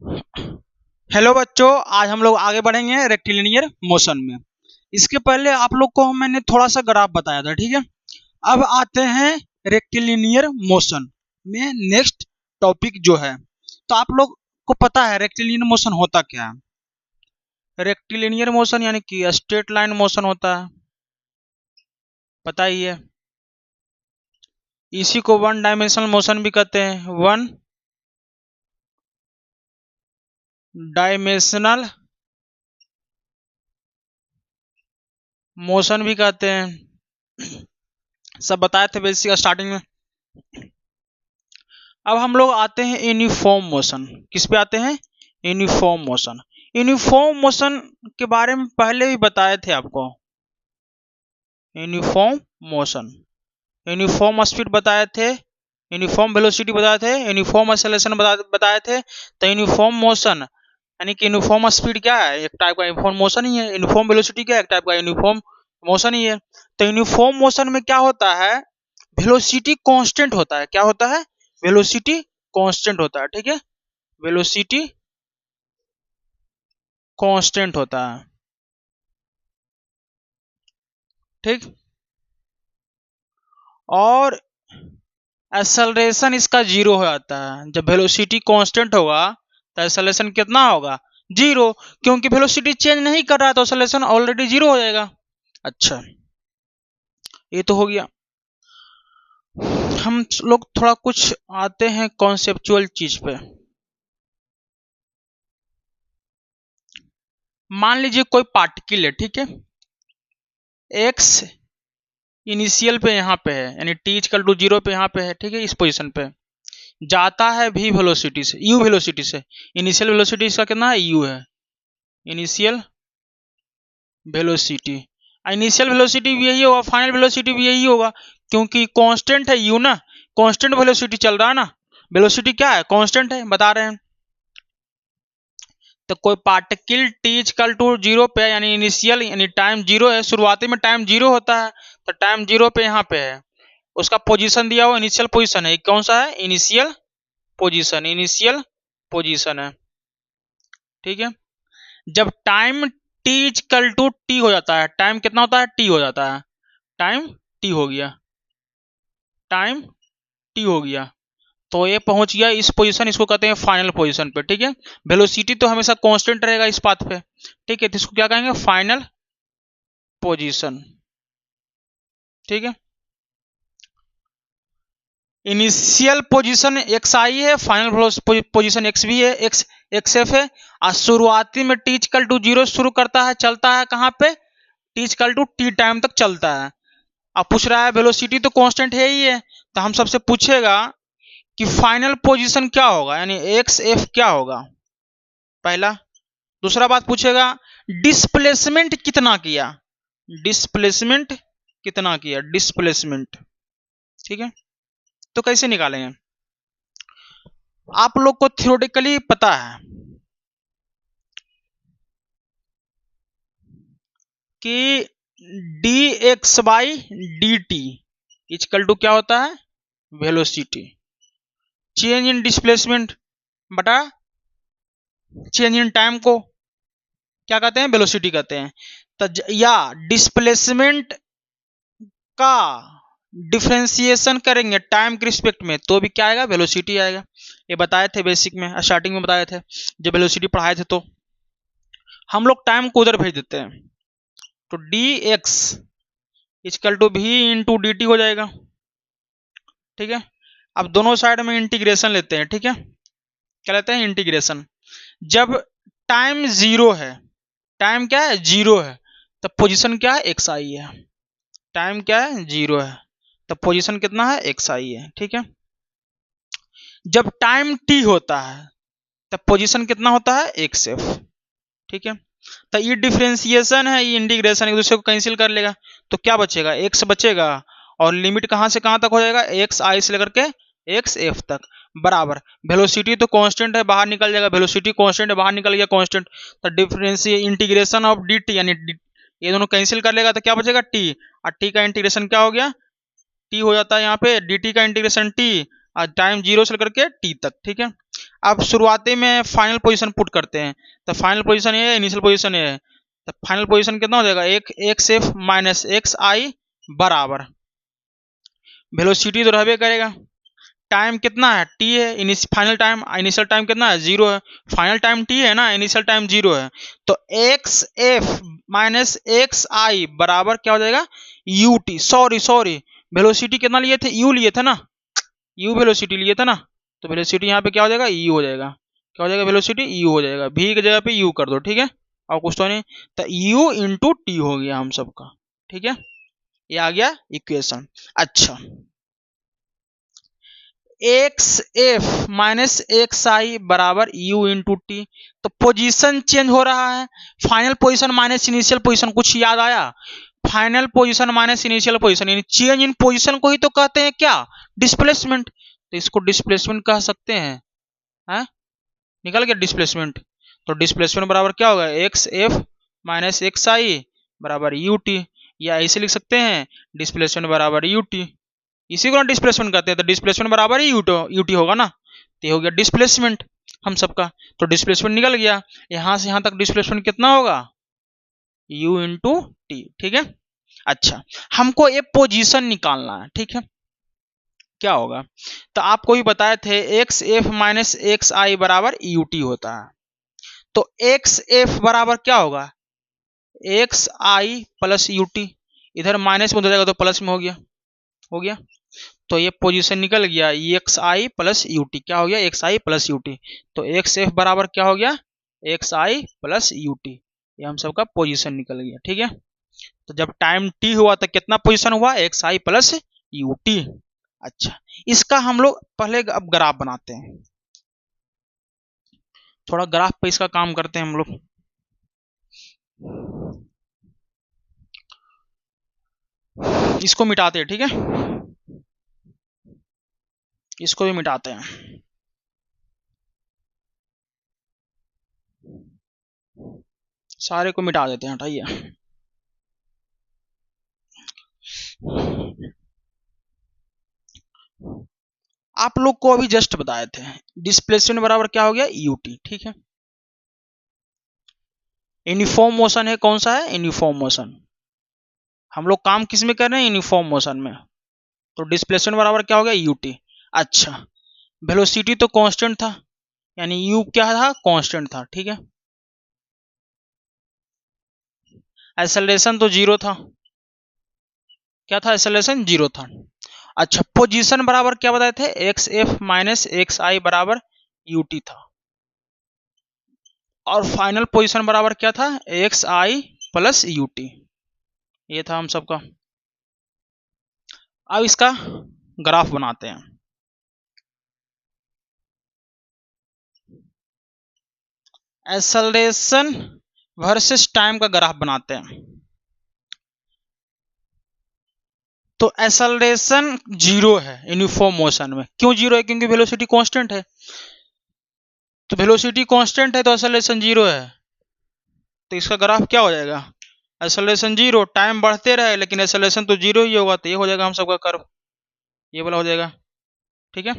Hello बच्चों, आज हम लोग आगे बढ़ेंगे रेक्टिलिनियर मोशन में। इसके पहले आप लोग को मैंने थोड़ा सा ग्राफ बताया था, ठीक है। अब आते हैं रेक्टिलिनियर मोशन में नेक्स्ट टॉपिक जो है। तो आप लोग को पता है रेक्टिलिनियर मोशन होता क्या है। रेक्टिलिनियर मोशन यानी कि स्ट्रेट लाइन मोशन होता है, पता ही है। इसी को वन डायमेंशनल मोशन भी कहते हैं, वन डायमेंशनल मोशन भी कहते हैं। सब बताए थे बेसिक स्टार्टिंग में। अब हम लोग आते हैं यूनिफॉर्म मोशन। किस पे आते हैं? Uniform motion. यूनिफॉर्म मोशन के बारे में पहले भी बताए थे आपको। यूनिफॉर्म मोशन, यूनिफॉर्म स्पीड बताए थे, यूनिफॉर्म वेलोसिटी बताए थे, यूनिफॉर्म एक्सेलरेशन बताए थे। तो यूनिफॉर्म मोशन यानी कि यूनिफॉर्म स्पीड क्या है? एक टाइप का यूनिफॉर्म मोशन ही है। यूनिफॉर्म वेलोसिटी क्या है? एक टाइप का यूनिफॉर्म मोशन ही है। तो यूनिफॉर्म मोशन में क्या होता है? वेलोसिटी कांस्टेंट होता है। क्या होता है? वेलोसिटी कांस्टेंट होता है, ठीक है। वेलोसिटी कांस्टेंट होता है, ठीक। और एक्सेलरेशन इसका जीरो हो जाता है। जब वेलोसिटी कांस्टेंट होगा तो एक्सेलरेशन कितना होगा? जीरो। क्योंकि वेलोसिटी चेंज नहीं कर रहा है तो एक्सेलरेशन ऑलरेडी जीरो हो जाएगा। अच्छा, ये तो हो गया। हम लोग थोड़ा कुछ आते हैं कॉन्सेप्चुअल चीज पे। मान लीजिए कोई पार्टिकल है, ठीक है। एक्स इनिशियल पे यहाँ पे है, यानी टी इक्वल टू जीरो पे यहाँ पे है, ठीक है। इस पोजीशन पे जाता है v वेलोसिटी से, u वेलोसिटी से। इनिशियल वेलोसिटी इसका कितना है? u है, इनिशियल वेलोसिटी। इनिशियल वेलोसिटी भी यही होगा, फाइनल वेलोसिटी भी यही होगा, क्योंकि कांस्टेंट है u ना। कांस्टेंट वेलोसिटी चल रहा है ना। वेलोसिटी क्या है? कांस्टेंट है, बता रहे हैं। तो कोई particle T equal to zero पे, यानी इनिशियल यानी टाइम जीरो है, शुरुआती में टाइम जीरो होता है। तो टाइम जीरो पे यहाँ पे है, उसका पोजीशन दिया हुआ इनिशियल पोजीशन है। कौन सा है? इनिशियल पोजीशन, इनिशियल पोजीशन है, ठीक है। जब time T equal to T हो जाता है, टाइम कितना होता है? टी हो जाता है। टाइम टी हो गया, टाइम टी हो गया, तो ये पहुंच गया इस पोजीशन, इसको कहते हैं फाइनल पोजीशन पे, ठीक है। वेलोसिटी तो हमेशा कांस्टेंट रहेगा इस पाथ पे, ठीक है। तो इसको क्या कहेंगे? फाइनल पोजीशन, ठीक है। इनिशियल पोजीशन एक्स आई है, फाइनल पोजीशन एक्स भी है, एक्स एक्स एफ है। और शुरुआती में टी इक्वल टू जीरो शुरू करता है, चलता है कहाँ पे? T equal to T time तक चलता है। अब पूछ रहा है वेलोसिटी तो कांस्टेंट है ही है, तो हम सबसे पूछेगा कि फाइनल पोजीशन क्या होगा, यानी एक्स एफ क्या होगा, पहला। दूसरा बात पूछेगा डिस्प्लेसमेंट कितना किया, डिस्प्लेसमेंट कितना किया, डिस्प्लेसमेंट, ठीक है। तो कैसे निकालेंगे? आप लोग को थ्योरेटिकली पता है कि D X by D T equal to क्या होता है? वेलोसिटी चेंज इन डिस्प्लेसमेंट बटा चेंज इन टाइम को क्या कहते हैं? वेलोसिटी कहते हैं। तो या डिस्प्लेसमेंट का डिफ्रेंसिएशन करेंगे टाइम के रिस्पेक्ट में तो भी क्या आएगा? वेलोसिटी आएगा। ये बताए थे बेसिक में, स्टार्टिंग में बताए थे जब वेलोसिटी पढ़ाए थे। तो हम लोग टाइम को उधर भेज देते हैं, तो D X equal to V into D T हो जाएगा, ठीक है। अब दोनों साइड में इंटीग्रेशन लेते हैं, ठीक है। क्या लेते हैं? इंटीग्रेशन। जब टाइम जीरो है, टाइम क्या है? जीरो है, तो पोजीशन क्या है? एक्स आई है। टाइम क्या है? जीरो है, तो पोजीशन कितना है? एक्स आई है, ठीक है। जब टाइम टी होता है तब पोजीशन कितना होता है? एक्स एफ, ठीक है। तो ये डिफ्रेंसिएशन है, ये इंटीग्रेशन एक दूसरे को कैंसिल कर लेगा, तो क्या बचेगा? एक्स बचेगा। और लिमिट कहां से कहां तक हो जाएगा? एक्स आई से लेकर के एक्स एफ तक, बराबर। वेलोसिटी तो कांस्टेंट है, बाहर निकल जाएगा। वेलोसिटी कांस्टेंट है, बाहर निकल गया कांस्टेंट। तो difference integration of D T, यानी ये दोनों कैंसिल कर लेगा तो क्या बचेगा? टी। और टी का इंटीग्रेशन क्या हो गया? टी हो जाता है यहाँ पे डी टी का इंटीग्रेशन टी, और टाइम जीरो से लेकर के टी तक, ठीक है। अब शुरुआती में फाइनल पोजीशन पुट करते हैं, तो फाइनल पोजीशन ये है, इनिशियल पोजीशन ये है, तो फाइनल पोजीशन कितना हो जाएगा, एक एक्स एफ माइनस एक्स आई बराबर वेलोसिटी तो रहबे करेगा, टाइम कितना है टी है, फाइनल टाइम इनिशियल टाइम कितना है 0 है, फाइनल टाइम टी है ना, इनिशियल टाइम 0 है, तो एक्स एफ माइनस एक्स आई बराबर क्या हो जाएगा यू टी, सॉरी वेलोसिटी कितना लिए थे, यू लिए थे ना, यू वेलोसिटी लिए थे ना, तो वेलोसिटी यहाँ पे क्या हो जाएगा यू हो जाएगा, क्या हो जाएगा वेलोसिटी यू हो जाएगा, भी की जगह पे यू कर दो, ठीक है, और कुछ तो नहीं, तो यू इंटू टी हो गया हम सबका, ठीक है, ये आ गया इक्वेशन। अच्छा, एक्स एफ माइनस एक्स आई बराबर यू इंटू टी, तो पोजीशन चेंज हो रहा है, final position minus initial position, कुछ याद आया, final position minus initial position यानी चेंज इन पोजीशन को ही तो कहते हैं क्या, डिस्प्लेसमेंट, तो इसको डिस्प्लेसमेंट कह सकते हैं, निकल गया डिस्प्लेसमेंट, तो डिस्प्लेसमेंट बराबर क्या होगा एक्स एफ माइनस एक्स आई बराबर यू टी, या ऐसे लिख सकते हैं डिस्प्लेसमेंट बराबर यू टी, इसी को डिस्प्लेसमेंट कहते हैं, तो डिस्प्लेसमेंट बराबर ही यूटी होगा ना, तो ये हो गया डिस्प्लेसमेंट हम सबका, तो डिस्प्लेसमेंट निकल गया, यहां से यहां तक डिस्प्लेसमेंट कितना होगा u इंटू टी, ठीक है। अच्छा, हमको ये पोजीशन निकालना है, ठीक है, क्या होगा, तो आपको ही बताए थे एक्स एफ माइनस एक्स आई बराबर यू टी होता है, तो एक्स एफ बराबर क्या होगा एक्स आई प्लस यू टी, इधर माइनस में हो जाएगा तो प्लस में हो गया, तो ये पोजीशन निकल गया एक्स आई प्लस यू टी, क्या हो गया एक्स आई प्लस यू टी, तो एक्स एफ बराबर क्या हो गया एक्स आई प्लस यू टी, ये हम सबका पोजीशन निकल गया, ठीक है, तो जब टाइम टी हुआ तो कितना पोजीशन हुआ एक्स आई प्लस यू टी। अच्छा, इसका हम लोग पहले अब ग्राफ बनाते हैं, थोड़ा ग्राफ पे इसका काम करते हैं हम लोग, इसको मिटाते हैं, ठीक है, इसको भी मिटाते हैं, सारे को मिटा देते हैं, हटाइए, आप लोग को अभी जस्ट बताए थे डिस्प्लेसमेंट बराबर क्या हो गया यूटी, ठीक है, यूनिफॉर्म मोशन है, कौन सा है यूनिफॉर्म मोशन, हम लोग काम किस में कर रहे हैं यूनिफॉर्म मोशन में, तो डिस्प्लेसमेंट बराबर क्या हो गया यूटी। अच्छा, वेलोसिटी तो कांस्टेंट था, यानी यू क्या था कांस्टेंट था, ठीक है, एक्सेलरेशन तो जीरो था, क्या था एक्सेलरेशन जीरो था। अच्छा, पोजीशन बराबर क्या बताए थे एक्स एफ माइनस एक्स आई बराबर यूटी था, और फाइनल पोजीशन बराबर क्या था एक्स आई प्लस यूटी, ये था हम सबका। अब इसका ग्राफ बनाते हैं, एक्सेलरेशन वर्सेस टाइम का ग्राफ बनाते हैं, तो एक्सेलरेशन जीरो है यूनिफॉर्म मोशन में, क्यों जीरो है क्योंकि वेलोसिटी कांस्टेंट है, तो वेलोसिटी कांस्टेंट है तो एक्सेलरेशन जीरो है, तो इसका ग्राफ क्या हो जाएगा एक्सेलरेशन जीरो, टाइम बढ़ते रहे लेकिन एक्सेलरेशन तो जीरो ही होगा, तो ये हो जाएगा हम सबका कर्व, ये वाला हो जाएगा, ठीक है।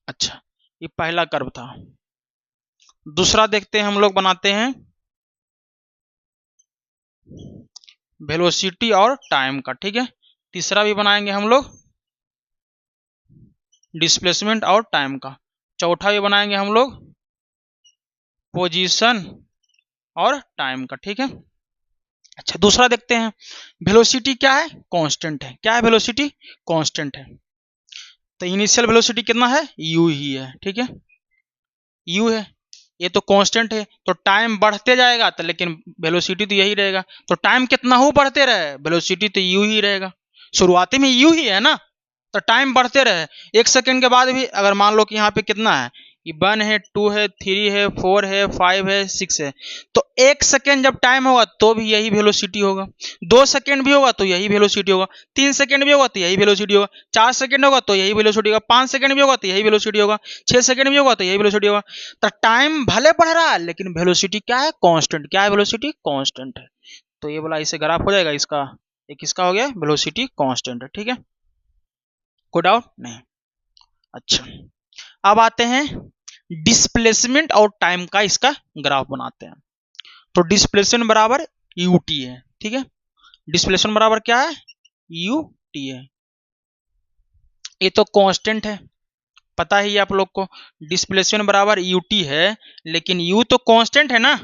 अच्छा, ये पहला कर्व था, दूसरा देखते हैं हम लोग बनाते हैं वेलोसिटी और टाइम का, ठीक है, तीसरा भी बनाएंगे हम लोग डिस्प्लेसमेंट और टाइम का, चौथा भी बनाएंगे हम लोग पोजीशन और टाइम का, ठीक है। अच्छा, दूसरा देखते हैं वेलोसिटी क्या है कांस्टेंट है, क्या है वेलोसिटी कांस्टेंट है, तो इनिशियल वेलोसिटी कितना है u ही है, ठीक है, u है, ये तो कांस्टेंट है, तो टाइम बढ़ते जाएगा तो लेकिन वेलोसिटी तो यही रहेगा, तो टाइम कितना हो बढ़ते रहे वेलोसिटी तो u ही रहेगा, शुरुआती में u ही है ना, तो टाइम बढ़ते रहे, एक सेकेंड के बाद भी अगर मान लो कि यहाँ पे कितना है ये 1 है 2 है 3 है 4 है 5 है 6 है, तो एक सेकेंड जब टाइम होगा तो भी यही वेलोसिटी होगा, 2 सेकेंड भी होगा तो यही वेलोसिटी होगा, 3 सेकेंड भी होगा तो यही वेलोसिटी होगा, 4 सेकेंड होगा तो यही वेलोसिटी होगा, 5 सेकेंड भी होगा तो यही वेलोसिटी होगा, 6 सेकेंड भी होगा तो यही वेलोसिटी होगा, तो टाइम भले बढ़ रहा है लेकिन वेलोसिटी क्या है कांस्टेंट, क्या है वेलोसिटी कांस्टेंट है, तो ये वाला इसे ग्राफ हो जाएगा इसका, एक इसका हो गया वेलोसिटी कांस्टेंट है, ठीक है, कोई डाउट नहीं। अच्छा, अब आते हैं डिस्प्लेसमेंट और टाइम का इसका ग्राफ बनाते हैं। तो डिस्प्लेसमेंट बराबर यूटी है, ठीक है। डिस्प्लेसमेंट बराबर क्या है, यूटी है। ये तो कांस्टेंट है, पता ही आप लोग को। डिस्प्लेसमेंट बराबर यूटी है, लेकिन यू तो कांस्टेंट है ना,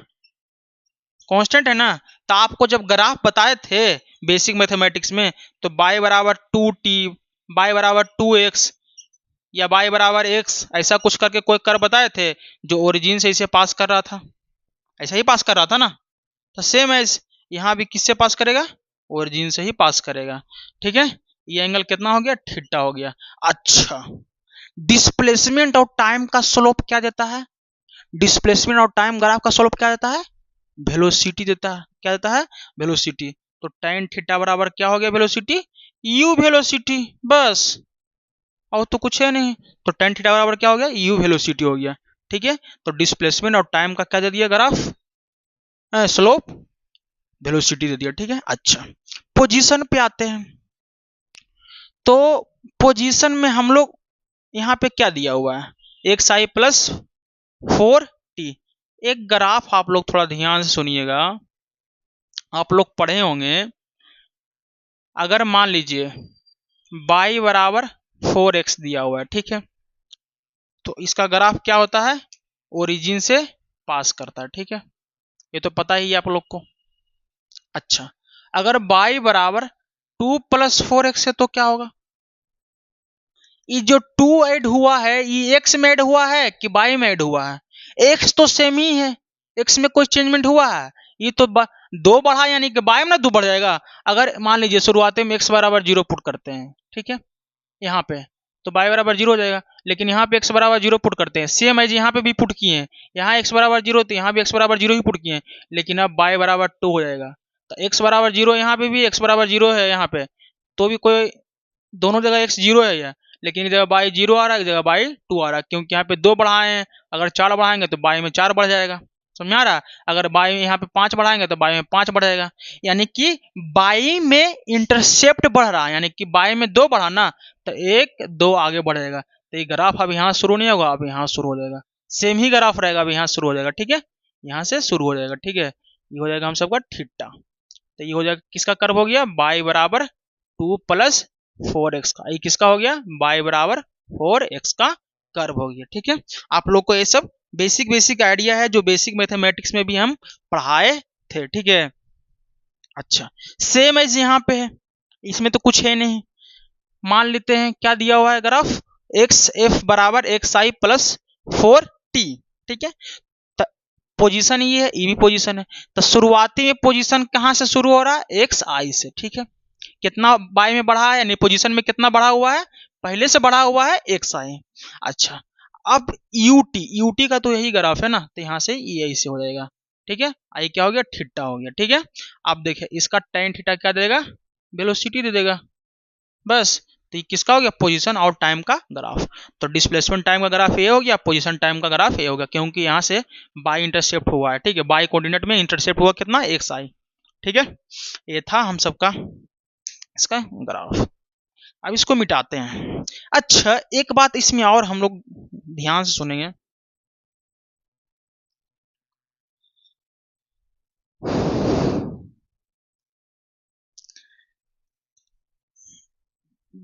कांस्टेंट है ना। तो आपको जब ग्राफ बताए थे बेसिक मैथमेटिक्स में, तो बाई बराबर 2t, बाई बराबर 2x या बाई बराबर x, ऐसा कुछ करके कोई कर बताए थे जो ओरिजिन से इसे पास कर रहा था, ऐसा ही पास कर रहा था ना। तो सेम एज यहाँ भी किससे पास करेगा, ओरिजिन से ही पास करेगा, ठीक है। ये एंगल कितना हो गया, थीटा हो गया। अच्छा, डिस्प्लेसमेंट और टाइम का स्लोप क्या देता है, डिस्प्लेसमेंट और टाइम ग्राफ का स्लोप क्या देता है, वेलोसिटी देता है। क्या देता है, वेलोसिटी। तो tan थीटा बराबर क्या हो गया, वेलोसिटी, यू वेलोसिटी, बस, और तो कुछ है नहीं। तो tan थीटा बराबर क्या हो गया, यू वेलोसिटी हो गया, ठीक है। तो डिस्प्लेसमेंट और टाइम का क्या दे दिया ग्राफ, स्लोप, वेलोसिटी दे दिया, ठीक है। अच्छा, पोजीशन पे आते हैं। तो पोजीशन में हम लोग यहाँ पे क्या दिया हुआ है, एक्स आई प्लस 4t। एक ग्राफ आप लोग थोड़ा ध्यान से सुनिएगा, आप लोग पढ़े होंगे। अगर मान लीजिए y बराबर 4x दिया हुआ है, ठीक है, तो इसका ग्राफ क्या होता है, ओरिजिन से पास करता है, ठीक है। ये तो पता ही है आप लोग को। अच्छा, अगर y बराबर 2 प्लस 4x है तो क्या होगा, ये जो 2 ऐड हुआ है ये x में ऐड हुआ है कि y में ऐड हुआ है, x तो सेम ही है, x में कोई चेंजमेंट हुआ है, ये तो दो बढ़ा यानी कि y में ना 2 बढ़ जाएगा। अगर मान लीजिए शुरुआती में x बराबर 0 पुट करते हैं, ठीक है, यहाँ पे तो y बराबर 0 हो जाएगा, लेकिन यहाँ पे x बराबर 0 पुट करते हैं, सेम एज यहाँ पे भी पुट किए हैं, यहाँ x बराबर 0 तो यहाँ भी x बराबर 0 ही पुट किए हैं, लेकिन अब y बराबर 2 हो जाएगा। तो x बराबर 0 यहाँ पे भी x बराबर 0 है यहाँ पे, तो भी कोई दोनों जगह x 0 है यह, लेकिन एक जगह y 0 आ रहा है, एक जगह y 2 आ रहा है, क्योंकि यहाँ पे 2 बढ़ाए हैं, अगर 4 बढ़ाएंगे तो y में 4 बढ़ जाएगा, समझ आ रहा है। अगर y में यहाँ पे 5 बढ़ाएंगे तो y में 5 बढ़ जाएगा, यानी कि y में इंटरसेप्ट बढ़ रहा है, यानी कि y में 2 बढ़ा ना, तो 1 2 आगे बढ़ जाएगा। तो ये ग्राफ अब यहाँ शुरू नहीं होगा, अब यहाँ शुरू हो जाएगा, सेम ही ग्राफ रहेगा, अब यहाँ शुरू हो जाएगा, ठीक है, यहाँ से शुरू हो जाएगा, ठीक है। ये हो जाएगा हम सबका थीटा। तो ये हो जाएगा किसका कर्व हो गया, y बराबर 2 प्लस 4x का, ये किसका हो गया, y बराबर 4x का कर्व हो गया, ठीक है। आप लोग को ये सब बेसिक बेसिक आइडिया है जो बेसिक मैथमेटिक्स में भी हम पढ़ाए थे, ठीक है। अच्छा, सेम एज यहाँ पे है, इसमें तो कुछ है नहीं। मान लेते हैं क्या दिया हुआ है ग्राफ, एक्स एफ बराबर एक्स आई प्लस 4t, ठीक है। पोजीशन ये है, ये भी पोजीशन है। तो शुरुआती में पोजीशन कहाँ से शुरू हो रहा है, एक्स आई से, ठीक है। कितना बाय में बढ़ा है, यानी पोजीशन में कितना बढ़ा हुआ है, पहले से बढ़ा हुआ है एक्स आई। अच्छा, अब यूटी, यूटी का तो यही ग्राफ है ना, तो यहाँ से ये ऐसे हो जाएगा, ठीक है। आई क्या हो गया, थीटा हो गया, ठीक है। अब देखिए इसका tan थीटा क्या देगा, वेलोसिटी दे देगा, बस। तो ये किसका हो गया, पोजीशन और टाइम का ग्राफ। तो डिस्प्लेसमेंट टाइम का ग्राफ ये हो गया, पोजीशन टाइम का ग्राफ ये होगा, क्योंकि यहाँ से बाई इंटरसेप्ट हुआ है, ठीक है, बाई कोऑर्डिनेट में इंटरसेप्ट हुआ कितना, एक्स आई, ठीक है। ये था हम सबका इसका ग्राफ। अब इसको मिटाते हैं। अच्छा, एक बात इसमें और हम लोग ध्यान से सुनेंगे,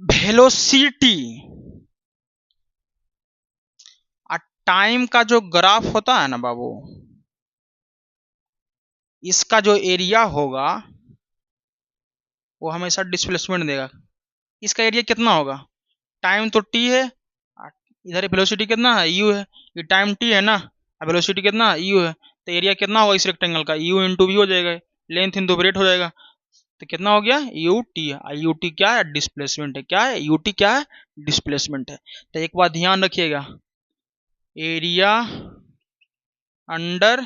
वेलोसिटी और टाइम का जो ग्राफ होता है ना बाबू, इसका जो एरिया होगा वो हमेशा डिस्प्लेसमेंट देगा। इसका एरिया कितना होगा, टाइम तो टी है, इधर वेलोसिटी कितना है, यू है, ये टाइम टी है ना, वेलोसिटी कितना है, यू है, तो एरिया कितना होगा इस रेक्टेंगल का, यू इंटू वी हो जाएगा, लेंथ इंटू ब्रेथ हो जाएगा, तो कितना हो गया, यू टी है। यू टी क्या है, डिस्प्लेसमेंट है, क्या है यू टी, क्या है, डिस्प्लेसमेंट है। तो एक बात ध्यान रखिएगा, area under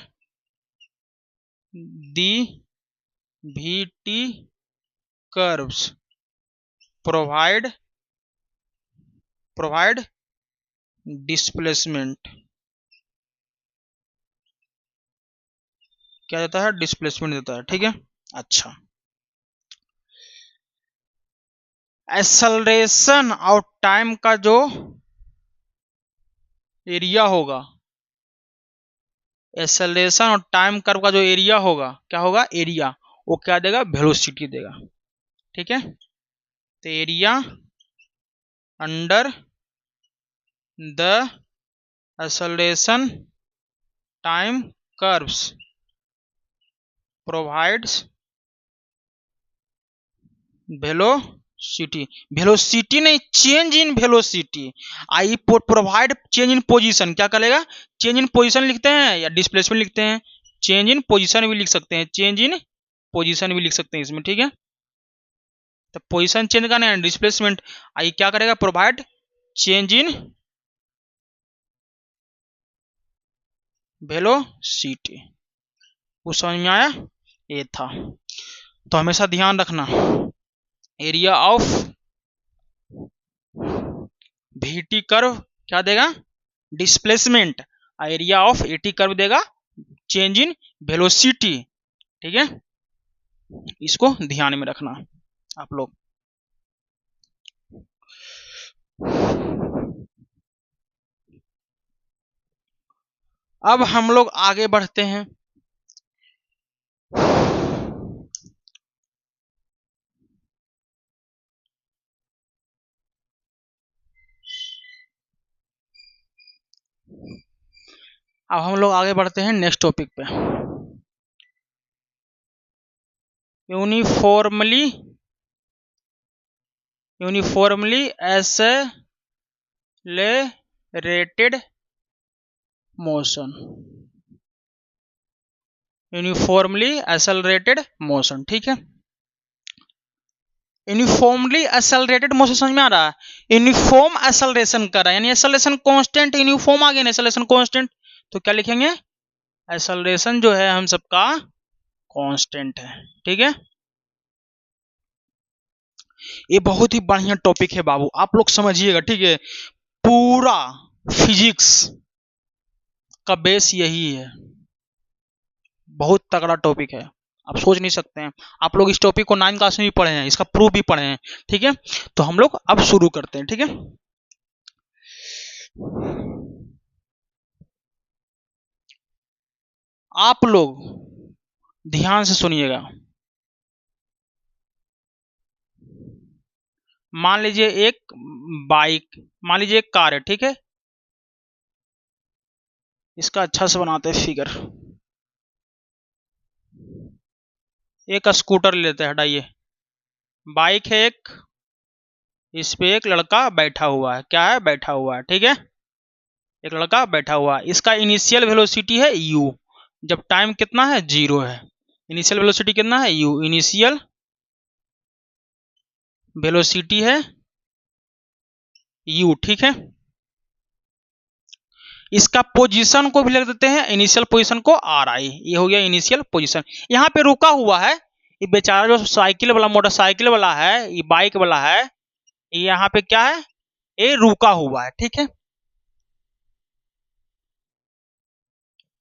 the we T curves provide displacement, क्या देता है, डिस्प्लेसमेंट देता है, ठीक है। अच्छा, एक्सेलरेशन और टाइम का जो एरिया होगा एक्सेलरेशन और टाइम कर्व का जो एरिया होगा, क्या होगा, एरिया, वो क्या देगा, वेलोसिटी देगा। ठीक है, तो area under the acceleration time curves provides velocity, velocity नहीं, change in velocity. I provide change in position, क्या करेगा, चेंज इन पोजीशन लिखते हैं या डिस्प्लेसमेंट लिखते हैं, चेंज इन पोजीशन भी लिख सकते हैं, चेंज इन पोजीशन भी लिख सकते हैं इसमें। ठीक है, तो पोजीशन चेंज करना है, डिस्प्लेसमेंट, आई क्या करेगा, प्रोवाइड चेंज इन वेलोसिटी। वो समझ में आया, ये था। तो हमेशा ध्यान रखना, एरिया ऑफ VT कर्व क्या देगा, displacement, area of AT curve देगा चेंज इन वेलोसिटी। ठीक है, इसको ध्यान में रखना आप लोग। अब हम लोग आगे बढ़ते हैं। अब हम लोग आगे बढ़ते हैं नेक्स्ट टॉपिक पे, uniformly accelerated motion, uniformly accelerated motion. ठीक है, यूनिफॉर्मली एक्सेलरेटेड मोशन समझ में आ रहा है, यूनिफॉर्म एक्सेलरेशन कर रहा है, यानी एक्सेलरेशन कांस्टेंट, यूनिफॉर्म आ गया ना, एक्सेलरेशन कांस्टेंट, तो क्या लिखेंगे, एक्सेलरेशन जो है हम सबका कांस्टेंट है। ठीक है, ये बहुत ही बढ़िया टॉपिक है बाबू, आप लोग समझिएगा। ठीक है, पूरा फिजिक्स का बेस यही है, बहुत तगड़ा टॉपिक है, आप सोच नहीं सकते हैं। आप लोग इस टॉपिक को 9th क्लास में भी पढ़े हैं, इसका प्रूफ भी पढ़े हैं। ठीक है, तो हम लोग अब शुरू करते हैं। ठीक है, आप लोग ध्यान से सुनिएगा। मान लीजिए एक बाइक, मान लीजिए एक कार है। ठीक है, इसका अच्छा से बनाते हैं फिगर, एक स्कूटर लेते हैं, हटाइए, बाइक है एक, इस पे एक लड़का बैठा हुआ है, क्या है, बैठा हुआ है। ठीक है, एक लड़का बैठा हुआ है, इसका इनिशियल वेलोसिटी है u, जब टाइम कितना है, 0 है। इनिशियल वेलोसिटी कितना है, u, इनिशियल वेलोसिटी है u। ठीक है, इसका पोजीशन को भी लिख देते हैं, इनिशियल पोजीशन को RI, ये हो गया इनिशियल पोजीशन। यहाँ पे रुका हुआ है ये बेचारा, जो साइकिल वाला, मोटरसाइकिल वाला है, ये बाइक वाला है, यहाँ पे क्या है, ये रुका हुआ है। ठीक है,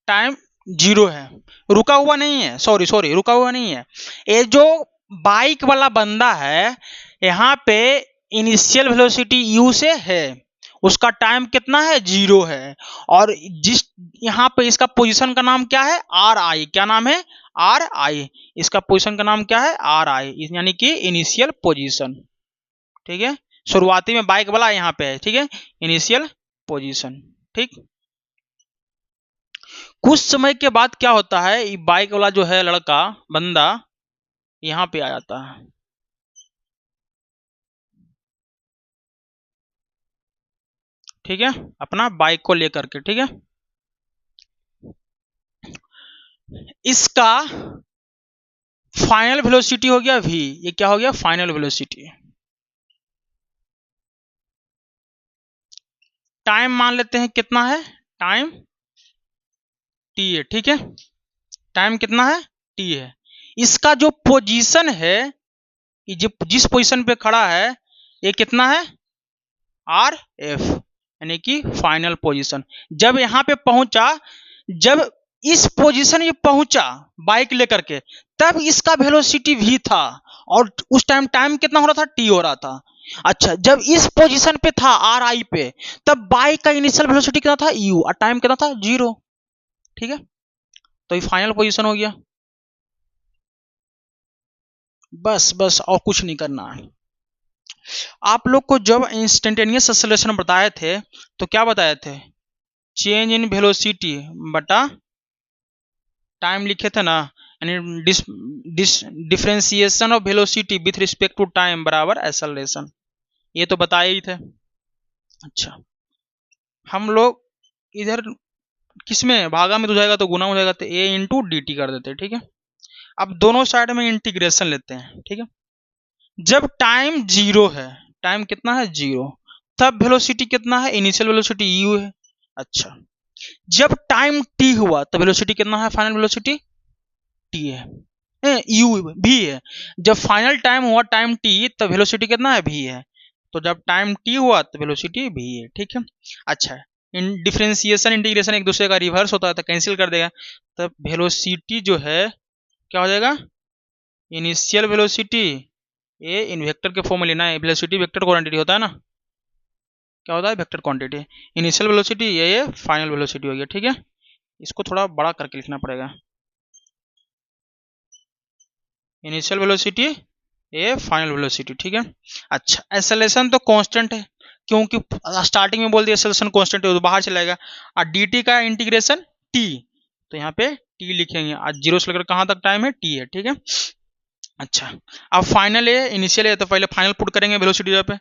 टाइम 0 है, रुका हुआ नहीं है, सॉरी रुका हुआ नहीं है। ये जो बाइक वाला बंदा है, यहाँ पे इनिशियल वेलोसिटी u से है, उसका टाइम कितना है, 0 है, और जिस यहाँ पे इसका पोजीशन का नाम क्या है, RI, क्या नाम है, RI, इसका पोजीशन का नाम क्या है, RI, यानी कि इनिशियल पोजीशन। ठीक है, शुरुआती में बाइक वाला यहाँ पे है। ठीक है, इनिशियल पोजीशन। ठीक, कुछ समय के बाद क्या होता है, बाइक वाला जो है लड़का, बंदा, यहाँ पे आ जाता है। ठीक है, अपना बाइक को लेकर के। ठीक है, इसका फाइनल वेलोसिटी हो गया v, ये क्या हो गया, फाइनल वेलोसिटी। टाइम मान लेते हैं कितना है, टाइम t है। ठीक है, टाइम कितना है, t है। इसका जो पोजीशन है, जो जिस पोजीशन पे खड़ा है, ये कितना है, RF, यानी कि फाइनल पोजीशन। जब यहाँ पे पहुंचा, जब इस पोजीशन में पहुंचा बाइक लेकर के, तब इसका वेलोसिटी v था, और उस टाइम कितना हो रहा था, t हो रहा था। अच्छा, जब इस पोजीशन पे था RI पे, तब बाइक का इनिशियल वेलोसिटी कितना था, u, और टाइम कितना था, 0। ठीक है, तो ये फाइनल पोजीशन हो गया। बस बस और कुछ नहीं करना है। आप लोग को जब इंस्टेंटेनियस एक्सेलरेशन बताए थे तो क्या बताए थे, चेंज इन वेलोसिटी बटा टाइम लिखे थे ना, यानी differentiation of velocity with respect to time बराबर एक्सेलरेशन, ये तो बताए ही थे। अच्छा, हम लोग इधर किसमें भागा में तो जाएगा तो गुना हो जाएगा, तो ए इंटू डी टी कर देते हैं, ठीक है। अब दोनों साइड में इंटीग्रेशन लेते हैं, ठीक है। जब टाइम जीरो है, टाइम कितना है जीरो, तब वेलोसिटी कितना है, इनिशियल वेलोसिटी यू है। अच्छा, जब टाइम टी हुआ तब वेलोसिटी कितना है, फाइनल वेलोसिटी टी है, यू भी है। जब फाइनल टाइम हुआ टाइम टी तब वेलोसिटी कितना है, भी है। तो जब टाइम टी हुआ तो वेलोसिटी भी है, ठीक है। अच्छा, इन डिफरेंशिएशन इंटीग्रेशन एक दूसरे का रिवर्स होता है तो कैंसिल कर देगा, तब वेलोसिटी जो है क्या हो जाएगा, इनिशियल वेलोसिटी ये इन वेक्टर के फॉर्म में लेना है, वेलोसिटी वेक्टर क्वांटिटी होता है ना, क्या होता है वेक्टर क्वांटिटी। इनिशियल वेलोसिटी ये फाइनल वेलोसिटी हो गया, ठीक है। इसको थोड़ा बड़ा करके लिखना पड़ेगा, इनिशियल वेलोसिटी ये फाइनल वेलोसिटी, ठीक है। अच्छा, एक्सेलरेशन तो कांस्टेंट है क्योंकि स्टार्टिंग में बोल दिया एक्सेलरेशन कांस्टेंट है तो बाहर चलेगा, और dt का इंटीग्रेशन t, तो यहाँ पे t लिखेंगे, आज जीरो से लेकर कहाँ तक टाइम है t है, ठीक है। अच्छा, अब फाइनल है इनिशियल है तो पहले फाइनल पुट करेंगे वेलोसिटी जगह पे,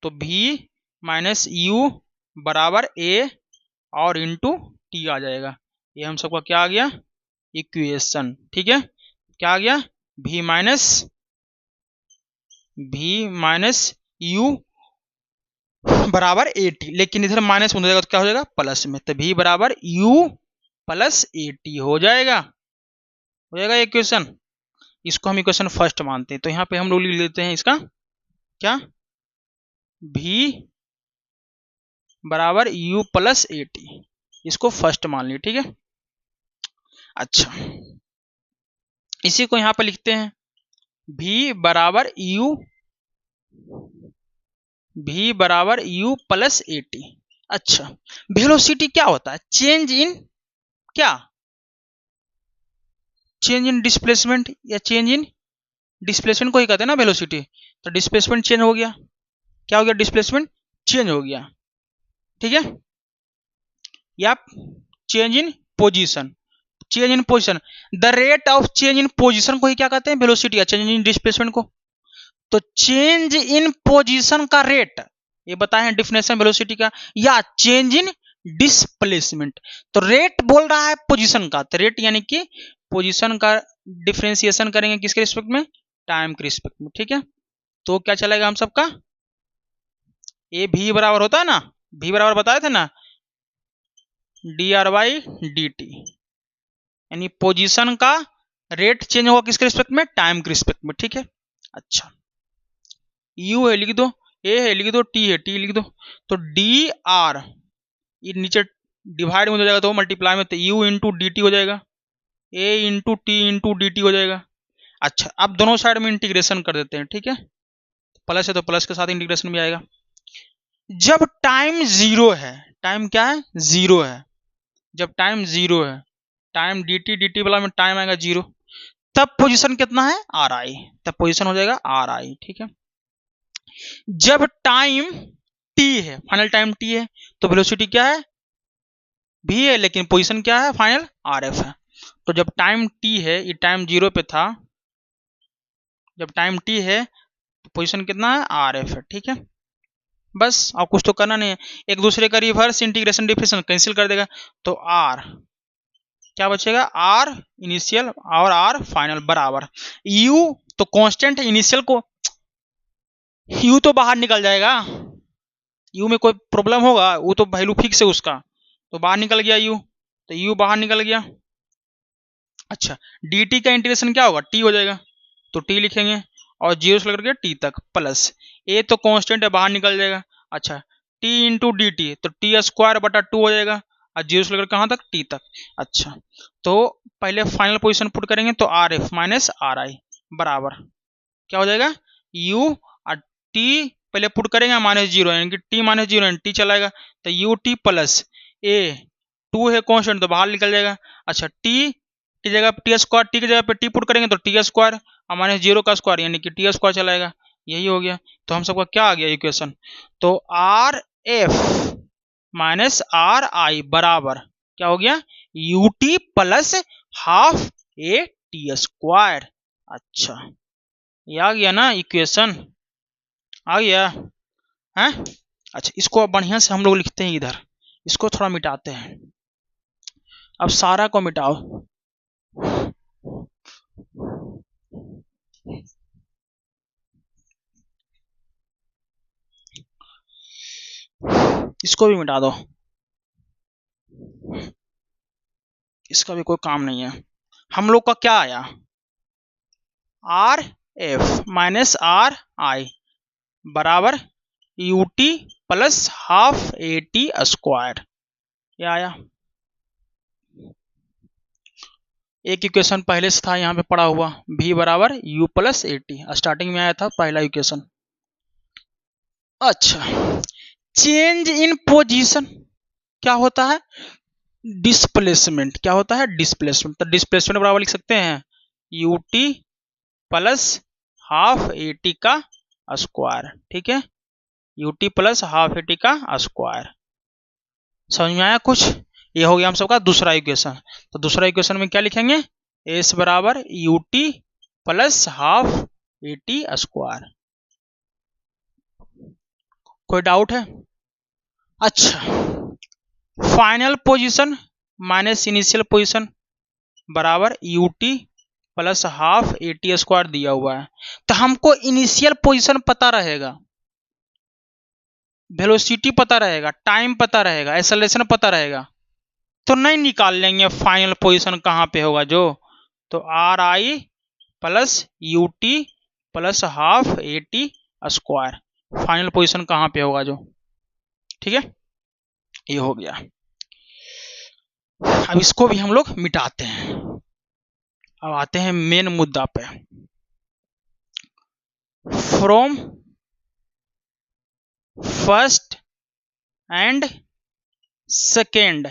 तो v माइनस यू बराबर a और इंटू टी आ जाएगा। ये हम सबका क्या आ गया, इक्वेशन, ठीक है। क्या आ गया, v माइनस यू बराबर ए टी, लेकिन इधर माइनस हो जाएगा तो क्या हो जाएगा प्लस में, तो v बराबर u प्लस ए टी हो जाएगा, इक्वेशन। इसको हम इक्वेशन फर्स्ट मानते हैं, तो यहाँ पे हम लोग लिख लेते हैं इसका क्या, v बराबर u प्लस ए टी, इसको फर्स्ट मान लिया, ठीक है। अच्छा, इसी को यहाँ पे लिखते हैं v बराबर u प्लस ए टी। अच्छा, वेलोसिटी क्या होता है, चेंज इन क्या, चेंज इन डिस्प्लेसमेंट या चेंज इन डिस्प्लेसमेंट को ही कहते हैं ना वेलोसिटी, तो डिस्प्लेसमेंट चेंज हो गया, क्या हो गया, डिस्प्लेसमेंट चेंज हो गया, ठीक है। या change in position, change in position, the rate of change in position को ही क्या कहते हैं, वेलोसिटी, या चेंज इन डिस्प्लेसमेंट को। तो चेंज इन पोजीशन का रेट ये बताए हैं डिफिनेशन वेलोसिटी का, या चेंज इन डिस्प्लेसमेंट, तो रेट बोल रहा है पोजीशन का, तो रेट यानी कि पोजीशन का डिफरेंशिएशन करेंगे किसके रिस्पेक्ट में, टाइम के रिस्पेक्ट में, ठीक है। तो क्या चलेगा हम सबका, ए भी बराबर होता है ना, भी बराबर बताए थे ना, D R by D T, यानी पोजीशन का रेट चेंज होगा किसके रिस्पेक्ट में, टाइम के रिस्पेक्ट में, ठीक है। अच्छा, यू है लिख दो, ए है लिख दो, टी है टी लिख दो, तो डी आर ये नीचे डिवाइड में हो जाएगा तो मल्टीप्लाई में, तो यू इंटू डी टी हो जाएगा, A into T into D T हो जाएगा। अच्छा, अब दोनों साइड में इंटीग्रेशन कर देते हैं, ठीक है, प्लस है तो प्लस के साथ इंटीग्रेशन भी आएगा। जब टाइम जीरो है, टाइम क्या है, जीरो है, जब टाइम जीरो है, टाइम डी टी वाला में टाइम आएगा जीरो, तब पोजीशन कितना है, आर आई, तब पोजीशन हो जाएगा आर आई, ठीक है। जब टाइम टी है, फाइनल टाइम टी है, तो वेलोसिटी क्या है, भी है, लेकिन पोजीशन क्या है, फाइनल आर एफ है। तो जब टाइम टी है, ये टाइम जीरो पे था, जब टाइम टी है तो पोजीशन कितना है, आर एफ है, ठीक है। बस और कुछ तो करना नहीं है, एक दूसरे का रिवर्स इंटीग्रेशन डिफरेंशिएशन कैंसिल कर देगा, तो आर क्या बचेगा, आर इनिशियल और आर फाइनल बराबर यू, तो कांस्टेंट है इनिशियल को, यू तो बाहर निकल जाएगा, यू में कोई प्रॉब्लम होगा, वो तो वैल्यू फिक्स है उसका, तो बाहर निकल गया यू, तो यू बाहर निकल गया। अच्छा, डी टी का इंटीग्रेशन क्या होगा, टी हो जाएगा, तो टी लिखेंगे, और जीरो से लेकर के टी तक प्लस, ए तो कांस्टेंट है बाहर निकल जाएगा। अच्छा, टी इंटू डी टी, तो टी स्क्वायर बटा टू हो जाएगा, और जीरो से लेकर कहाँ तक, टी तक। अच्छा, तो पहले फाइनल पोजीशन पुट करेंगे, तो are F minus R I बराबर क्या हो जाएगा, यू और टी पहले पुट करेंगे माइनस जीरो, यानी कि टी माइनस जीरो टी चलाएगा, तो U T plus A, two है कांस्टेंट तो बाहर निकल जाएगा। अच्छा, टी टी जगह पे टी स्क्वायर, टी की जगह पे टी पुट करेंगे तो टी स्क्वायर और माइनस 0 का स्क्वायर यानी कि टी स्क्वायर चलाएगा, यही हो गया। तो हम सबका क्या आ गया इक्वेशन, तो are F minus R I बराबर क्या हो गया, you T plus half A T square. अच्छा ये आ गया ना इक्वेशन, आ गया है। अच्छा इसको बढ़िया से हम लोग लिखते हैं इधर, इसको थोड़ा मिटाते हैं। अब सारा को मिटाओ, इसको भी मिटा दो, इसका भी कोई काम नहीं है। हम लोग का क्या आया, R F minus R I बराबर U T plus half A T square, ये आया। एक इक्वेशन पहले से था यहाँ पे पड़ा हुआ, v बराबर u plus A T, starting में आया था पहला इक्वेशन। अच्छा चेंज इन पोजीशन क्या होता है, डिस्प्लेसमेंट, क्या होता है डिस्प्लेसमेंट। तो डिस्प्लेसमेंट बराबर लिख सकते हैं you T plus half A T का स्क्वायर, ठीक है, you T plus half A T का स्क्वायर। समझ में आया कुछ, ये हो गया हम सबका दूसरा इक्वेशन। तो दूसरा इक्वेशन में क्या लिखेंगे, एस बराबर U T plus half A T square. कोई डाउट है। अच्छा final position minus initial position बराबर U T plus half A T square दिया हुआ है। तो हमको इनिशियल पोजीशन पता रहेगा, वेलोसिटी पता रहेगा, टाइम पता रहेगा, एक्सेलरेशन पता रहेगा, तो नहीं निकाल लेंगे फाइनल पोजीशन कहाँ पे होगा जो। तो are I plus you T plus half A T square final position कहाँ पे होगा जो, ठीक है, ये हो गया। अब इसको भी हम लोग मिटाते हैं। अब आते हैं मेन मुद्दा पे, from first and second.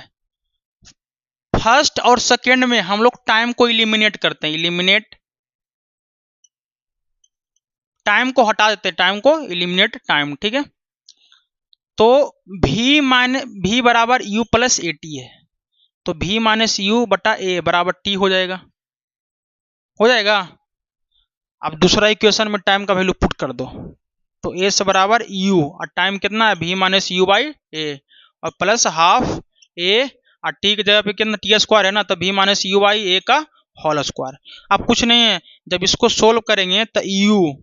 First और सेकेंड में हम लोग टाइम को इलिमिनेट करते हैं, इलिमिनेट टाइम को हटा देते हैं, टाइम को इलिमिनेट टाइम, ठीक है। तो v बराबर u प्लस ए टी है, तो v माइनस यू बटा ए बराबर टी हो जाएगा, हो जाएगा। अब दूसरा इक्वेशन में टाइम का वैल्यू पुट कर दो, तो एस बराबर u और टाइम कितना है v माइनस यू बाई ए और प्लस हाफ ए और टी की जगह पे कितना टी स्क्वायर है ना, तो v माइनस यू बाई ए का होल स्क्वायर। अब कुछ नहीं है, जब इसको सोल्व करेंगे तो u,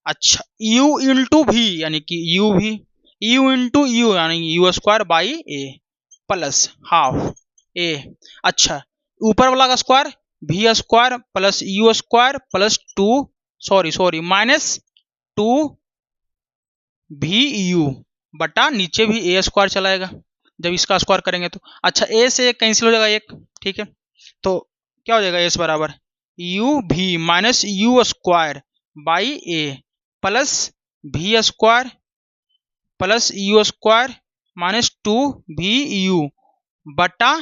अच्छा u इंटू वी यानी कि u भी, u इंटू यू यानी U square by A plus half A, अच्छा ऊपर वाला का square V square plus U square plus two sorry minus two V U बटा नीचे भी ए स्क्वायर चलाएगा जब इसका स्क्वायर करेंगे तो। अच्छा ए से एक कैंसिल हो जाएगा एक, ठीक है, तो क्या हो जाएगा एस बराबर U V minus U square by A plus V square plus U square minus two V U बटा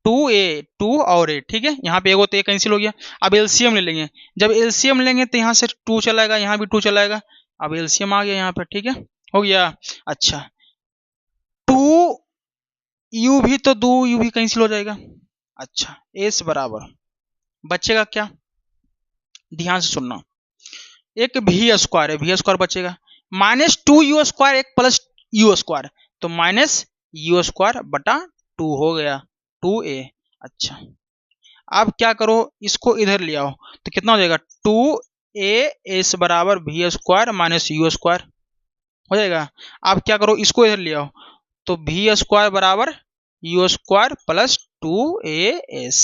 टू ए, टू और ए, ठीक है, यहाँ पे एगो तो ए कैंसिल हो गया। अब एलसीएम ले लेंगे, जब एलसीएम लेंगे तो यहाँ से टू चलाएगा, यहाँ भी टू चलाएगा। अब एलसीएम आ गया यहाँ पे, ठीक है, हो गया। अच्छा टू यू भी तो दो यू भी कैंसिल हो जाएगा। अच्छा एस बराबर बचेगा क्या, ध्यान से सुनना, एक वी स्क्वायर है, वी स्क्वायर बचेगा माइनस टू यू स्क्वायर एक प्लस यू स्क्वायर, तो माइनस यू स्क्वायर बटा टू हो गया टू ए। अच्छा अब क्या करो, इसको इधर ले आओ तो कितना हो जाएगा टू ए एस बराबर V square minus U square हो जाएगा। अब क्या करो, इसको इधर ले आओ तो वी स्क्वायर बराबर you square plus to A S,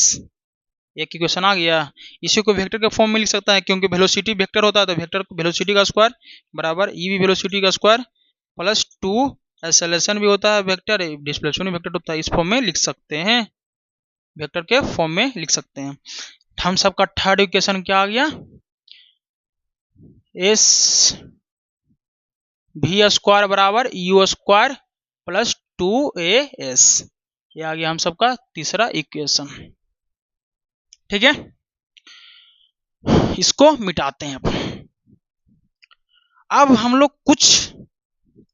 एक इक्वेशन आ गया। इसी को वेक्टर के फॉर्म में लिख सकता है क्योंकि वेलोसिटी वेक्टर होता है, तो वेक्टर वेलोसिटी का स्क्वायर बराबर ई भी वेलोसिटी का स्क्वायर प्लस टू एक्सेलरेशन भी होता है वेक्टर, डिस्प्लेसमेंट वेक्टर होता है, इस फॉर्म में लिख सकते हैं, वेक्टर के फॉर्म में लिख सकते हैं। हम सबका थर्ड इक्वेशन क्या आ गया, एस वी स्क्वायर बराबर you square plus to A S, ये आ गया हम सबका तीसरा इक्वेशन। ठीक है, इसको मिटाते हैं। अब हम लोग कुछ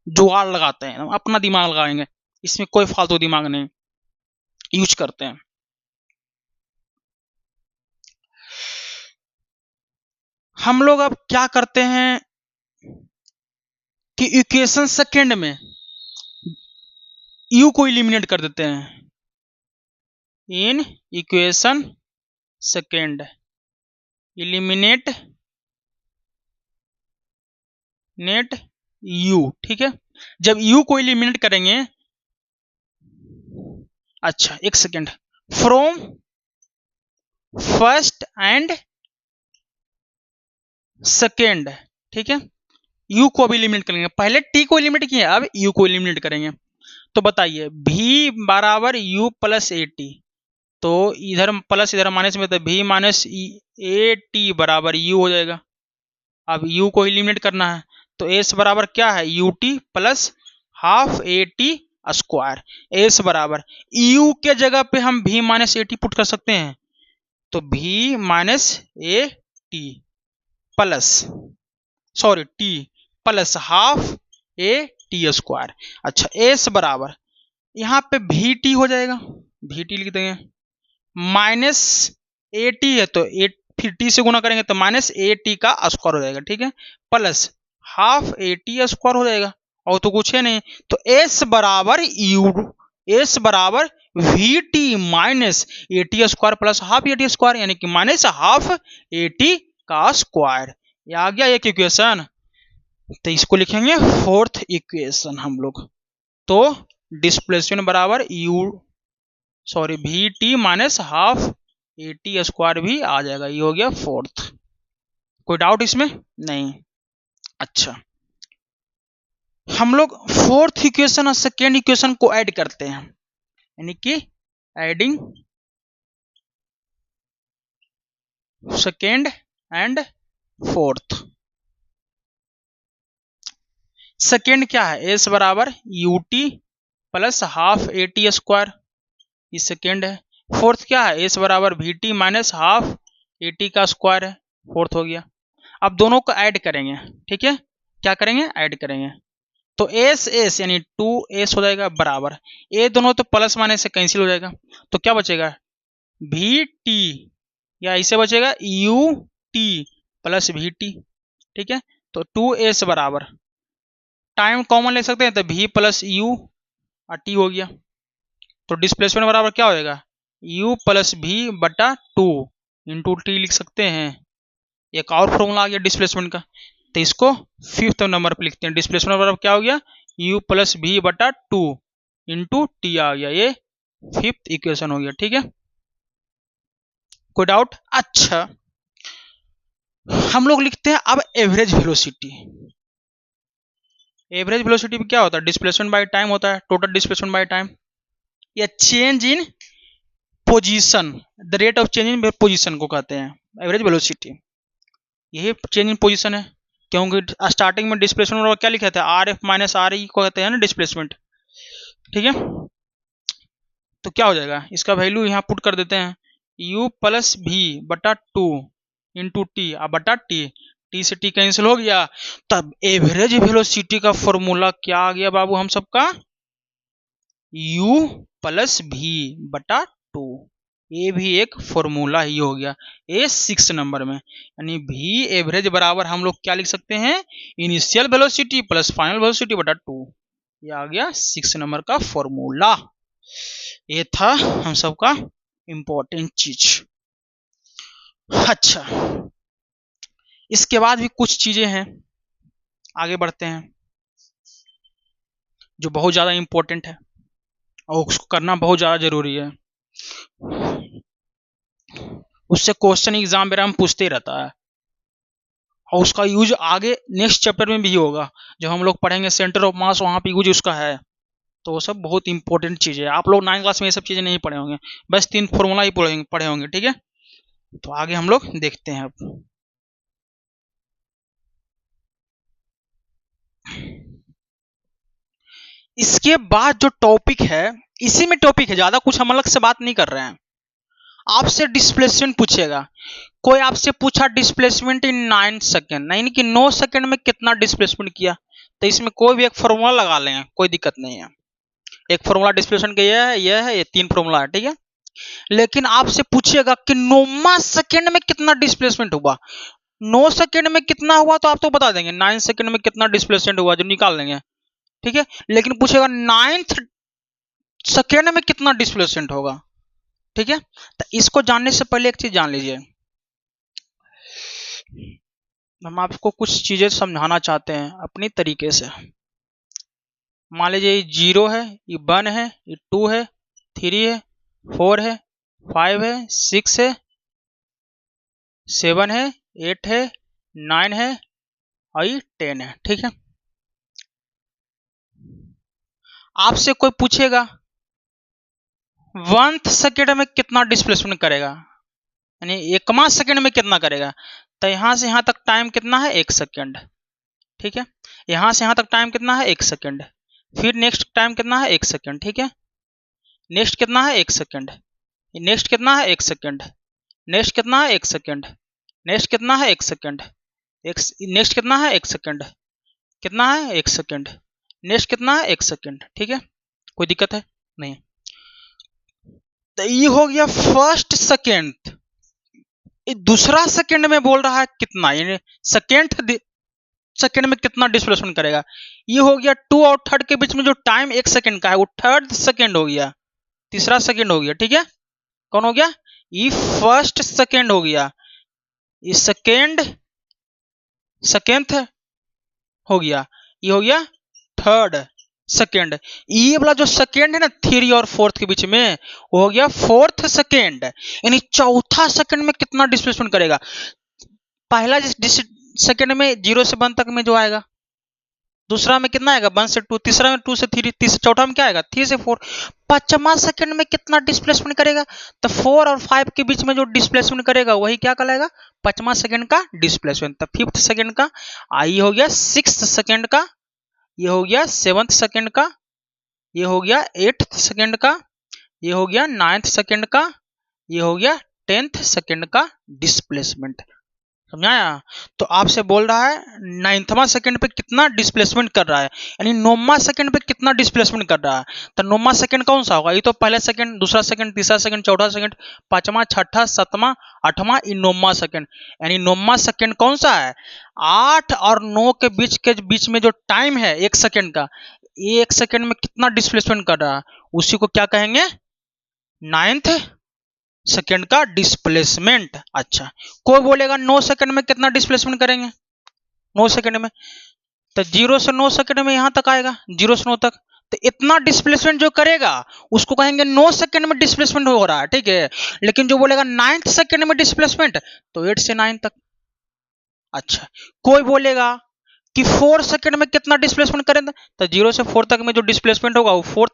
जुगाड़ लगाते हैं, अपना दिमाग लगाएंगे, इसमें कोई फालतू दिमाग नहीं यूज करते हैं। हम लोग अब क्या करते हैं कि इक्वेशन सेकेंड में यू को इलिमिनेट कर देते हैं। In equation second eliminate net you. ठीक है, जब यू को इलिमिनेट करेंगे, अच्छा एक second, from first and second, ठीक है, यू को अभी इलिमिनेट करेंगे, पहले टी को इलिमिनेट किए, अब यू को इलिमिनेट करेंगे। तो बताइए v बराबर u प्लस ए टी, तो इधर प्लस इधर माइनस में, तो v माइनस ए टी बराबर u हो जाएगा। अब u को इलिमिनेट करना है, तो s बराबर क्या है, you T plus half A T square. S बराबर u के जगह पे हम v minus A T put कर सकते हैं, तो v minus A T plus sorry T plus half A T square. अच्छा एस बराबर यहाँ पे भी टी हो जाएगा, भी टी लिख देंगे, माइनस ए टी है तो ए फिर टी से गुना करेंगे तो माइनस ए टी का स्क्वायर हो जाएगा। ठीक है, plus half A T square हो जाएगा, और तो कुछ है नहीं, तो एस बराबर यू, एस बराबर we T minus A T square plus half A T square, यानी कि माइनस हाफ ए टी का स्क्वायर। ये आ गया एक इक्वेशन। तो इसको लिखेंगे फोर्थ इक्वेशन हम लोग। तो डिस्प्लेसमेंट बराबर you sorry we T minus half A T square भी आ जाएगा। ये हो गया फोर्थ। कोई डाउट इसमें नहीं। अच्छा, हम लोग फोर्थ इक्वेशन और सेकेंड इक्वेशन को ऐड करते हैं, यानी कि adding second and fourth. Second क्या है, एस बराबर U T plus half A T square, ये सेकेंड है। फोर्थ क्या है, एस बराबर we T minus half A T का स्क्वायर है, फोर्थ हो गया। अब दोनों को ऐड करेंगे, ठीक है, क्या करेंगे, ऐड करेंगे, तो एस एस यानी 2s हो जाएगा बराबर, ए दोनों तो प्लस माइनस से कैंसिल हो जाएगा, तो क्या बचेगा, वी टी या इसे बचेगा you T plus we T. ठीक है, तो 2s बराबर टाइम कॉमन ले सकते हैं, तो v प्लस यू और टी हो गया, तो डिस्प्लेसमेंट बराबर क्या हो जाएगा, u प्लस वी बटा 2 इंटू टी लिख सकते हैं। एक और फॉर्मूला आ गया डिस्प्लेसमेंट का, तो इसको फिफ्थ नंबर पे लिखते हैं। डिस्प्लेसमेंट बराबर क्या हो गया, u प्लस वी बटा 2 इंटू टी आ गया, ये फिफ्थ इक्वेशन हो गया। ठीक है, कोई डाउट। अच्छा, हम लोग लिखते हैं अब एवरेज वेलोसिटी। एवरेज वेलोसिटी में क्या होता है, डिस्प्लेसमेंट बाय टाइम होता है, टोटल डिस्प्लेसमेंट बाय टाइम, या change in position, the rate of change in position को कहते हैं एवरेज वेलोसिटी। यही चेंज इन पोजीशन है, क्योंकि स्टार्टिंग में डिस्प्लेसमेंट क्या लिखे थे, are F minus R E को कहते हैं ना डिस्प्लेसमेंट। ठीक है, तो क्या हो जाएगा, इसका वैल्यू यहाँ पुट कर देते हैं, u प्लस वी बटा 2 इंटू टी बटा टी, टी से टी कैंसिल हो गया, तब एवरेज वेलोसिटी का फॉर्मूला क्या आ गया बाबू हम सबका, u प्लस वी बटा 2, ये भी एक फॉर्मूला ही हो गया, ये 6 नंबर में, यानी v एवरेज बराबर हम लोग क्या लिख सकते हैं, initial velocity plus final velocity बटा 2, ये आ गया 6 नंबर का फॉर्मूला। ये था हम सबका इंपॉर्टेंट चीज। अच्छा, इसके बाद भी कुछ चीजें हैं, आगे बढ़ते हैं, जो बहुत ज्यादा इंपॉर्टेंट है और उसको करना बहुत ज्यादा जरूरी है, उससे क्वेश्चन एग्जाम में पूछते रहता है, और उसका यूज आगे नेक्स्ट चैप्टर में भी होगा, जब हम लोग पढ़ेंगे सेंटर ऑफ मास, वहां पे यूज उसका है। तो वो सब बहुत इंपॉर्टेंट चीज है, आप लोग 9th क्लास में ये सब चीजें नहीं पढ़े होंगे, बस 3 फॉर्मूला ही पढ़े होंगे। ठीक है, तो आगे हम लोग देखते हैं अब। इसके बाद जो टॉपिक है, इसी में टॉपिक है, ज्यादा कुछ हम अलग से बात नहीं कर रहे हैं। आपसे डिस्प्लेसमेंट पूछेगा, कोई आपसे पूछा डिस्प्लेसमेंट इन 9 सेकेंड, यानी कि 9 सेकेंड में कितना डिस्प्लेसमेंट किया, तो इसमें कोई भी एक फॉर्मूला लगा लेंगे, कोई दिक्कत नहीं है। एक फॉर्मूला डिस्प्लेसमेंट का यह है, ये 3 फॉर्मूला है, ठीक है। लेकिन आपसे पूछेगा कि 9वां सेकेंड में कितना डिस्प्लेसमेंट हुआ, 9 सेकेंड में कितना हुआ तो आप तो बता देंगे, 9 सेकेंड में कितना डिस्प्लेसमेंट हुआ जो निकाल लेंगे, ठीक है। लेकिन पूछेगा 9th सेकेंड में कितना डिस्प्लेसमेंट होगा, ठीक है। तो इसको जानने से पहले एक चीज जान लीजिए, हम आपको कुछ चीजें समझाना चाहते हैं अपनी तरीके से। मान लीजिए ये 0 है, ये 1 है, ये 2 है, 3 है, 4 है, 5 है, 6 है, 7 है, 8 है, 9 है और ये 10 है, ठीक है। आपसे कोई पूछेगा 1th सेकेंड में कितना डिस्प्लेसमेंट करेगा, यानी 1वां सेकेंड में कितना करेगा, तो यहां से यहां तक टाइम कितना है 1 सेकेंड, ठीक है। यहां से यहां तक टाइम कितना है 1 सेकेंड, फिर नेक्स्ट टाइम कितना है 1 सेकेंड, ठीक है। नेक्स्ट कितना है 1 सेकेंड, नेक्स्ट कितना है 1 सेकेंड, नेक्स्ट कितना है 1 सेकेंड, नेक्स्ट कितना है 1 सेकेंड, नेक्स्ट कितना है 1 सेकेंड, कितना है 1 सेकेंड, नेक्स्ट कितना है 1 सेकेंड, ठीक है। कोई दिक्कत है नहीं। तो ये हो गया फर्स्ट सेकेंड। दूसरा सेकेंड में बोल रहा है कितना, यानी सेकेंड में कितना डिस्प्लेसमेंट करेगा। ये हो गया 2 और 3rd के बीच में जो टाइम 1 सेकेंड का है वो 3rd सेकेंड हो गया, तीसरा सेकेंड हो गया, ठीक है। कौन हो गया, ये फर्स्ट सेकेंड हो गया, ये सेकेंड हो गया, ये हो गया 3rd सेकेंड। ये वाला जो सेकेंड है ना 3 और 4th के बीच में वो हो गया 4th सेकेंड, यानी चौथा सेकेंड में कितना डिस्प्लेसमेंट करेगा। पहला सेकेंड में 0 से 1 तक में जो आएगा, दूसरा में कितना आएगा 1 से 2, तीसरा में 2 से 3, चौथा में क्या आएगा 3 से 4। 5वां सेकेंड में कितना डिस्प्लेसमेंट करेगा, तो 4 और 5 के बीच में जो डिस्प्लेसमेंट करेगा वही क्या कहलाएगा 5वां सेकेंड का डिस्प्लेसमेंट। तो 5th सेकेंड का, ये हो गया 6th सेकेंड का, ये हो गया 7th सेकेंड का, ये हो गया 8th सेकेंड का, ये हो गया 9th सेकेंड का, ये हो गया 10th सेकेंड का डिस्प्लेसमेंट। समझाया। तो आपसे बोल रहा है 9वां सेकेंड पे कितना डिस्प्लेसमेंट कर रहा है, यानी 9वां सेकेंड पे कितना डिस्प्लेसमेंट कर रहा है। तो 9वां सेकेंड कौन सा होगा, ये तो पहला सेकेंड, दूसरा सेकेंड, तीसरा सेकेंड, चौथा सेकेंड, 5वां, 6ठा, 7वां, 8वां, 9वां सेकेंड, यानी 9वां सेकेंड कौन सा है 8 और 9 के बीच में जो टाइम है 1 सेकेंड का, 1 सेकेंड में कितना डिस्प्लेसमेंट कर रहा है उसी को क्या कहेंगे 9th सेकेंड का डिस्प्लेसमेंट। अच्छा, कोई बोलेगा 9 सेकेंड में कितना डिस्प्लेसमेंट करेंगे, 9 सेकेंड में, तो 0 से 9 सेकेंड में यहां तक आएगा, 0 से 9 तक, तो इतना डिस्प्लेसमेंट जो करेगा उसको कहेंगे 9 सेकेंड में डिस्प्लेसमेंट हो रहा है, ठीक है। लेकिन जो बोलेगा 9th सेकेंड में डिस्प्लेसमेंट, तो 8 से 9 तक। अच्छा, कोई बोलेगा कि 4 सेकेंड में कितना डिस्प्लेसमेंट करेंगे, तो 0 से 4 तक में जो डिस्प्लेसमेंट होगा वो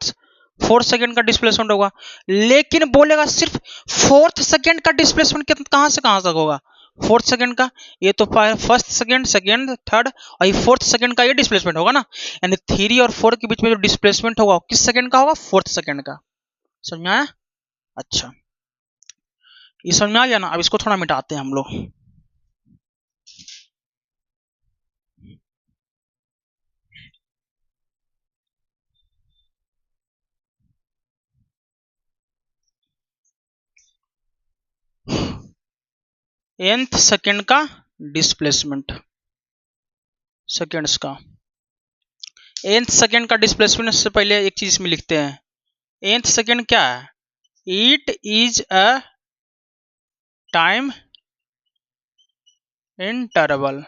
4 सेकेंड का डिस्प्लेसमेंट होगा। लेकिन बोलेगा सिर्फ 4th सेकेंड का डिस्प्लेसमेंट कहां से कहां तक होगा 4th सेकेंड का, ये तो फर्स्ट सेकेंड, सेकेंड, थर्ड और ये 4th सेकेंड का ये डिस्प्लेसमेंट होगा ना, यानी 3 और 4 के बीच में जो डिस्प्लेसमेंट होगा किस सेकेंड का होगा 4th सेकेंड का। समझ में आया। अच्छा, ये समझ में आ गया ना। अब इसको थोड़ा मिटाते हैं हम लोग। nth सेकेंड का डिस्प्लेसमेंट, सेकेंड्स का nth सेकेंड का डिस्प्लेसमेंट से पहले एक चीज इसमें लिखते हैं। nth सेकेंड क्या है, it is a time interval.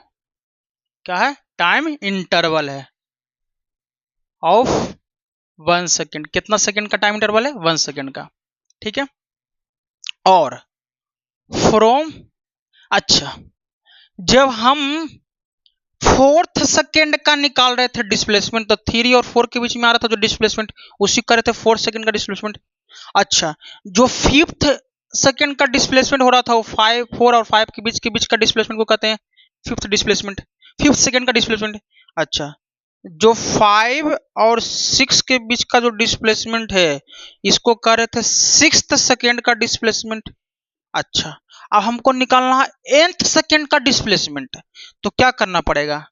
क्या है, टाइम इंटरवल है ऑफ 1 सेकेंड। कितना सेकेंड का टाइम इंटरवल है 1 सेकेंड का, ठीक है। और फ्रॉम, अच्छा, जब हम 4th सेकेंड का निकाल रहे थे डिस्प्लेसमेंट, तो 3 और 4 के बीच में आ रहा था जो डिस्प्लेसमेंट, उसी कर रहे थे 4 सेकेंड का डिस्प्लेसमेंट। अच्छा, जो 5th सेकेंड का डिस्प्लेसमेंट हो रहा था वो 4 और 5 के बीच का डिस्प्लेसमेंट को कहते हैं 5th डिस्प्लेसमेंट, 5th सेकेंड का डिस्प्लेसमेंट। अच्छा, जो 5 और 6 के बीच का जो डिस्प्लेसमेंट है इसको कह रहे थे 6th सेकेंड का डिस्प्लेसमेंट। अच्छा, अब हमको निकालना है nth सेकेंड का डिस्प्लेसमेंट। तो क्या करना पड़ेगा,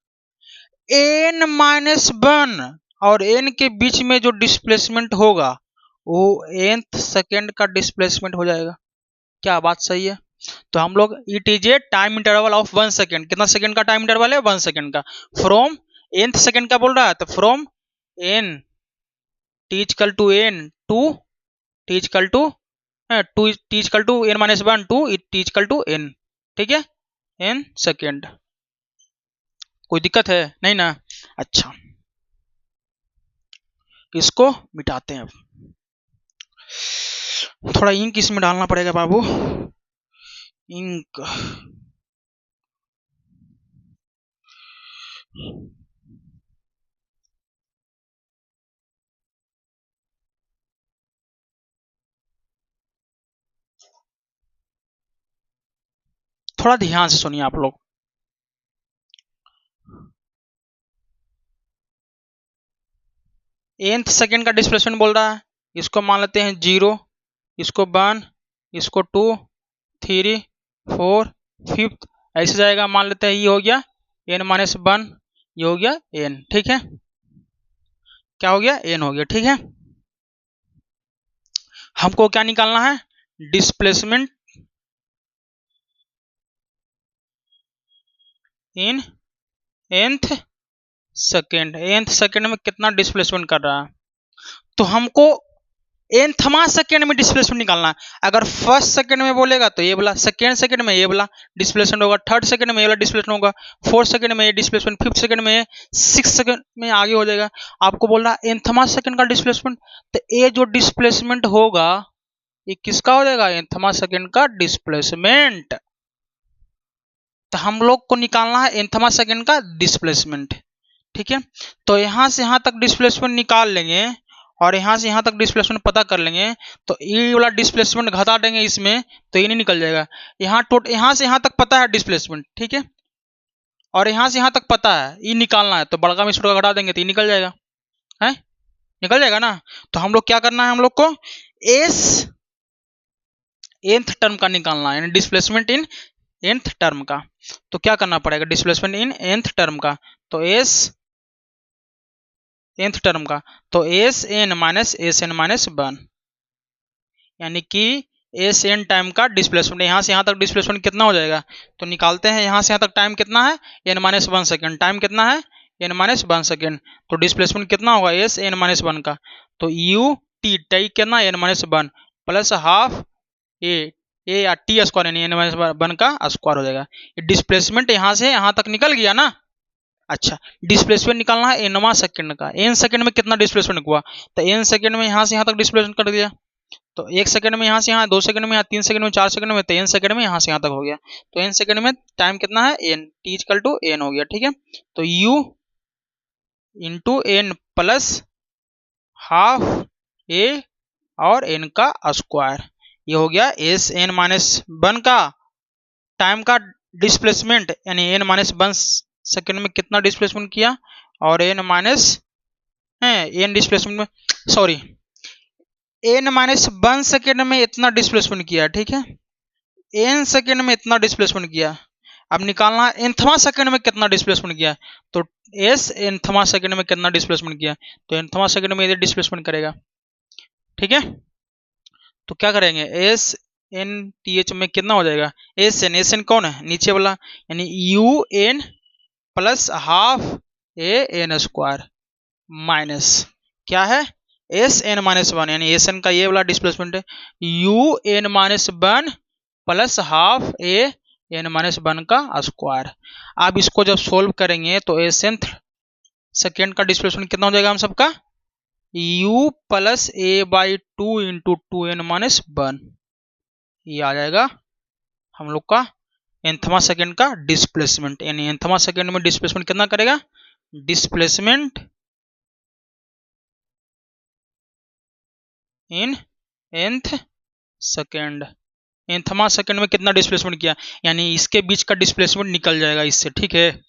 n माइनस वन और n के बीच में जो डिस्प्लेसमेंट होगा वो nth सेकेंड का डिस्प्लेसमेंट हो जाएगा। क्या बात सही है? तो हम लोग it is a time interval of 1 second. कितना सेकेंड का टाइम इंटरवल है? 1 सेकेंड का। फ्रॉम nth सेकेंड का बोल रहा है, तो from n t equal to n to t equal to t equal to n minus one to t equal to n। ठीक है, n सेकेंड। कोई दिक्कत है नहीं ना? अच्छा, इसको मिटाते हैं। थोड़ा इंक इसमें डालना पड़ेगा बाबू, इंक। थोड़ा ध्यान से सुनिए आप लोग। nth सेकेंड का डिस्प्लेसमेंट बोल रहा है, इसको मान लेते हैं 0, इसको 1, इसको 2, 3, 4, 5 ऐसे जाएगा। मान लेते हैं ये हो गया n माइनस वन, ये हो गया n। ठीक है, क्या हो गया? n हो गया। ठीक है, हमको क्या निकालना है? Displacement in nth second. nth second में कितना डिस्प्लेसमेंट कर रहा है, तो हमको nthमा सेकेंड में डिस्प्लेसमेंट निकालना है। अगर फर्स्ट सेकेंड में बोलेगा तो ये वाला, सेकेंड सेकेंड में ये वाला डिस्प्लेसमेंट होगा, थर्ड सेकेंड में ये वाला डिस्प्लेसमेंट होगा, फोर्थ सेकेंड में ये डिस्प्लेसमेंट, फिफ्थ सेकेंड में ये, सिक्स सेकेंड में आगे हो जाएगा। आपको बोल रहा है nthमा सेकेंड का डिस्प्लेसमेंट, तो ये जो डिस्प्लेसमेंट होगा ये किसका हो जाएगा? nthमा सेकेंड का डिस्प्लेसमेंट। तो हम लोग को निकालना है nthमा सेकेंड का डिस्प्लेसमेंट। ठीक है, तो यहां से यहां तक डिस्प्लेसमेंट निकाल लेंगे और यहां से यहां तक डिस्प्लेसमेंट पता कर लेंगे। तो ये वाला डिस्प्लेसमेंट घटा देंगे इसमें, तो ये नहीं निकल जाएगा। यहां से यहां तक पता है डिस्प्लेसमेंट, ठीक है, और यहां से यहां तक पता है, ये निकालना है, तो बड़का में छोटा घटा देंगे तो ये निकल जाएगा, है निकल जाएगा ना। तो हम लोग क्या करना है, हम लोग को एस nth टर्म का निकालना है, यानी डिस्प्लेसमेंट इन nth टर्म का। तो क्या करना पड़ेगा? डिस्प्लेसमेंट इन nth टर्म का, तो एस nth टर्म का, तो एस एन माइनस वन, यानी कि एस एन टाइम का डिस्प्लेसमेंट। यहां से यहां तक डिस्प्लेसमेंट कितना हो जाएगा, तो निकालते हैं। यहां से यहां तक टाइम कितना है? N minus one second. Time कितना है? N minus one second. तो डिस्प्लेसमेंट कितना होगा? एस एन माइनस वन का, तो यू टी टी कितना? N minus one plus half A या टी स्क्वायर, यानी एन माइनस वन का स्क्वायर हो जाएगा। डिस्प्लेसमेंट यहां से यहां तक निकल गया ना। अच्छा, डिस्प्लेसमेंट निकालना है एनवा सेकंड का। एन सेकंड में कितना डिस्प्लेसमेंट हुआ, तो एन सेकंड में यहां से यहां तक डिस्प्लेसमेंट कर दिया, तो एक सेकंड में यहां से यहां, दो सेकंड में यहां, तीन सेकंड में, चार सेकंड में, तो एन सेकंड में यहां से यहां तक हो गया। तो एन सेकंड में टाइम कितना है? N, T equal to N हो गया। ठीक है, तो U into N plus half A और एन का स्क्वायर, ये हो गया एस एन माइनस वन का टाइम का डिस्प्लेसमेंट, यानी एन माइनस वन सेकेंड में कितना डिस्प्लेसमेंट किया, और एन माइनस एन डिस्प्लेसमेंट में, sorry, N minus one second में इतना डिस्प्लेसमेंट किया। ठीक है, एन सेकेंड में इतना डिस्प्लेसमेंट किया। अब निकालना है nthवा सेकेंड में कितना डिस्प्लेसमेंट किया, तो एस nthवा सेकेंड में कितना डिस्प्लेसमेंट किया, तो nthवा सेकेंड में ये डिस्प्लेसमेंट करेगा। ठीक है, तो क्या करेंगे? एस एन टी एच में कितना हो जाएगा? एस एन कौन है? नीचे वाला, यानी U N plus half A N square minus क्या है? एस एन माइनस वन, यानी एस एन का ये वाला डिस्प्लेसमेंट है, U N minus one plus half A N minus one का स्क्वायर। अब इसको जब सोल्व करेंगे तो एस एन सेकेंड का डिस्प्लेसमेंट कितना हो जाएगा हम सबका? u plus A by two into two N minus one, ये आ जाएगा हम लोग का nthवा सेकेंड का डिस्प्लेसमेंट। यानी nthवा सेकेंड में डिस्प्लेसमेंट कितना करेगा? डिस्प्लेसमेंट इन nth सेकेंड, nthवा सेकेंड में कितना डिस्प्लेसमेंट किया, यानी इसके बीच का डिस्प्लेसमेंट निकल जाएगा इससे। ठीक है,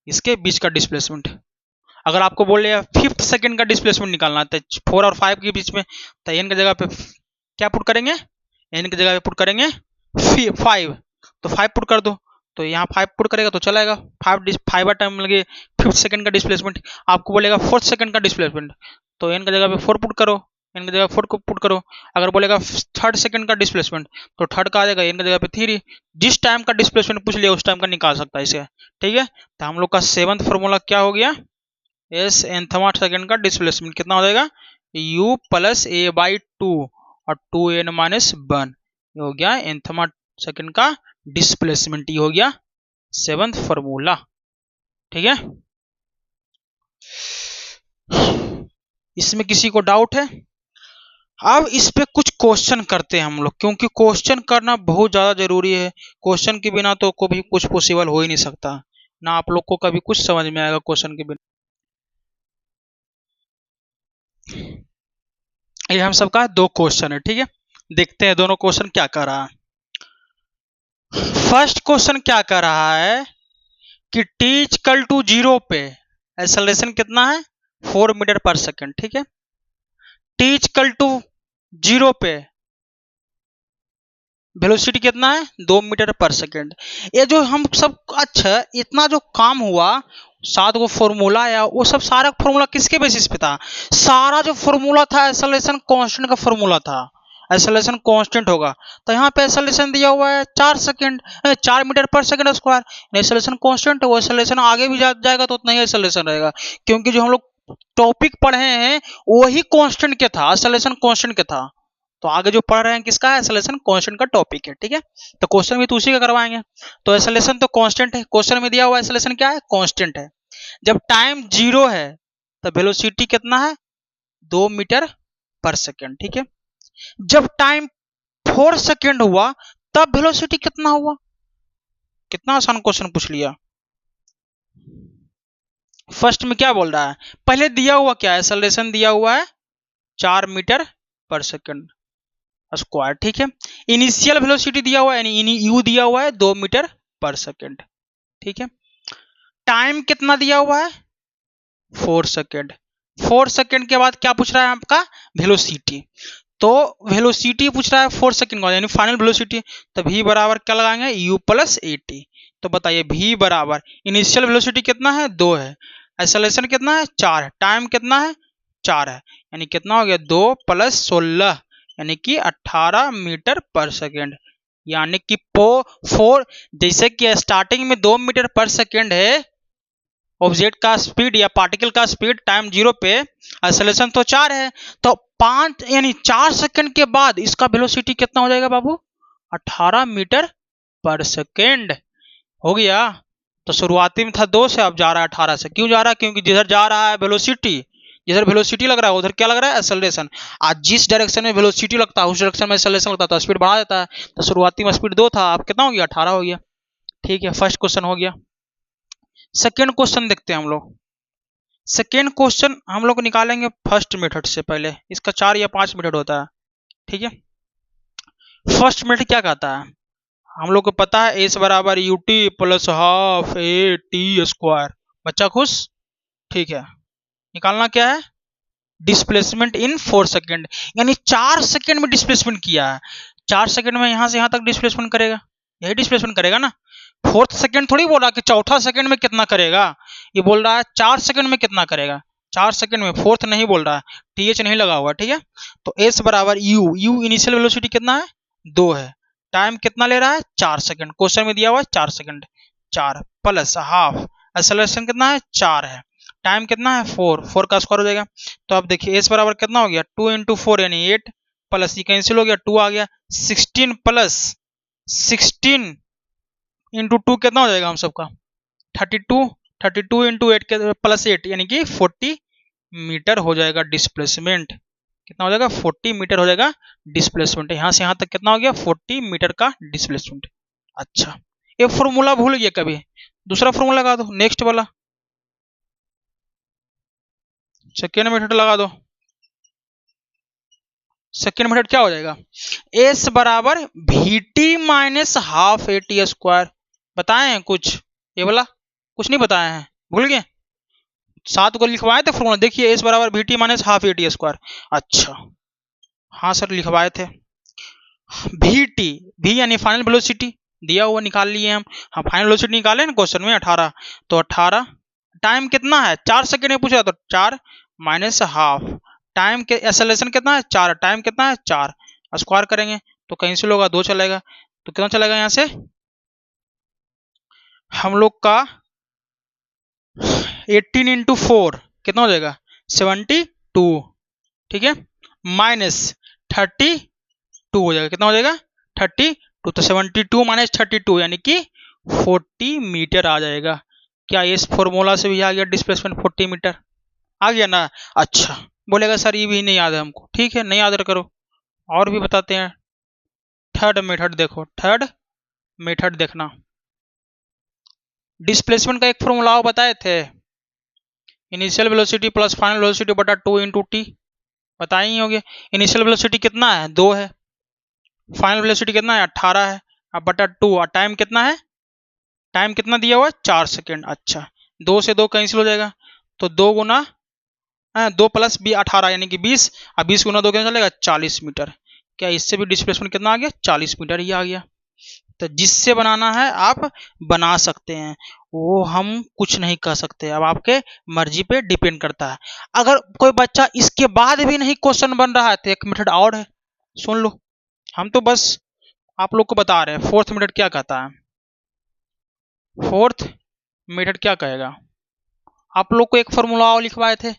इसके बीच का डिस्प्लेसमेंट। अगर आपको बोल रहे फिफ्थ सेकेंड का डिस्प्लेसमेंट निकालना है, तो 4 और 5 के बीच में, तो एन की जगह पे क्या पुट करेंगे? एन की जगह पे पुट करेंगे 5, तो 5 पुट कर दो, तो यहाँ 5 पुट करेगा तो चलेगा। 5 टाइम लगे 5th सेकंड का डिस्प्लेसमेंट, आपको बोलेगा 4th सेकंड का डिस्प्लेसमेंट, तो एन का जगह पे 4 पुट करो, एन की जगह 4 को पुट करो। अगर बोलेगा 3rd सेकंड का डिस्प्लेसमेंट, तो 3rd का आ जाएगा, एन की जगह पे 3। जिस टाइम का डिस्प्लेसमेंट पूछ लिया उस टाइम का निकाल सकता है इसे, ठीक है। तो हम लोग का 7th फॉर्मूला क्या हो गया, एस nthमा सेकंड का डिस्प्लेसमेंट कितना हो जाएगा, u प्लस a बाई 2 और 2n माइनस 1, ये हो गया nthमा सेकंड का डिस्प्लेसमेंट, ये हो गया 7th फॉर्मूला, ठीक है। इसमें किसी को डाउट है? अब इस पे कुछ क्वेश्चन करते हैं हम लोग, क्योंकि क्वेश्चन करना बहुत ज्यादा जरूरी है। क्वेश्चन के बिना तो कभी कुछ पॉसिबल हो ही नहीं सकता, ना आप लोग को कभी कुछ समझ में आएगा क्वेश्चन के बिना। ये हम सबका 2 क्वेश्चन है, ठीक है। देखते हैं दोनों क्वेश्चन क्या कर रहा है। फर्स्ट क्वेश्चन क्या कर रहा है कि t इक्वल टू 0 पे एक्सेलरेशन कितना है, 4 मीटर पर सेकंड, ठीक है। t इक्वल टू 0 पे वेलोसिटी कितना है, 2 मीटर पर सेकंड। ये जो हम सब, अच्छा इतना जो काम हुआ, 7 गो फॉर्मूला आया, वो सब सारा फॉर्मूला किसके बेसिस पे था, सारा जो फॉर्मूला था एक्सेलरेशन कांस्टेंट का फॉर्मूला था, एक्सेलरेशन कांस्टेंट होगा। तो यहाँ पे एक्सेलरेशन दिया हुआ है 4 सेकंड, 4 मीटर पर सेकंड स्क्वायर, एक्सेलरेशन कांस्टेंट है, वो एक्सेलरेशन आगे भी जाएगा तो उतना ही एक्सेलरेशन रहेगा, क्योंकि जो हम लोग टॉपिक पढ़े हैं वही कांस्टेंट के था, एक्सेलरेशन कांस्टेंट के था। तो आगे जो पढ़ रहे हैं किसका है, एक्सेलरेशन कांस्टेंट का टॉपिक है, ठीक है। तो क्वेश्चन भी तो उसी का करवाएंगे। तो एक्सेलरेशन तो कांस्टेंट है, क्वेश्चन में दिया हुआ एक्सेलरेशन क्या है, कांस्टेंट है। जब टाइम 0 है तो वेलोसिटी कितना है, 2 मीटर पर सेकंड, ठीक है। जब टाइम 4 सेकंड हुआ तब वेलोसिटी कितना हुआ, कितना आसान क्वेश्चन पूछ लिया। फर्स्ट में क्या बोल रहा है, पहले दिया हुआ क्या है, एक्सेलरेशन दिया हुआ है 4 मीटर पर सेकंड स्क्वायर, ठीक है। इनिशियल वेलोसिटी दिया हुआ है, यानी यू दिया हुआ है 2 मीटर पर सेकंड, ठीक है। टाइम कितना दिया हुआ है, 4 सेकंड। 4 सेकंड के बाद क्या पूछ रहा है आपका, वेलोसिटी। तो वेलोसिटी पूछ रहा है 4 सेकंड का, यानी फाइनल वेलोसिटी। तो v बराबर क्या लगाएंगे, u प्लस ए टी। तो बताइए v बराबर, इनिशियल वेलोसिटी कितना है, 2 है, एक्सेलरेशन कितना है, 4 है, टाइम कितना है, 4 है, यानी कितना हो गया, 2 प्लस 16, यानी कि 18 मीटर पर सेकेंड। यानी कि 4, जैसे कि स्टार्टिंग में 2 मीटर पर सेकेंड है ऑब्जेक्ट का स्पीड या पार्टिकल का स्पीड, टाइम 0 पे एक्सेलरेशन तो 4 है, तो 5 यानी 4 सेकंड के बाद इसका वेलोसिटी कितना हो जाएगा बाबू, 18 मीटर पर सेकेंड हो गया। तो शुरुआती में था 2 से, अब जा रहा है 18 से। क्यों जा रहा है, क्योंकि जिधर जा रहा है वेलोसिटी, जिधर वेलोसिटी लग रहा है उधर क्या लग रहा है, एक्सेलरेशन। आज जिस डायरेक्शन में वेलोसिटी लगता है उस डायरेक्शन में एक्सेलरेशन लगता है, तो स्पीड बढ़ा देता है। तो शुरुआती में स्पीड 2 था, अब कितना हो गया, 18 हो गया, ठीक है। फर्स्ट क्वेश्चन हो गया। सेकेंड क्वेश्चन देखते हैं हम लोग। सेकेंड क्वेश्चन हम लोग निकालेंगे फर्स्ट मेथड से, पहले इसका 4 या 5 मेथड होता है, ठीक है। फर्स्ट मेथड क्या कहता है, हम लोग को पता है एस बराबर U T plus half A T square. बच्चा खुश, ठीक है। निकालना क्या है, डिस्प्लेसमेंट इन 4 सेकेंड, यानी 4 सेकेंड में डिस्प्लेसमेंट किया है। 4 सेकेंड में यहां से यहां तक डिस्प्लेसमेंट करेगा, यही डिस्प्लेसमेंट करेगा ना। 4th सेकेंड थोड़ी बोल रहा कि 4था सेकेंड में कितना करेगा, ये बोल रहा है 4 सेकेंड में कितना करेगा, 4 सेकेंड में, 4th नहीं बोल रहा है, टीएच नहीं लगा हुआ, ठीक है। तो एस बराबर यू इनिशियल वेलोसिटी कितना है, 2 है, टाइम कितना ले रहा है, 4 सेकेंड, क्वेश्चन में दिया हुआ है 4 सेकेंड, 4 प्लस हाफ, एक्सेलरेशन कितना है, 4 है, टाइम कितना है, 4 का स्क्वायर हो जाएगा। तो अब देखिए एस बराबर कितना हो गया, 2 इंटू 4 यानी 8, प्लस ये कैंसिल हो गया, 2 आ गया, 16 प्लस 16 इंटू 2 कितना हो जाएगा हम सबका, 32, 32 इंटू 8 प्लस 8 यानी कि 40 मीटर हो जाएगा डिस्प्लेसमेंट। कितना हो जाएगा, 40 मीटर हो जाएगा डिस्प्लेसमेंट। यहां से यहां तक कितना हो गया, 40 मीटर का डिस्प्लेसमेंट। अच्छा, ये फॉर्मूला भूल गया कभी, दूसरा फॉर्मूला लगा दो, नेक्स्ट वाला सेकेंड मेथड लगा दो। सेकेंड मेथड क्या हो जाएगा, एस बराबर we T minus half A T square. बताए हैं कुछ, ये वाला कुछ नहीं बताए हैं, भूल गए। 7 को लिखवाए थे फॉर्मूला, देखिए एस बराबर we T minus half A T square. अच्छा हाँ सर लिखवाए थे, VT, V यानी फाइनल वेलोसिटी दिया हुआ, निकाल लिए हम फाइनल वेलोसिटी निकाले ना क्वेश्चन में 18, तो 18 टाइम कितना है 4 सेकंड में पूछा, तो 4 माइनस हाफ टाइम के एक्सेलरेशन कितना है 4, टाइम कितना है 4, स्क्वायर करेंगे तो कैंसिल होगा, 2 चलेगा, तो कितना चलेगा यहाँ से हम लोग का 18 इंटू 4 कितना हो जाएगा 72, ठीक है, माइनस 32 हो जाएगा, कितना हो जाएगा 32, तो 72 माइनस 32 यानी कि 40 मीटर आ जाएगा। क्या इस फॉर्मूला से भी आ गया डिस्प्लेसमेंट 40 मीटर आ गया ना। अच्छा बोलेगा सर ये भी नहीं याद है हमको, ठीक है नहीं याद करो, और भी बताते हैं। थर्ड मेथड देखो, थर्ड मेथड देखना, डिस्प्लेसमेंट का एक फॉर्मूला बताए थे, initial velocity plus final velocity बटा 2 इंटू टी, बताए ही होंगे। इनिशियल वेलोसिटी कितना है 2 है, फाइनल वेलोसिटी कितना है 18 है, अब बटा 2, और टाइम कितना है, टाइम कितना दिया हुआ है 4 सेकेंड। अच्छा 2 से 2 कैंसिल हो जाएगा, तो 2 गुना 2 प्लस 18 यानी कि 20, और 20 गुना 2 कितना चलेगा 40 मीटर। क्या इससे भी डिस्प्लेसमेंट कितना आ गया 40 मीटर ही आ गया। तो जिससे बनाना है आप बना सकते हैं, वो हम कुछ नहीं कर सकते, अब आपके मर्जी पे डिपेंड करता है। अगर कोई बच्चा इसके बाद भी नहीं क्वेश्चन बन रहा है तो एक मेथड और है, सुन लो, हम तो बस आप लोग को बता रहे हैं। फोर्थ मेथड क्या कहता है, फोर्थ मेथड क्या कहेगा, आप लोग को एक फॉर्मूला लिखवाए थे,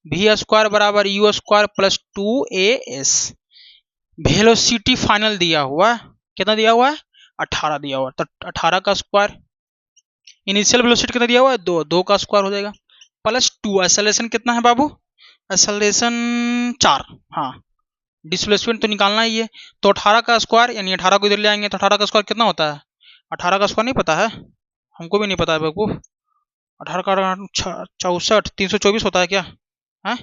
वी स्क्वायर बराबर you square plus 2as, velocity final दिया हुआ, कितना दिया हुआ है 18 दिया हुआ, तो 18 का स्क्वायर, इनिशियल वेलोसिटी कितना दिया हुआ है 2, 2 का स्क्वायर हो जाएगा, प्लस 2, एक्सेलरेशन कितना है बाबू, एक्सेलरेशन 4, हाँ डिस्प्लेसमेंट तो निकालना ही है, तो 18 का स्क्वायर यानी 18 को इधर ले आएंगे, तो 18 का स्क्वायर कितना होता है, 18 का स्क्वायर नहीं पता है, हमको भी नहीं पता है बाबू, 18 का 64 324 होता है क्या है,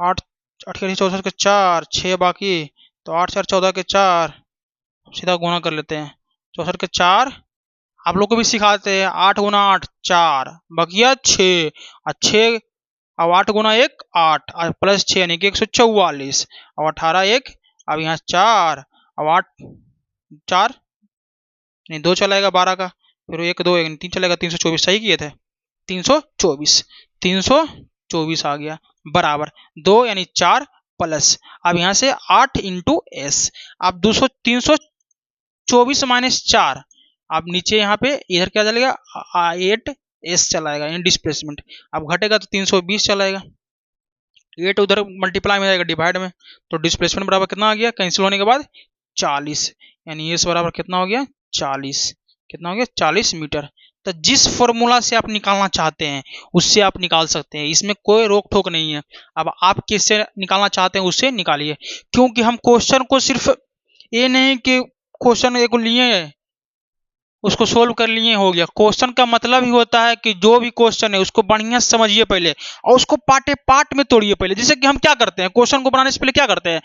8 अट्ठाईस 64 के 4 6 बाकी, तो 8 4 14 के 4, सीधा गुना कर लेते हैं, 64 के 4, आप लोग को भी सिखाते हैं 8 गुना 8 4, बकिया 6, और 6 अब 8 गुना 1 8, और प्लस 6 यानी कि 144, और 18 1, अब यहाँ 4, अब 8 4 नहीं 2 चलाएगा 12 का, फिर 1 2 1 3 चलेगा, 324 सही किए थे, 324 आ गया, बराबर 2 यानी 4 प्लस, अब यहाँ से 8 इंटू एस, अब 324 माइनस 4, अब नीचे यहाँ पे इधर क्या चलेगा 8s चलाएगा यानी डिस्प्लेसमेंट, अब घटेगा तो 320 चलाएगा, 8 उधर मल्टीप्लाई में जाएगा डिवाइड में, तो डिस्प्लेसमेंट बराबर कितना आ गया कैंसिल होने के बाद 40, यानी एस बराबर कितना हो गया 40, कितना हो गया 40 मीटर। तो जिस फॉर्मूला से आप निकालना चाहते हैं उससे आप निकाल सकते हैं, इसमें कोई रोक टोक नहीं है। अब आप किससे निकालना चाहते हैं उससे निकालिए, क्योंकि हम क्वेश्चन को सिर्फ ये नहीं कि क्वेश्चन एक लिए उसको सोल्व कर लिए हो गया, क्वेश्चन का मतलब ही होता है कि जो भी क्वेश्चन है उसको बढ़िया समझिए पहले, और उसको पार्टे पार्ट में तोड़िए पहले। जैसे कि हम क्या करते हैं, क्वेश्चन को बनाने से पहले क्या करते हैं,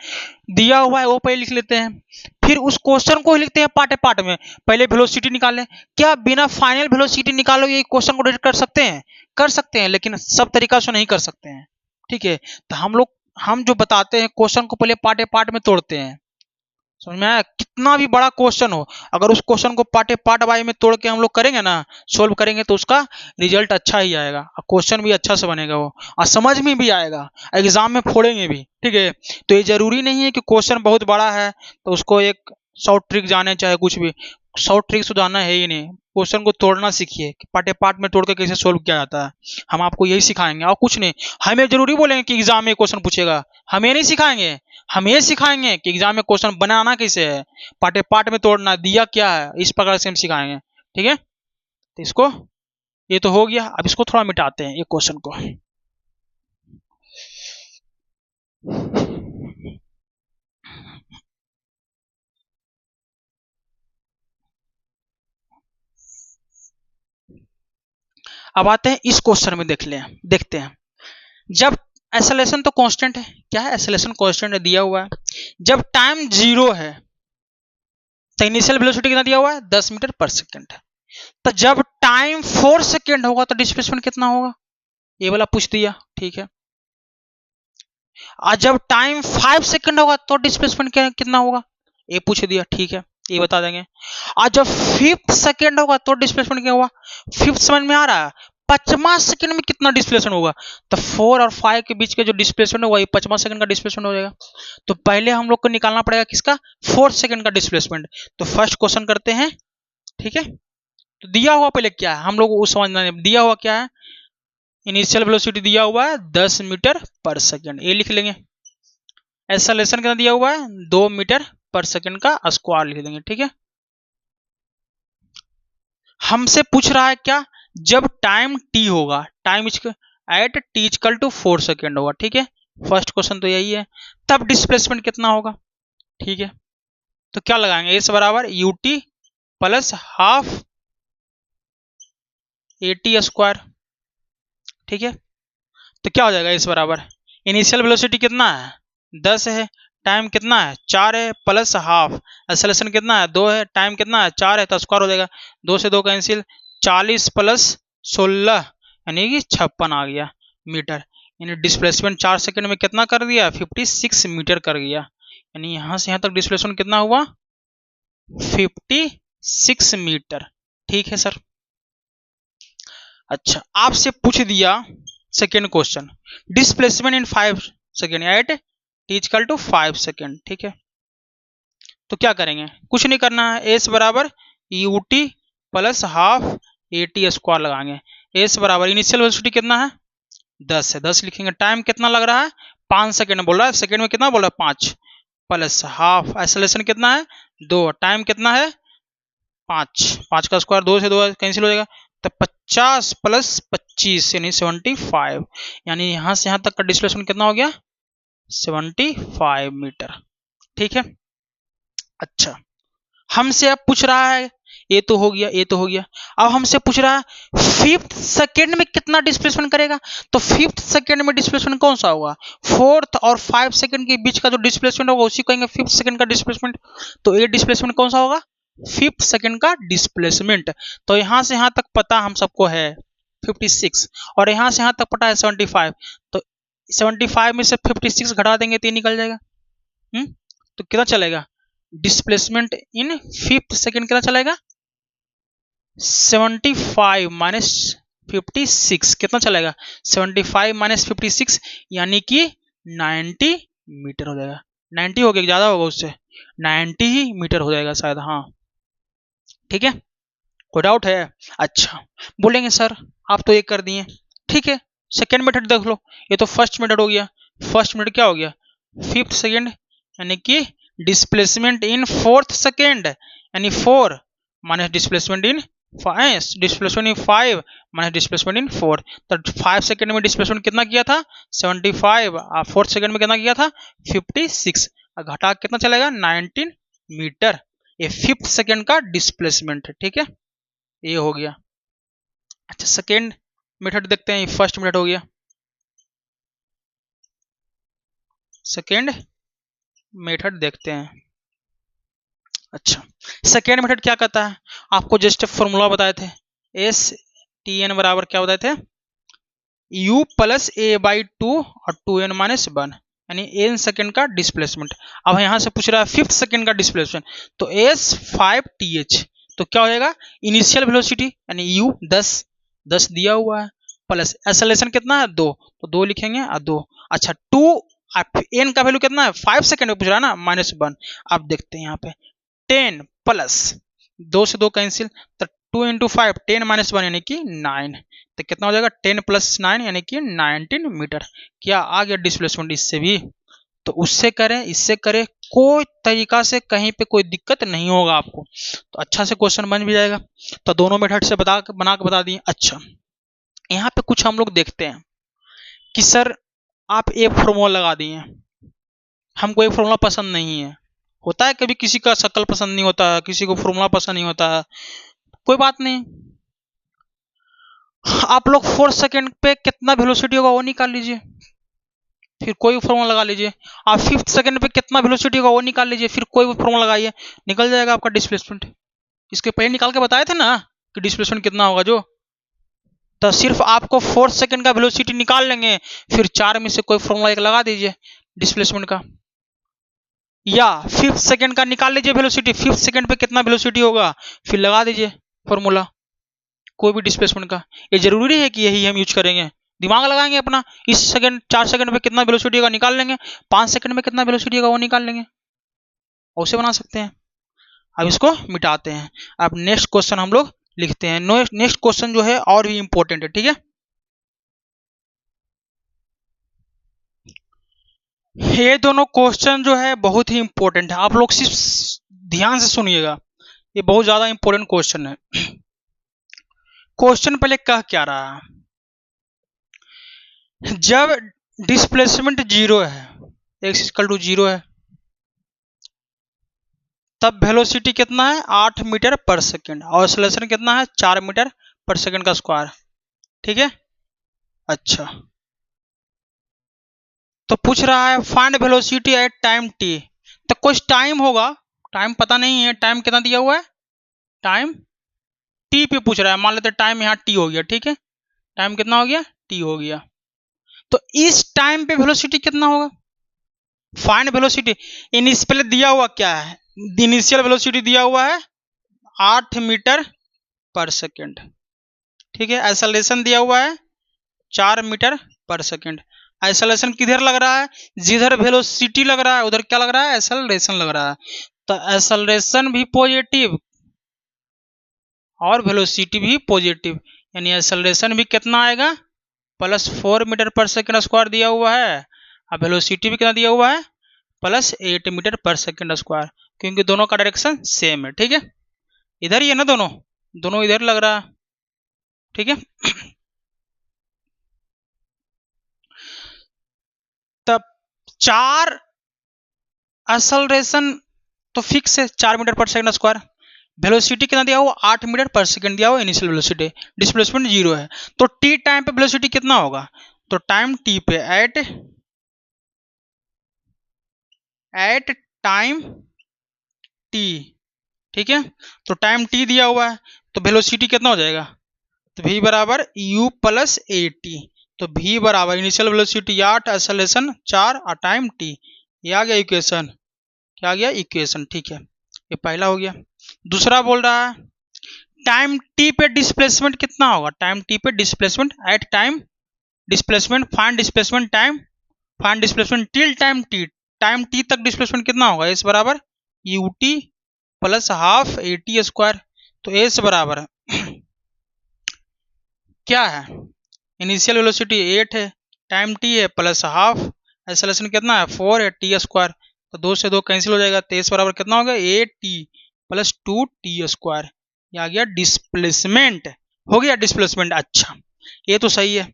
दिया हुआ है वो पहले लिख लेते हैं, फिर उस क्वेश्चन को ही लिखते हैं पार्टे पार्ट में, पहले वेलोसिटी निकालें। क्या बिना फाइनल वेलोसिटी निकालो ये क्वेश्चन को डिटेक्ट कर सकते हैं, कर सकते हैं, लेकिन सब तरीका से नहीं कर सकते हैं, ठीक है। तो हम जो बताते हैं क्वेश्चन को पहले पार्टे पार्ट में तोड़ते हैं, समझ में आया। कितना भी बड़ा क्वेश्चन हो, अगर उस क्वेश्चन को पार्टे पार्ट वाई में तोड़ के हम लोग करेंगे ना, सोल्व करेंगे, तो उसका रिजल्ट अच्छा ही आएगा, क्वेश्चन भी अच्छा से बनेगा वो, और समझ में भी आएगा, एग्जाम में फोड़ेंगे भी, ठीक है। तो ये जरूरी नहीं है कि क्वेश्चन बहुत बड़ा है तो उसको एक शॉर्ट ट्रिक जाने, चाहे कुछ भी शॉर्ट ट्रिक तो जाना है ही नहीं, क्वेश्चन को तोड़ना सीखिए, पार्टे पार्ट में तोड़ के कैसे सोल्व किया जाता है, हम आपको यही सिखाएंगे और कुछ नहीं। हमें जरूरी बोलेंगे कि एग्जाम में क्वेश्चन पूछेगा, हमें नहीं सिखाएंगे, हम ये सिखाएंगे कि एग्जाम में क्वेश्चन बनाना कैसे है, पार्टे पार्ट में तोड़ना दिया क्या है, इस प्रकार से हम सिखाएंगे, ठीक है। तो इसको ये तो हो गया, अब इसको थोड़ा मिटाते हैं, ये क्वेश्चन को। अब आते हैं इस क्वेश्चन में, देखते हैं। जब एक्सेलरेशन तो कांस्टेंट है, क्या है एक्सेलरेशन कांस्टेंट है दिया हुआ है, जब टाइम 0 है तो इनिशियल वेलोसिटी कितना दिया हुआ है 10 मीटर पर सेकंड, तो जब टाइम 4 सेकंड होगा तो डिस्प्लेसमेंट कितना होगा, ये वाला पूछ दिया, ठीक है। और जब टाइम 5 सेकंड होगा तो डिस्प्लेसमेंट कितना होगा, ये पूछ दिया, ठीक है, ये बता देंगे। आज जब 5th सेकेंड होगा तो डिस्प्लेसमेंट क्या हुआ, 5th समझ में आ रहा है, 5वां सेकंड में कितना डिस्प्लेसमेंट होगा, तो 4 और 5 के बीच के जो डिस्प्लेसमेंट होगा ये 5वां सेकंड का डिस्प्लेसमेंट हो जाएगा। तो पहले हम लोग को निकालना पड़ेगा किसका, 4th सेकंड का डिस्प्लेसमेंट। तो फर्स्ट क्वेश्चन करते हैं, ठीक है। तो दिया हुआ पहले क्या है हम लोग को समझना है, दिया हुआ क्या है, इनिशियल वेलोसिटी दिया हुआ है 10 मीटर पर सेकंड, ये लिख लेंगे। एक्सेलरेशन कितना दिया हुआ है, 2 मीटर पर सेकंड का स्क्वायर लिख देंगे, ठीक है। हमसे पूछ रहा है क्या, जब टाइम टी होगा, time at T equal to 4 second होगा, ठीक है। फर्स्ट क्वेश्चन तो यही है, तब डिस्प्लेसमेंट कितना होगा, ठीक है। तो क्या लगाएंगे, एस बराबर U T plus half A T square, ठीक है। तो क्या हो जाएगा, एस बराबर इनिशियल वेलोसिटी कितना है 10 है, टाइम कितना है 4 है, प्लस हाफ एक्सेलरेशन कितना है 2 है, टाइम कितना है 4 है, तो स्क्वायर हो जाएगा, 2 से 2 कैंसिल, 40 प्लस 16 यानी कि 56 आ गया मीटर। यानी डिस्प्लेसमेंट 4 सेकंड में कितना कर दिया, 56 मीटर कर गया। यानी यहां से यहां तक डिस्प्लेसमेंट कितना हुआ, 56 मीटर, ठीक है सर। अच्छा, आपसे पूछ दिया second question, displacement in 5 second at T equal to 5 second, ठीक है। तो क्या करेंगे, कुछ नहीं करना है, एस बराबर U T plus half A T square लगाएंगे। एस बराबर इनिशियल वेलोसिटी कितना है 10 है, 10 लिखेंगे, टाइम कितना लग रहा है 5 सेकेंड बोल रहा है, सेकेंड में कितना बोल रहा है 5, प्लस हाफ एक्सेलरेशन कितना है 2, टाइम कितना है 5, 5 का स्क्वायर 2 से 2 कैंसिल हो जाएगा, तो 50 प्लस 25 यानी 75, यानी यहां से यहां तक का डिस्प्लेसमेंट कितना हो गया 75 मीटर, ठीक है। अच्छा, हमसे अब पूछ रहा है, ये तो हो गया, ये तो हो गया, अब हमसे पूछ रहा है 5th सेकेंड में कितना डिस्प्लेसमेंट करेगा। तो 5th सेकेंड में डिस्प्लेसमेंट कौन सा होगा, 4th और 5 सेकेंड के बीच का जो डिस्प्लेसमेंट होगा उसी कहेंगे 5th सेकेंड का डिस्प्लेसमेंट। तो ये डिस्प्लेसमेंट कौन सा होगा, 5th सेकेंड का डिस्प्लेसमेंट। तो यहां से यहां तक पता हम सबको है 56 और यहां से यहां तक पता है 75, तो 75 में से 56 घटा देंगे तो ये निकल जाएगा। तो कितना चलेगा, डिस्प्लेसमेंट इन 5th सेकेंड कितना चलेगा, 75 माइनस 56 कितना चलेगा, 75 माइनस 56 यानी कि 90 मीटर हो जाएगा। 90 हो गया, ज्यादा होगा उससे, 90 ही मीटर हो जाएगा शायद, हाँ ठीक है। कोई डाउट है, अच्छा बोलेंगे सर आप तो ये कर दिए, ठीक है। सेकेंड मेथड देख लो, ये तो फर्स्ट मेथड हो गया, फर्स्ट मेथड क्या हो गया 5th सेकेंड यानी कि डिस्प्लेसमेंट इन 4th सेकेंड, यानी 4 minus displacement in 5 displacement in 5 minus displacement in 4, तो 5 सेकेंड में डिस्प्लेसमेंट कितना किया था 75 और 4th सेकेंड में कितना किया था 56, घटा कितना चलेगा 19 मीटर। ये 5th सेकेंड का डिस्प्लेसमेंट है, ठीक है, ये हो गया। अच्छा, सेकेंड मेथड देखते हैं, फर्स्ट मेथड हो गया, सेकेंड मेथड देखते हैं। अच्छा, सेकेंड मेथड क्या कहता है, आपको जस्ट फॉर्मूला बताए थे, एस टी एन बराबर क्या बताए थे, u प्लस ए बाई 2 और 2n माइनस 1 यानी n सेकेंड का डिस्प्लेसमेंट। अब यहां से पूछ रहा है 5th सेकेंड का डिस्प्लेसमेंट, तो s 5th, तो क्या हो जाएगा इनिशियल वेलोसिटी यानी u 10 दिया हुआ है, प्लस एक्सेलरेशन कितना है 2, तो 2 लिखेंगे और 2, अच्छा 2 n का वैल्यू कितना है 5 सेकेंड में पूछ रहा है ना माइनस 1। अब देखते हैं यहाँ पे 10 प्लस 2 से 2 कैंसिल, तो 2 इंटू 5 10 माइनस 1 यानी कि 9, तो कितना हो जाएगा 10 प्लस 9 यानी कि 19 मीटर। क्या आ गया डिस्प्लेसमेंट इससे भी, तो उससे करें इससे करें कोई तरीका से कहीं पे कोई दिक्कत नहीं होगा आपको, तो अच्छा से क्वेश्चन बन भी जाएगा। तो दोनों मेथड से बना के बता दिए। अच्छा, यहाँ पे कुछ हम लोग देखते हैं कि सर आप एक फॉर्मूला लगा दिए, हमको एक फॉर्मूला पसंद नहीं है, होता है कभी किसी का शक्ल पसंद नहीं होता है, किसी को फॉर्मूला पसंद नहीं होता है, कोई बात नहीं, आप लोग 4 सेकेंड पे कितना वेलोसिटी होगा वो निकाल लीजिए, फिर कोई फॉर्मूला लगा लीजिए। आप 5th सेकेंड पे कितना वेलोसिटी होगा वो निकाल लीजिए, फिर कोई फॉर्मूला लगाइए, निकल जाएगा आपका डिस्प्लेसमेंट। इसके पहले निकाल के बताए थे ना कि डिस्प्लेसमेंट कितना होगा, जो तो सिर्फ आपको 4 सेकेंड का वेलोसिटी निकाल लेंगे, फिर 4 में से कोई फॉर्मूला एक लगा दीजिए डिस्प्लेसमेंट का, या 5th सेकंड का निकाल लीजिए वेलोसिटी, 5th सेकंड पे कितना वेलोसिटी होगा फिर लगा दीजिए फॉर्मूला कोई भी डिस्प्लेसमेंट का। ये जरूरी है कि यही हम यूज करेंगे, दिमाग लगाएंगे अपना, इस सेकंड 4 सेकंड में कितना वेलोसिटी होगा निकाल लेंगे, 5 सेकंड में कितना वेलोसिटी होगा वो निकाल लेंगे, उसे बना सकते हैं। अब इसको मिटाते हैं। अब नेक्स्ट क्वेश्चन हम लोग लिखते हैं। नेक्स्ट क्वेश्चन जो है और भी इंपॉर्टेंट है, ठीक है। ये दोनों क्वेश्चन जो है बहुत ही इंपॉर्टेंट है, आप लोग सिर्फ ध्यान से सुनिएगा, ये बहुत ज्यादा इंपॉर्टेंट क्वेश्चन है। क्वेश्चन पहले कह क्या रहा है, जब डिस्प्लेसमेंट 0 है, x इक्वल टू 0 है, तब वेलोसिटी कितना है 8 मीटर पर सेकेंड और एक्सेलरेशन कितना है 4 मीटर पर सेकेंड का स्क्वायर, ठीक है। अच्छा, तो पूछ रहा है find velocity at time t, तो कुछ टाइम होगा, टाइम पता नहीं है, टाइम कितना दिया हुआ है, टाइम t पे पूछ रहा है, मान लेते टाइम यहाँ t हो गया, ठीक है, टाइम कितना हो गया t हो गया, तो इस टाइम पे वेलोसिटी कितना होगा, फाइंड वेलोसिटी। पहले दिया हुआ क्या है, इनिशियल वेलोसिटी दिया हुआ है 8 मीटर पर सेकेंड, ठीक है। एक्सेलरेशन दिया हुआ है 4 मीटर पर सेकेंड। एक्सेलरेशन किधर लग रहा है, जिधर वेलोसिटी लग रहा है उधर क्या लग रहा है, एक्सेलरेशन लग रहा है, तो एक्सेलरेशन भी पॉजिटिव और वेलोसिटी भी पॉजिटिव, यानी एक्सेलरेशन भी कितना आएगा +4 मीटर पर सेकेंड स्क्वायर दिया हुआ है, अब वेलोसिटी भी कितना दिया हुआ है +8 मीटर पर सेकेंड स्क्वायर, क्योंकि दोनों का डायरेक्शन सेम है, ठीक है, इधर ही है ना, दोनों दोनों इधर लग रहा है, ठीक है। तब 4 एक्सेलरेशन तो फिक्स है 4 मीटर पर सेकेंड स्क्वायर, वेलोसिटी कितना दिया हुआ 8 मीटर पर सेकेंड दिया हुआ इनिशियल वेलोसिटी, डिस्प्लेसमेंट 0 है, तो टी टाइम पे वेलोसिटी कितना होगा, तो टाइम टी पे एट टाइम टी, ठीक है, तो टाइम टी दिया हुआ है तो वेलोसिटी कितना हो जाएगा, तो v बराबर u प्लस ए टी, तो v बराबर इनिशियल वेलोसिटी 8 एक्सेलरेशन 4 और टाइम t, ये आ गया इक्वेशन, क्या आ गया इक्वेशन, ठीक है, ये पहला हो गया। दूसरा बोल रहा है टाइम t पे डिस्प्लेसमेंट कितना होगा, टाइम t पे displacement at time displacement, find displacement time, find displacement till time t, time t तक डिस्प्लेसमेंट कितना होगा, s बराबर U T plus half A T square, तो s बराबर क्या है, इनिशियल वेलोसिटी 8 है, टाइम t है प्लस हाफ, एक्सेलरेशन कितना है 4 है, टी स्क्वायर, तो 2 से 2 कैंसिल हो जाएगा, तो s बराबर कितना होगा A T plus 2t square, ये आ गया डिस्प्लेसमेंट, हो गया डिस्प्लेसमेंट। अच्छा, ये तो सही है।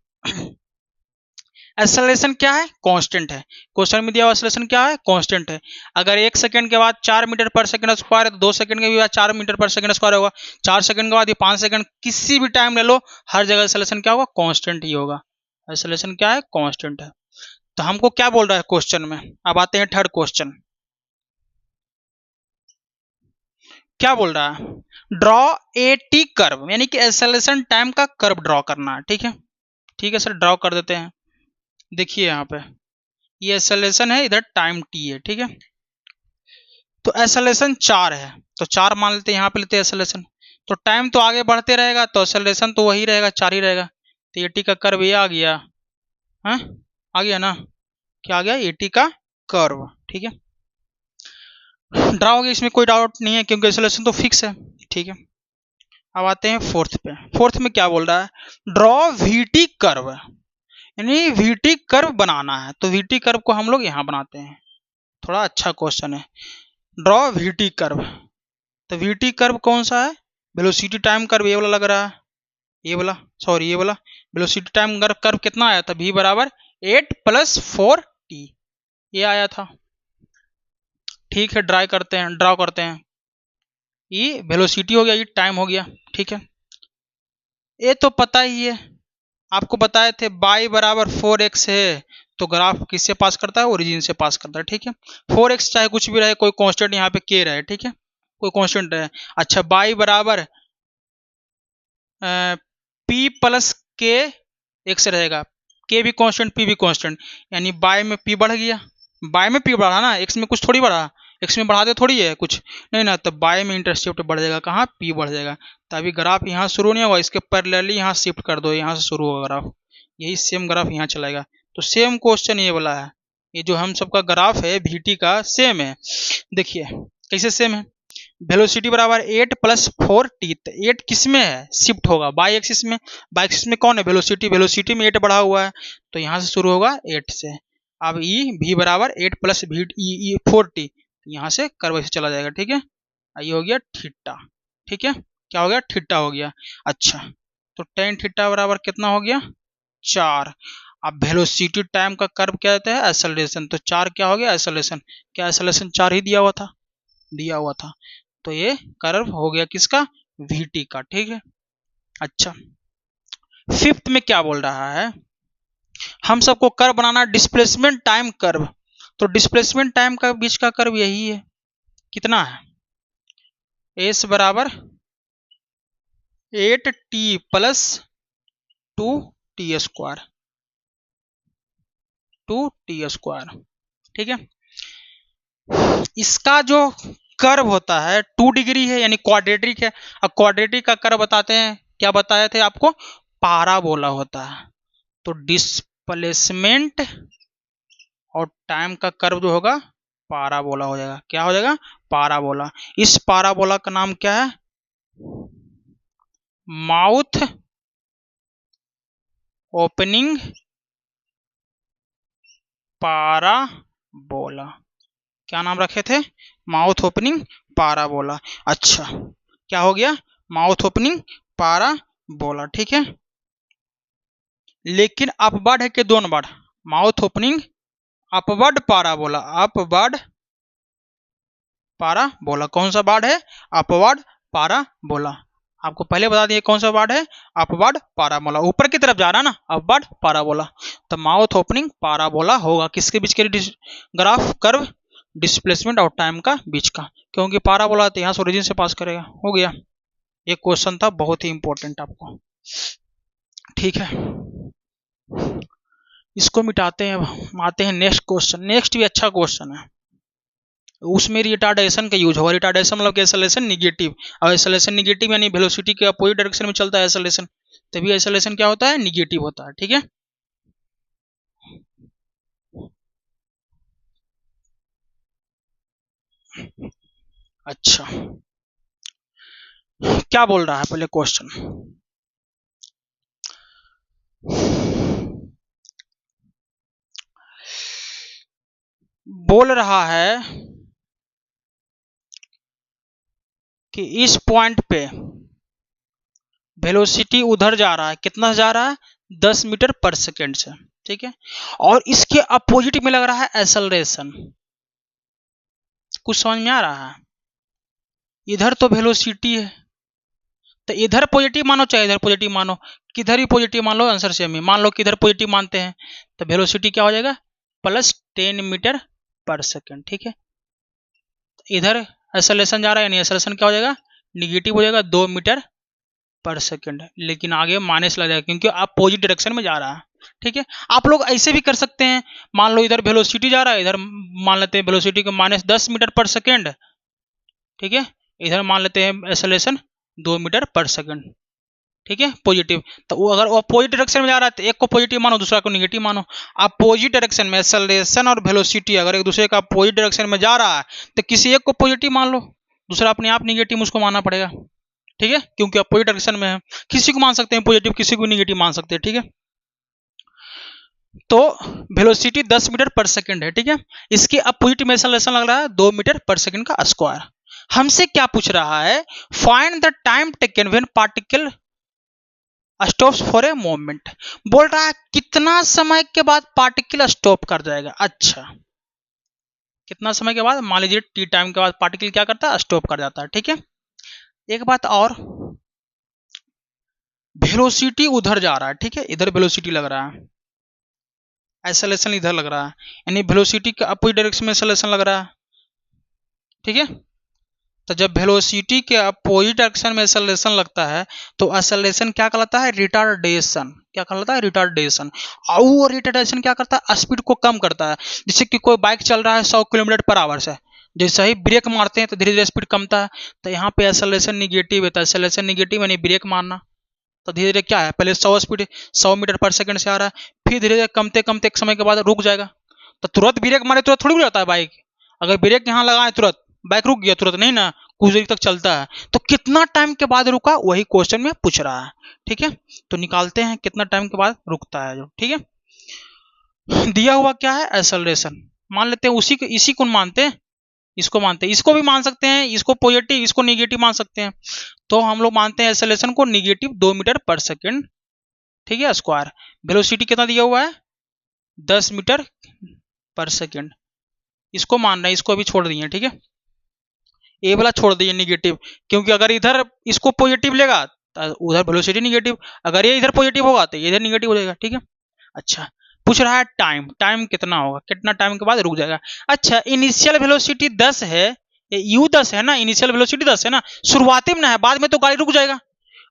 एक्सेलरेशन क्या है, कांस्टेंट है, क्वेश्चन में दिया हुआ एक्सेलरेशन क्या है, कांस्टेंट है, अगर 1 सेकंड के बाद 4 मीटर पर सेकंड स्क्वायर है तो 2 सेकंड के बाद 4 मीटर पर सेकंड स्क्वायर होगा, 4 सेकंड के बाद ये 5 सेकंड, किसी भी टाइम ले लो हर जगह एक्सेलरेशन क्या होगा, कांस्टेंट ही होगा, एक्सेलरेशन क्या है, कांस्टेंट है। तो हमको क्या बोल रहा है क्वेश्चन में, अब आते हैं थर्ड क्वेश्चन, क्या बोल रहा है, ड्रॉ ए टी कर्व, यानी कि एक्सेलरेशन टाइम का कर्व ड्रॉ करना है, ठीक है, ठीक है सर, ड्रॉ कर देते हैं। देखिए यहाँ पे ये एक्सेलरेशन है, इधर टाइम टी है, ठीक है, तो एक्सेलरेशन 4 है, तो 4 मान लेते हैं, यहाँ पे लेते हैं एक्सेलरेशन, तो टाइम तो आगे बढ़ते रहेगा तो एक्सेलरेशन तो वही रहेगा 4 ही रहेगा, तो ए टी का कर्व ये आ गया, हाँ आ गया ना, क्या आ गया ए टी का कर्व, ठीक है, ड्रा हो गया, इसमें कोई डाउट नहीं है क्योंकि एक्सेलरेशन तो फिक्स है, ठीक है। अब आते हैं फोर्थ पे, फोर्थ में क्या बोल रहा है, ड्रॉ वीटी कर्व, यानी वीटी कर्व बनाना है, तो वीटी कर्व को हम लोग यहाँ बनाते हैं, थोड़ा अच्छा क्वेश्चन है, ड्रॉ वीटी कर्व, तो वीटी कर्व कौन सा है, वेलोसिटी टाइम कर्व ये वाला लग रहा है, ये वाला सॉरी ये वाला वेलोसिटी टाइम कर्व कितना आया था, v बराबर 8 + 4t, ये आया था, ठीक है, ड्रॉ करते हैं, ये वेलोसिटी हो गया, ये टाइम हो गया, ठीक है, ये तो पता ही है, आपको बताए थे y बराबर 4x है तो ग्राफ किससे पास करता है, ओरिजिन से पास करता है, ठीक है, 4x चाहे कुछ भी रहे, कोई कांस्टेंट यहाँ पे k रहे, ठीक है, कोई कांस्टेंट रहे। अच्छा, y बराबर p + k x रहेगा, k भी कांस्टेंट p भी कांस्टेंट, यानी y में p बढ़ गया, y में p बढ़ा ना, x में कुछ थोड़ी बढ़ा, एक्स में बढ़ाते थोड़ी है कुछ नहीं ना, तो बाय में इंटरसेप्ट बढ़ जाएगा, कहाँ पी बढ़ जाएगा। तो अभी ग्राफ यहाँ शुरू नहीं होगा, इसके पैरेलली यहाँ शिफ्ट कर दो, यहाँ से शुरू होगा ग्राफ, यही सेम ग्राफ यहाँ चलेगा। तो सेम क्वेश्चन ये वाला है, ये जो हम सबका ग्राफ है VT का सेम है। देखिए कैसे सेम है, वेलोसिटी बराबर 8 + 4t, 8 किस में है शिफ्ट होगा बाई एक्सिस में, बाई एक्सिस में कौन है वेलोसिटी, वेलोसिटी में 8 बढ़ा हुआ है, तो यहाँ से शुरू होगा 8 से। अब v बराबर 8 + v 4t, यहाँ से कर्व से चला जाएगा, ठीक है। ये हो गया थीटा, ठीक है, क्या हो गया थीटा हो गया। अच्छा तो tan थीटा बराबर कितना हो गया 4। अब वेलोसिटी टाइम का कर्व क्या देता है एक्सेलरेशन, तो 4 क्या हो गया एक्सेलरेशन, क्या एक्सेलरेशन 4 ही दिया हुआ था, तो ये कर्व हो गया किसका VT का, ठीक है। अच्छा फिफ्थ में क्या बोल रहा है, हम सबको कर्व बनाना डिस्प्लेसमेंट टाइम कर्व, तो डिस्प्लेसमेंट टाइम का बीच का कर्व यही है, कितना है s बराबर 8t + 2t², ठीक है। इसका जो कर्व होता है 2 डिग्री है, यानी क्वाड्रेटिक है। अब क्वाड्रेटिक का कर्व बताते हैं, क्या बताए थे आपको, पाराबोला होता है। तो डिस्प्लेसमेंट और टाइम का कर्व जो होगा पाराबोला हो जाएगा, क्या हो जाएगा पाराबोला। इस पाराबोला का नाम क्या है, माउथ ओपनिंग पाराबोला, क्या नाम रखे थे माउथ ओपनिंग पाराबोला। अच्छा क्या हो गया माउथ ओपनिंग पाराबोला, ठीक है। लेकिन अपवर्ड है कि downward, mouth opening upward parabola, upward parabola, कौन सा वर्ड है अपवर्ड पाराबोला, आपको पहले बता दिए कौन सा वर्ड है अपवर्ड पाराबोला, ऊपर की तरफ जा रहा है ना अपवर्ड पाराबोला। तो माउथ ओपनिंग पाराबोला होगा किसके बीच के ग्राफ कर्व डिस्प्लेसमेंट और टाइम का बीच का, क्योंकि पाराबोला तो यहाँ से ओरिजिन से पास करेगा। हो गया, एक क्वेश्चन था बहुत ही इंपॉर्टेंट आपको, ठीक है। इसको मिटाते हैं, आते हैं नेक्स्ट क्वेश्चन। नेक्स्ट भी अच्छा क्वेश्चन है, उसमें रिटार्डेशन का यूज होगा। रिटार्डेशन मतलब एक्सेलरेशन निगेटिव, और एक्सेलरेशन निगेटिव यानी वेलोसिटी के अपोजिट डायरेक्शन में चलता है एक्सेलरेशन, तभी एक्सेलरेशन क्या होता है निगेटिव होता है, ठीक है। अच्छा क्या बोल रहा है पहले क्वेश्चन, बोल रहा है कि इस पॉइंट पे वेलोसिटी उधर जा रहा है, कितना जा रहा है 10 मीटर पर सेकेंड से, ठीक है। और इसके अपोजिट में लग रहा है एक्सेलरेशन, कुछ समझ में आ रहा है। इधर तो वेलोसिटी है, तो इधर पॉजिटिव मानो चाहे इधर पॉजिटिव मानो, किधर भी पॉजिटिव मान लो आंसर सेम ही, मान लो किधर पॉजिटिव मानते हैं तो वेलोसिटी क्या हो जाएगा +10 मीटर पर सेकेंड, ठीक है। इधर एक्सेलरेशन जा रहा है यानी एक्सेलरेशन क्या हो जाएगा निगेटिव हो जाएगा 2 मीटर पर सेकेंड, लेकिन आगे माइनस लग जाएगा क्योंकि आप अपोजिट डायरेक्शन में जा रहा है, ठीक है। आप लोग ऐसे भी कर सकते हैं, मान लो इधर वेलोसिटी जा रहा है, इधर मान लेते हैं वेलोसिटी को -10 मीटर पर सेकेंड, ठीक है। इधर मान लेते हैं एक्सेलरेशन 2 मीटर पर सेकेंड, ठीक है पॉजिटिव। तो वो अगर वो अपोजिट डायरेक्शन में जा रहा है तो एक को पॉजिटिव मानो दूसरा को नेगेटिव मानो। अपोजिट डायरेक्शन में एक्सेलरेशन और वेलोसिटी अगर एक दूसरे का अपोजिट डायरेक्शन में जा रहा है तो किसी एक को पॉजिटिव मान लो, दूसरा अपने आप नेगेटिव उसको मानना पड़ेगा, ठीक है, क्योंकि अपोजिट डायरेक्शन में है। किसी को मान सकते हैं पॉजिटिव, किसी को नेगेटिव मान सकते हैं, ठीक है। तो वेलोसिटी 10 मीटर पर सेकेंड है, ठीक है। इसके अपोजिट में एक्सेलरेशन लग रहा है 2 मीटर पर सेकेंड का स्क्वायर। हमसे क्या पूछ रहा है find the time taken when particle stops for a moment, बोल रहा है कितना समय के बाद पार्टिकल स्टॉप कर जाएगा। अच्छा कितना समय के बाद, मान लीजिए टी टाइम के बाद पार्टिकल क्या करता है स्टॉप कर जाता है, ठीक है। एक बात और, वेलोसिटी उधर जा रहा है, ठीक है, इधर वेलोसिटी लग रहा है, एक्सेलरेशन इधर लग रहा है, यानी वेलोसिटी के अपोजिट डायरेक्शन में एक्सेलरेशन लग रहा है, ठीक है। तो जब वेलोसिटी के अपोजिट डायरेक्शन में एक्सेलरेशन लगता है तो एक्सेलरेशन क्या कहलाता है रिटार्डेशन, क्या कहलाता है रिटार्डेशन। और वो रिटार्डेशन क्या करता है स्पीड को कम करता है। जैसे कि कोई बाइक चल रहा है 100 किलोमीटर पर आवर से, जैसे ही ब्रेक मारते हैं तो धीरे धीरे स्पीड कमता है, तो यहाँ पे एक्सेलरेशन निगेटिव है, तो एक्सेलरेशन निगेटिव यानी ब्रेक मारना, तो धीरे धीरे क्या है, पहले 100 मीटर पर सेकंड से आ रहा है, फिर धीरे धीरे कमते कमते एक समय के बाद रुक जाएगा। तो तुरंत ब्रेक मारे तुरंत थोड़ी रुक जाता है बाइक, अगर ब्रेक यहाँ लगाए तुरंत बाइक रुक गया, तुरंत नहीं ना, कुछ देर तक चलता है। तो कितना टाइम के बाद रुका वही क्वेश्चन में पूछ रहा है, ठीक है। तो निकालते हैं कितना टाइम के बाद रुकता है जो, ठीक है। दिया हुआ क्या है, एक्सेलरेशन मान लेते हैं, इसी को मानते हैं, इसको मानते हैं, इसको भी मान सकते हैं, इसको पॉजिटिव इसको निगेटिव मान सकते हैं। तो हम लोग मानते हैं एक्सेलरेशन को निगेटिव 2 मीटर पर सेकंड, ठीक है, स्क्वायर। वेलोसिटी कितना दिया हुआ है, 10 मीटर पर सेकंड, इसको मान रहे हैं, इसको अभी छोड़ दिए, ठीक है, ए वाला छोड़ दिए निगेटिव, क्योंकि अगर इधर इसको पॉजिटिव लेगा तो उधर वेलोसिटी निगेटिव, अगर ये इधर पॉजिटिव होगा तो इधर निगेटिव हो जाएगा, ठीक है। अच्छा, पूछ रहा है टाइम, टाइम कितना होगा, कितना टाइम के बाद रुक जाएगा। अच्छा, इनिशियल वेलोसिटी 10 है, यू 10 है ना, इनिशियल वेलोसिटी 10 है ना, शुरुआती में ना है, बाद में तो गाड़ी रुक जाएगा।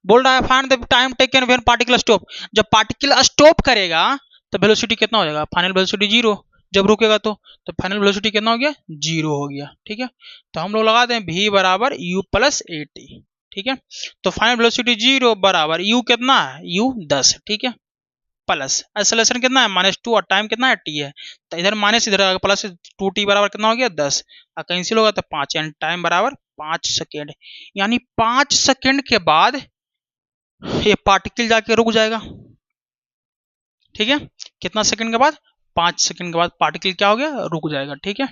बोल रहा है find the time taken when particle stop, जब पार्टिकल स्टॉप करेगा तो वेलोसिटी कितना हो जाएगा, फाइनल वेलोसिटी 0, जब रुकेगा तो फाइनल वेलोसिटी कितना हो गया, 0 हो गया, ठीक है। तो हम लोग लगा दें v बराबर u प्लस ए टी, ठीक है। तो फाइनल वेलोसिटी 0 बराबर u कितना है, u 10, ठीक है, प्लस एक्सेलरेशन कितना है -2 और टाइम कितना है t है, तो इधर माइनस इधर प्लस 2t बराबर कितना हो गया 10, और कैंसिल होगा तो 5, यानी टाइम बराबर 5 सेकेंड, यानी 5 सेकेंड के बाद ये पार्टिकल जाके रुक जाएगा, ठीक है। कितना सेकंड के बाद, 5 सेकंड के बाद पार्टिकल क्या हो गया, रुक जाएगा, ठीक है।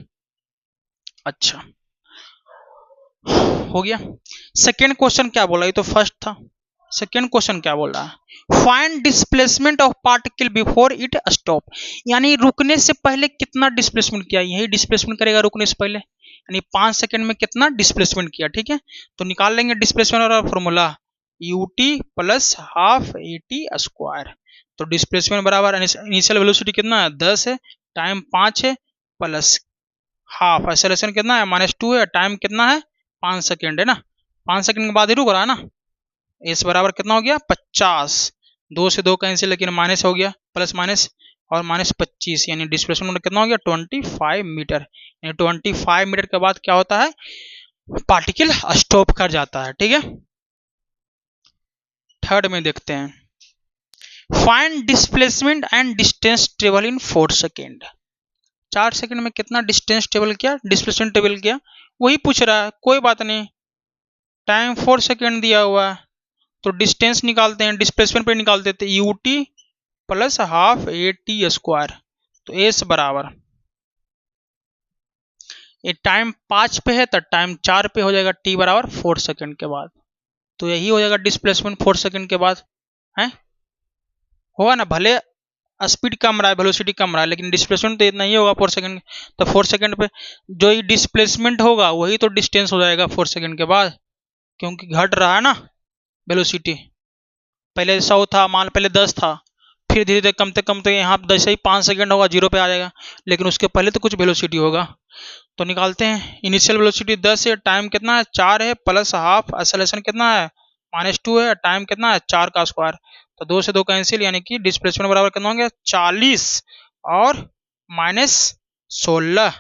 अच्छा, हो गया। सेकंड क्वेश्चन क्या बोला, ये तो फर्स्ट था, सेकंड क्वेश्चन क्या बोल रहा है, find displacement of particle before it stop, यानी रुकने से पहले कितना डिस्प्लेसमेंट किया, यही डिस्प्लेसमेंट करेगा रुकने से पहले, यानी 5 सेकंड में कितना डिस्प्लेसमेंट किया, ठीक है। तो निकाल लेंगे डिस्प्लेसमेंट वाला formula, ut plus half A T square. तो डिस्प्लेसमेंट बराबर इनिशियल वेलोसिटी कितना है 10 है, टाइम 5 है, प्लस हाफ एक्सेलरेशन कितना है -2 है, टाइम कितना है 5 सेकेंड है ना, 5 सेकेंड के बाद ही रुक रहा है ना, एस बराबर कितना हो गया 50, 2 से 2 कैंसिल, लेकिन माइनस हो गया, प्लस माइनस और -25, यानी डिस्प्लेसमेंट कितना हो गया 25 मीटर, यानी 25 मीटर के बाद क्या होता है, पार्टिकल स्टॉप कर जाता है, ठीक है। थर्ड में देखते हैं, find displacement and distance travel in 4 second, 4 second में कितना डिस्टेंस ट्रेवल किया, डिस्प्लेसमेंट ट्रेवल किया, वही पूछ रहा है, कोई बात नहीं, टाइम 4 सेकंड दिया हुआ है, तो डिस्टेंस निकालते हैं, डिस्प्लेसमेंट पे निकाल देते हैं, you T plus half A T square. तो एस बराबर, ये टाइम 5 पे है तो टाइम 4 पे हो जाएगा, टी बराबर 4 सेकंड के बाद, तो यही हो जाएगा डिस्प्लेसमेंट 4 सेकंड के बाद, है होगा ना, भले स्पीड कम रहा है, वेलोसिटी कम रहा है, लेकिन डिस्प्लेसमेंट तो इतना ही होगा 4 सेकंड, तो 4 सेकंड पे जो ही डिस्प्लेसमेंट होगा वही तो डिस्टेंस हो जाएगा 4 सेकंड के बाद, क्योंकि घट रहा है ना वेलोसिटी, पहले 100 था, मान पहले 10 था, फिर धीरे धीरे कमते कमते यहाँ जैसे ही 5 सेकंड होगा 0 पे आ जाएगा, लेकिन उसके पहले तो कुछ वेलोसिटी होगा। तो निकालते हैं, इनिशियल वेलोसिटी 10 है, टाइम कितना है 4 है, प्लस हाफ एक्सेलरेशन कितना है -2 है, टाइम कितना है 4 का स्क्वायर, तो 2 से 2 कैंसिल, यानी कि डिस्प्लेसमेंट बराबर कितना हो गया 40 और -16,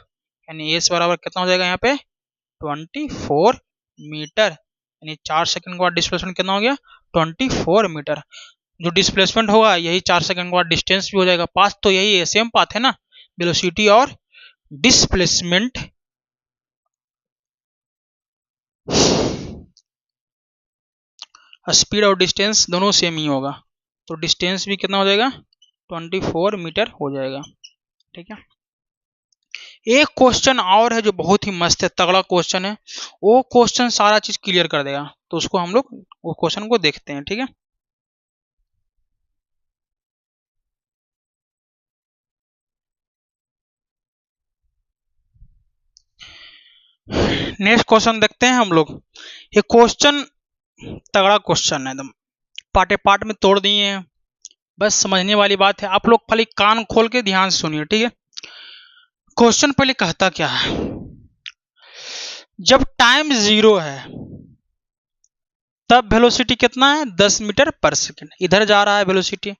यानी एस बराबर कितना हो जाएगा यहाँ पे 24 मीटर, यानी 4 सेकंड के बाद डिस्प्लेसमेंट कितना हो गया 24 मीटर। जो डिस्प्लेसमेंट होगा यही 4 सेकंड के बाद डिस्टेंस भी हो जाएगा, पाथ तो यही है, सेम पाथ है ना, वेलोसिटी और डिस्प्लेसमेंट। स्पीड और डिस्टेंस दोनों सेम ही होगा, तो डिस्टेंस भी कितना हो जाएगा 24 मीटर हो जाएगा, ठीक है। एक क्वेश्चन और है जो बहुत ही मस्त है, तगड़ा क्वेश्चन है, वो क्वेश्चन सारा चीज क्लियर कर देगा, तो उसको हम लोग वो क्वेश्चन को देखते हैं, ठीक है। नेक्स्ट क्वेश्चन देखते हैं हम लोग, ये क्वेश्चन तगड़ा क्वेश्चन है, एकदम पार्ट पार्ट में तोड़ दिए हैं, बस समझने वाली बात है, आप लोग खाली कान खोल के ध्यान से सुनिए, ठीक है। क्वेश्चन पहले कहता क्या है, जब टाइम 0 है तब वेलोसिटी कितना है 10 मीटर पर सेकंड, इधर जा रहा है वेलोसिटी,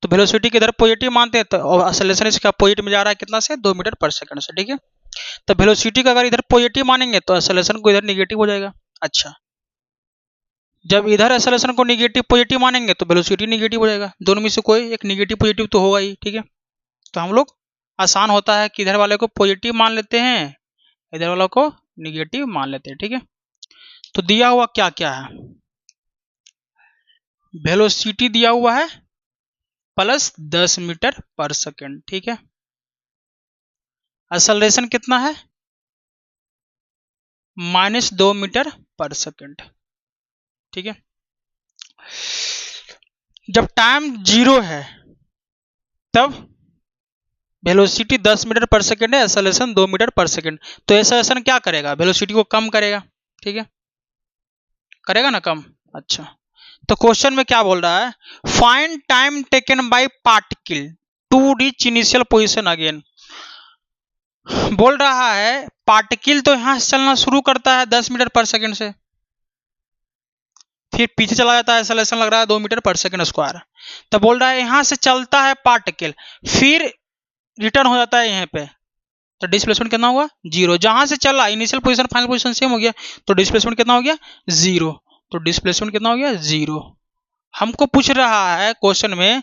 तो वेलोसिटी के इधर पॉजिटिव मानते हैं, तो एक्सेलरेशन इसका पॉजिटिव में जा रहा है कितना से 2 मीटर पर सेकंड से, ठीक है। तो वेलोसिटी का अगर इधर पॉजिटिव मानेंगे तो एक्सेलरेशन को इधर निगेटिव हो जाएगा। अच्छा, जब इधर एक्सेलरेशन को निगेटिव पॉजिटिव मानेंगे तो वेलोसिटी निगेटिव हो जाएगा। दोनों में से कोई एक निगेटिव पॉजिटिव तो होगा ही, ठीक है। तो हम लोग आसान होता है कि इधर वाले को पॉजिटिव मान लेते हैं, इधर वालों को निगेटिव मान लेते हैं, ठीक है। तो दिया हुआ क्या क्या है, वेलोसिटी दिया हुआ है प्लस 10 मीटर पर सेकेंड, ठीक है। एक्सेलरेशन कितना है, -2 मीटर पर सेकेंड, ठीक है। जब टाइम 0 है तब वेलोसिटी 10 मीटर पर सेकेंड है, एक्सेलरेशन 2 मीटर पर सेकेंड। तो एक्सेलरेशन क्या करेगा, वेलोसिटी को कम करेगा, ठीक है, करेगा ना कम। अच्छा, तो क्वेश्चन में क्या बोल रहा है, find time taken by particle to reach initial position again. बोल रहा है पार्टिकल तो यहां से चलना शुरू करता है 10 मीटर पर सेकेंड से, फिर पीछे चला जाता है, एक्सेलरेशन लग रहा है 2 मीटर पर सेकेंड स्क्वायर। तो बोल रहा है यहां से चलता है पार्टिकल, फिर रिटर्न हो जाता है यहाँ पे, तो डिस्प्लेसमेंट कितना हुआ, 0। जहां से चला initial position final position same हो गया, तो डिस्प्लेसमेंट कितना हो गया, 0। तो डिस्प्लेसमेंट कितना हो गया, 0। हमको पूछ रहा है क्वेश्चन में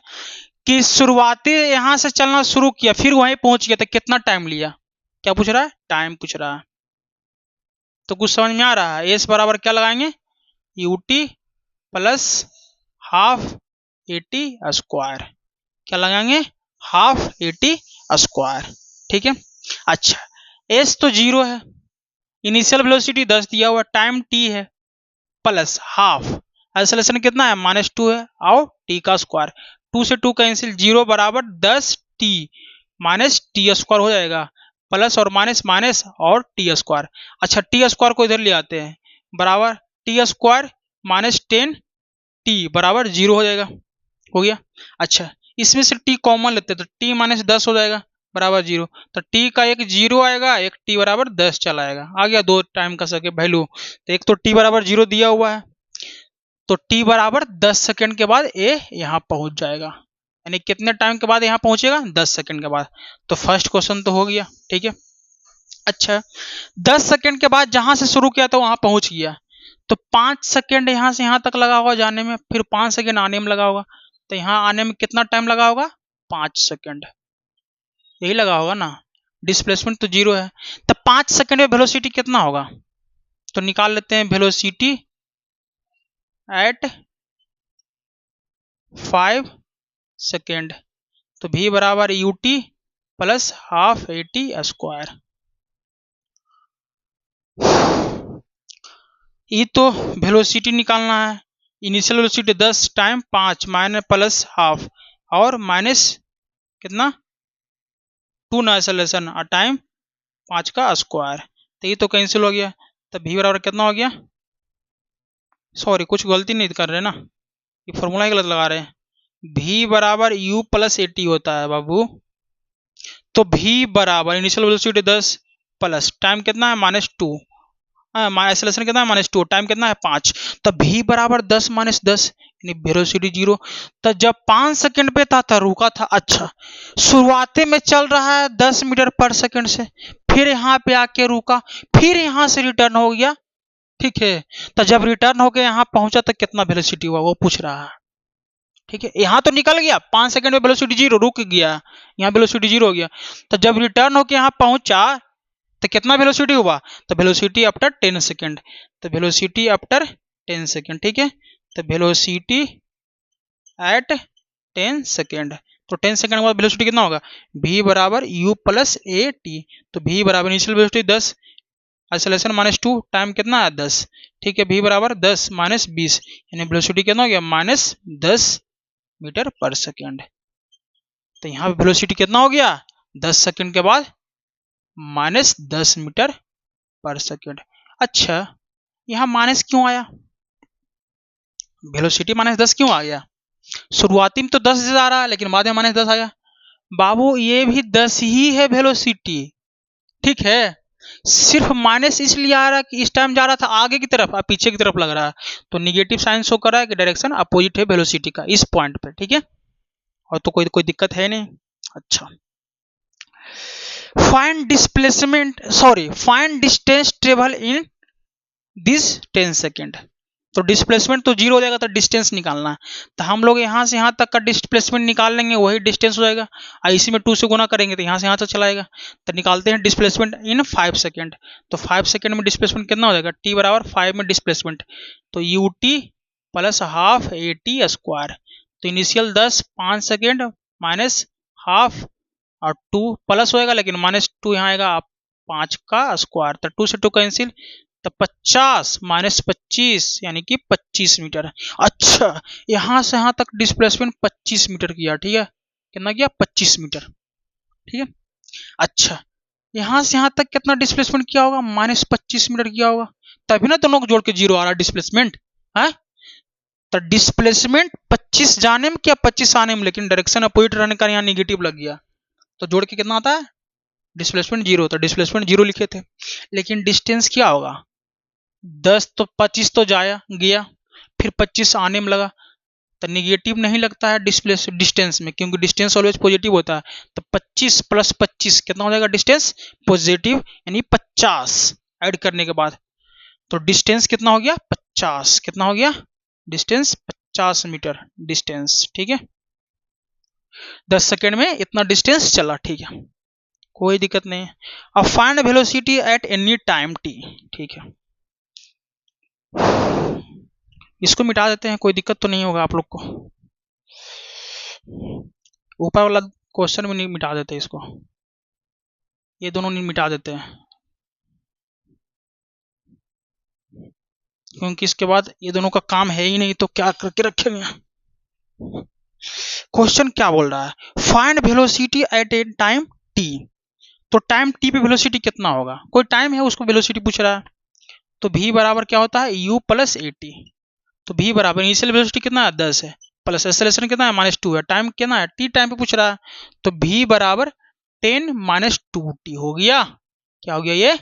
कि शुरुआती यहां से चलना शुरू किया फिर वहीं पहुंच गया, तो कितना टाइम लिया, क्या पूछ रहा है, टाइम पूछ रहा है। तो कुछ समझ में आ रहा है, एस बराबर क्या लगाएंगे, UT plus half eighty square, क्या लगाएंगे, हाफ एटी स्क्वायर, ठीक है। अच्छा, एस तो 0 है, इनिशियल वेलोसिटी 10 दिया हुआ, टाइम टी है, प्लस हाफ, एक्सेलरेशन कितना है, -2 है, और टी का स्क्वायर, 2 से 2 कैंसिल, 0 बराबर 10 टी माइनस टी स्क्वायर हो जाएगा, प्लस और माइनस माइनस और टी स्क्वायर। अच्छा, टी स्क्वायर को इधर ले आते हैं, बराबर टी स्क्वायर माइनस 10 टी बराबर 0 हो जाएगा, हो गया। अच्छा, इसमें से टी कॉमन लेते हैं तो टी -10 हो जाएगा बराबर 0। तो टी का एक 0 आएगा, एक टी बराबर 10 चला आएगा, आ गया दो टाइम का सके वैल्यू। तो एक तो टी बराबर 0 दिया हुआ है, तो टी बराबर 10 सेकेंड के बाद ए यहाँ पहुंच जाएगा, यानी कितने टाइम के बाद यहाँ पहुंचेगा, 10 सेकेंड के बाद। तो फर्स्ट क्वेश्चन तो हो गया, ठीक है। अच्छा, 10 सेकेंड के बाद जहां से शुरू किया था वहां पहुंच गया, तो 5 सेकेंड यहां से यहां तक लगा होगा जाने में, फिर 5 सेकेंड आने में लगा होगा, तो यहाँ आने में कितना टाइम लगा होगा, 5 सेकेंड, यही लगा होगा ना। डिस्प्लेसमेंट तो 0 है, तो 5 सेकेंड में वेलोसिटी कितना होगा, तो निकाल लेते हैं वेलोसिटी एट 5 सेकेंड। तो v बराबर UT plus half eighty square. ये तो वेलोसिटी निकालना है, initial velocity 10 time 5 minus plus half और माइनस कितना 2 ना एक्सेलरेशन और टाइम 5 का स्क्वायर, तो ये तो कैंसिल हो गया। तो v बराबर कितना हो गया, सॉरी कुछ गलती नहीं कर रहे ना, ये फॉर्मूला ही गलत लगा रहे हैं, v बराबर u प्लस एटी होता है बाबू। तो v बराबर इनिशियल वेलोसिटी 10 प्लस टाइम कितना है -2, एक्सेलरेशन कितना है -2, टाइम कितना है 5, तो v बराबर 10 - 10 यानी वेलोसिटी 0। तो जब 5 सेकंड पे था रुका था। अच्छा, शुरुआती में चल रहा है 10 मीटर पर सेकंड से, फिर यहाँ पे आके रुका, फिर यहाँ से रिटर्न हो गया, ठीक है। तो जब रिटर्न होके यहाँ पहुंचा तो कितना वेलोसिटी हुआ वो पूछ रहा है, ठीक है। यहाँ तो निकल गया 5 सेकंड में वेलोसिटी 0 रुक गया, यहाँ वेलोसिटी 0 हो गया। तो जब रिटर्न होके यहाँ पहुंचा तो कितना वेलोसिटी हुआ, तो वेलोसिटी आफ्टर 10 सेकंड, तो वेलोसिटी आफ्टर 10 सेकंड, ठीक है। तो वेलोसिटी एट 10 सेकंड, तो 10 सेकंड के बाद वेलोसिटी कितना होगा, v बराबर u प्लस ए टी। तो v बराबर इनिशियल वेलोसिटी 10, एक्सेलरेशन -2, टाइम कितना है 10, ठीक है। v बराबर 10 माइनस 20 यानी वेलोसिटी कितना हो गया, -10 मीटर पर सेकंड। तो यहाँ पे वेलोसिटी कितना हो गया, 10 सेकंड के बाद -10 मीटर पर सेकंड। अच्छा, यहाँ माइनस क्यों आया, वेलोसिटी -10 क्यों आ गया, शुरुआती में तो 10 से आ रहा है लेकिन बाद में -10 आया। बाबू ये भी 10 ही है वेलोसिटी, ठीक है, सिर्फ माइनस इसलिए आ रहा है कि इस टाइम जा रहा था आगे की तरफ, अब पीछे की तरफ लग रहा है, तो निगेटिव साइन शो कर रहा है कि डायरेक्शन अपोजिट है वेलोसिटी का इस पॉइंट पे, ठीक है। और तो कोई दिक्कत है नहीं। अच्छा, find distance travel in this 10 second. तो डिस्प्लेसमेंट तो जीरो हो जाएगा, तो डिस्टेंस निकालना है। तो हम लोग यहाँ से यहाँ तक का डिस्प्लेसमेंट निकाल लेंगे, वही डिस्टेंस हो जाएगा। और इसी में 2 से गुना करेंगे तो यहाँ से यहाँ तक चलाएगा। तो निकालते हैं डिस्प्लेसमेंट इन 5 सेकेंड। तो 5 सेकेंड में डिस्प्लेसमेंट कितना हो जाएगा, t बराबर 5 में डिस्प्लेसमेंट, तो ut plus half at square. तो इनिशियल 10, 5 सेकेंड माइनस हाफ और 2 प्लस होएगा, लेकिन -2 यहाँ आएगा 5 का स्क्वायर। तो 2 से 2 कैंसिल, तो 50 माइनस 25 यानी कि 25 मीटर। अच्छा, यहां से यहां तक डिस्प्लेसमेंट 25 मीटर किया, ठीक है, कितना किया 25 मीटर, ठीक है। अच्छा, यहां से यहां तक कितना डिस्प्लेसमेंट किया होगा, -25 मीटर किया होगा, तभी ना दोनों को जोड़ के जीरो आ रहा है डिस्प्लेसमेंट है। तो डिस्प्लेसमेंट 25 जाने में क्या 25 आने में, लेकिन डायरेक्शन अपोजिट रहने का यहाँ निगेटिव लग गया, तो जोड़ के कितना आता है डिस्प्लेसमेंट जीरो। तो डिस्प्लेसमेंट जीरो लिखे थे, लेकिन डिस्टेंस क्या होगा 10, तो 25 तो जाया गया, फिर 25 आने में लगा, तो निगेटिव नहीं लगता है डिस्टेंस में, क्योंकि डिस्टेंस ऑलवेज पॉजिटिव होता है। तो 25 प्लस 25 कितना हो जाएगा डिस्टेंस पॉजिटिव, यानी 50 ऐड करने के बाद, तो डिस्टेंस कितना हो गया 50, कितना हो गया डिस्टेंस 50 मीटर डिस्टेंस, ठीक है। 10 सेकेंड में इतना डिस्टेंस चला, ठीक है, कोई दिक्कत नहीं है। अब find velocity at any time t, ठीक है, इसको मिटा देते हैं, कोई दिक्कत तो नहीं होगा आप लोग को। ऊपर वाला क्वेश्चन में नहीं मिटा देते इसको, ये दोनों नहीं मिटा देते हैं, क्योंकि इसके बाद ये दोनों का काम है ही नहीं, तो क्या करके रखेंगे। क्वेश्चन क्या बोल रहा है, find velocity at A time t। तो टाइम t पे वेलोसिटी कितना होगा, कोई टाइम है उसको वेलोसिटी पूछ रहा है। तो v बराबर क्या होता है u प्लस at। तो v बराबर इनिशियल वेलोसिटी कितना है 10 है, प्लस एक्सेलरेशन कितना है -2 है, टाइम कितना है t टाइम पे पूछ रहा है, तो v बराबर 10 - 2t हो गया। क्या हो गया ये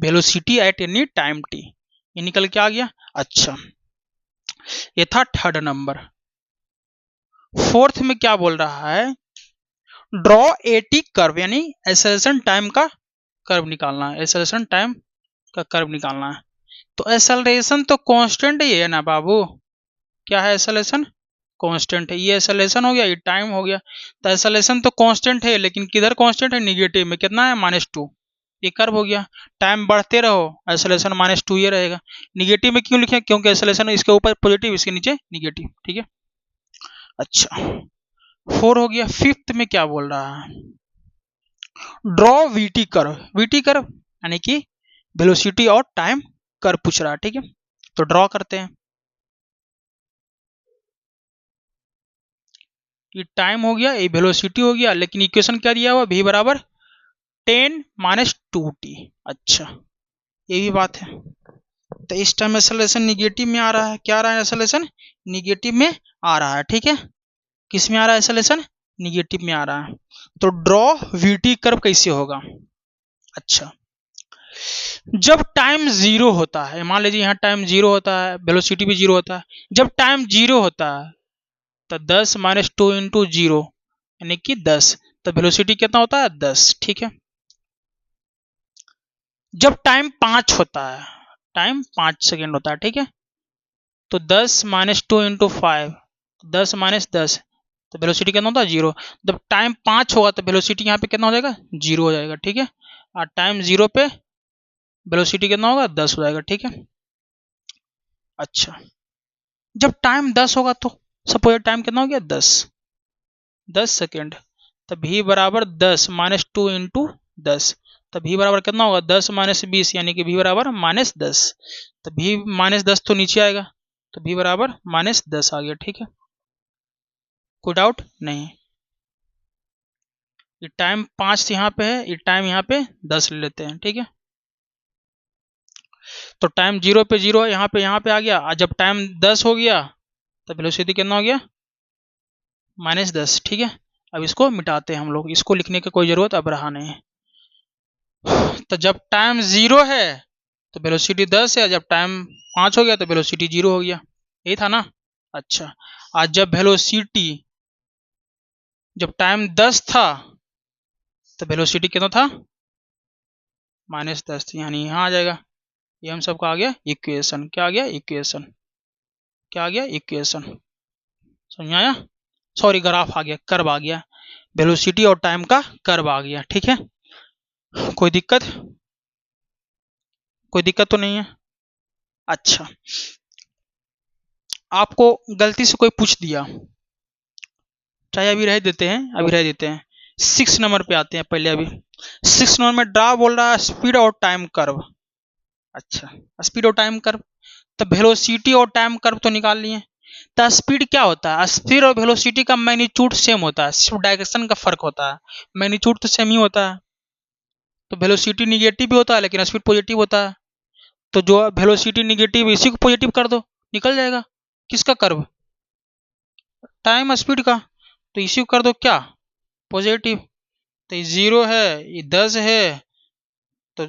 velocity at any time t, ये निकल के आ गया। अच्छा, ये था थर्ड नंबर। फोर्थ में क्या बोल रहा है, ड्रॉ एटी कर्व, यानी एक्सेलरेशन टाइम का कर्व निकालना है, एक्सेलरेशन टाइम का कर्व निकालना है। तो एक्सेलरेशन तो कांस्टेंट ही है ना बाबू, क्या है एक्सेलरेशन कांस्टेंट है, ये एक्सेलरेशन हो गया, ये टाइम हो गया। तो एक्सेलरेशन तो कांस्टेंट है, लेकिन किधर कांस्टेंट है निगेटिव में, कितना है -2, ये कर्व हो गया। टाइम बढ़ते रहो एक्सेलरेशन -2 ये रहेगा। निगेटिव में क्यों लिखे, क्योंकि एक्सेलरेशन इसके ऊपर पॉजिटिव इसके नीचे निगेटिव, ठीक है। अच्छा, 4 हो गया। फिफ्थ में क्या बोल रहा है, draw VT curve, VT curve यानी कि वेलोसिटी और टाइम कर्व पूछ रहा है, ठीक है। तो ड्रॉ करते हैं, ये टाइम हो गया, ये वेलोसिटी हो गया, लेकिन इक्वेशन क्या दिया हुआ v बराबर 10 - 2t। अच्छा, ये भी बात है। तो इस टाइम एक्सेलरेशन निगेटिव में आ रहा है, क्या आ रहा है एक्सेलरेशन निगेटिव में आ रहा है, ठीक है। किस में आ रहा है एक्सेलरेशन निगेटिव में आ रहा है। तो ड्रॉ वीटी कर्व कैसे होगा। अच्छा, जब टाइम जीरो होता है, मान लीजिए यहाँ टाइम जीरो होता है, वेलोसिटी भी जीरो होता है, जब टाइम जीरो होता है तो 10 - 2 × 0 यानी कि 10, तो वेलोसिटी कितना होता है 10, ठीक है। जब टाइम 5 होता है, टाइम 5 सेकेंड होता है, ठीक है, तो 10 - 2 × 5, 10 - 10, तो वेलोसिटी कितना होता है 0। जब टाइम 5 होगा तो वेलोसिटी यहाँ पे कितना हो जाएगा 0 हो जाएगा, ठीक है। और टाइम 0 पे वेलोसिटी कितना होगा 10 हो जाएगा, ठीक है। अच्छा, जब टाइम 10 होगा तो सपोज टाइम कितना हो गया 10 सेकेंड, तो v बराबर 10 - 2 × 10, तो v बराबर कितना होगा 10 - 20 यानी कि v बराबर -10। तो v -10 तो नीचे आएगा, तो v बराबर -10 आ गया, ठीक है, कोई डाउट नहीं। ये टाइम 5 यहाँ पे है, ये टाइम यहाँ पे 10 ले लेते हैं, ठीक है। तो टाइम 0 पे 0 यहाँ पे आ गया, और जब टाइम 10 हो गया तो वेलोसिटी कितना हो गया -10, ठीक है। अब इसको मिटाते हैं हम लोग, इसको लिखने की कोई जरूरत अब रहा नहीं। तो जब टाइम 0 है तो वेलोसिटी 10 है, जब टाइम 5 हो गया तो वेलोसिटी 0 हो गया, यही था ना। अच्छा, आज जब वेलोसिटी जब टाइम 10 था तो वेलोसिटी कितना था, -10, यानी यहाँ आ जाएगा। ये हम सबका आ गया इक्वेशन। क्या आ गया, इक्वेशन। क्या आ गया, इक्वेशन। समझ में आया? सॉरी, ग्राफ आ गया, कर्व आ गया। वेलोसिटी और टाइम का कर्व आ गया। ठीक है, कोई दिक्कत, कोई दिक्कत तो नहीं है? अच्छा, आपको गलती से कोई पूछ दिया, चाहे अभी रह देते हैं, अभी रह देते हैं, 6 नंबर पे आते हैं पहले। अभी 6 नंबर में ड्रा बोल रहा है स्पीड और टाइम कर्व। अच्छा, स्पीड और टाइम कर्व, तो वेलोसिटी और टाइम कर्व तो निकाल लिए। तो स्पीड क्या होता है, स्पीड और वेलोसिटी का मैग्नीट्यूड सेम होता है, सिर्फ डायरेक्शन का फर्क होता है, मैग्नीट्यूड तो सेम ही होता है। तो वेलोसिटी निगेटिव भी होता है लेकिन स्पीड पॉजिटिव होता है। तो जो वेलोसिटी निगेटिव इसी को पॉजिटिव कर दो, निकल जाएगा। किसका कर्व, टाइम स्पीड का। तो इसी को कर दो क्या, पॉजिटिव। तो ये 0 है, ये 10 है, तो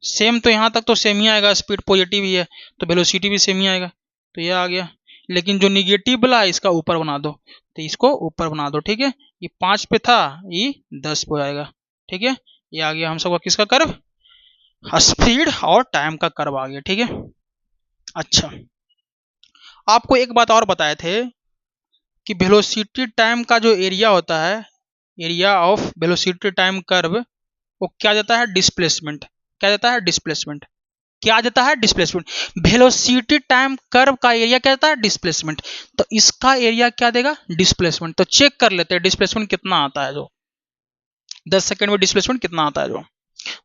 सेम, तो यहाँ तक तो सेम ही आएगा, स्पीड पॉजिटिव ही है तो वेलोसिटी भी सेम ही आएगा। तो ये आ गया। लेकिन जो निगेटिव वाला है इसका ऊपर बना दो, तो इसको ऊपर बना दो। ठीक है, ये 5 पे था, ये 10 पे आएगा। ठीक है, ये आ गया हम सबका किसका कर्व, स्पीड और टाइम का कर्व आ गया। ठीक है, अच्छा, आपको एक बात और बताए थे कि वेलोसिटी टाइम का जो एरिया होता है, area of velocity time curve, वो क्या देता है, डिस्प्लेसमेंट। क्या देता है, डिस्प्लेसमेंट। क्या देता है, डिस्प्लेसमेंट। वेलोसिटी टाइम कर्व का एरिया क्या देता है, डिस्प्लेसमेंट। तो इसका एरिया क्या देगा, डिस्प्लेसमेंट। तो चेक कर लेते हैं डिस्प्लेसमेंट कितना आता है। जो 10 सेकंड में डिस्प्लेसमेंट कितना आता है, जो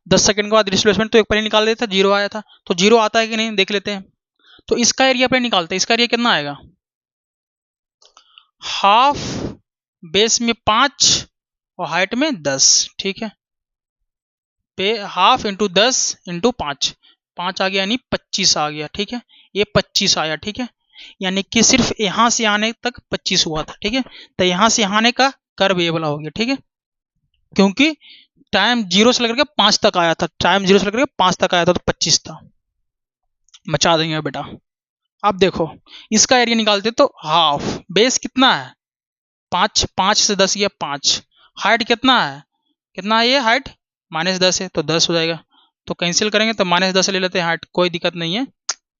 10 सेकंड के बाद डिस्प्लेसमेंट तो एक पहले निकाल देता, 0 आया था, तो 0 आता है कि नहीं देख लेते हैं। तो इसका एरिया पहले निकालते हैं, इसका एरिया कितना आएगा, हाफ बेस में 5 और हाइट में 10। ठीक है, पे हाफ इंटू 10 इंटू 5, 5 आ गया यानी 25 आ गया। ठीक है, ये 25 आया। ठीक है, यानी कि सिर्फ यहां से आने तक 25 हुआ था। ठीक है, तो यहां से आने का कर्व ये वाला हो गया। ठीक है, क्योंकि टाइम 0 से लेकर के 5 तक आया था, टाइम 0 से लेकर के 5 तक आया था, तो 25 था। बचा देंगे बेटा। अब देखो इसका एरिया निकालते तो हाफ बेस कितना है, 5, 5 से 10 गया 5, हाइट कितना है, कितना है ये हाइट, -10 है, तो 10 हो जाएगा। तो कैंसिल करेंगे तो -10 ले लेते हैं हाइट, कोई दिक्कत नहीं है,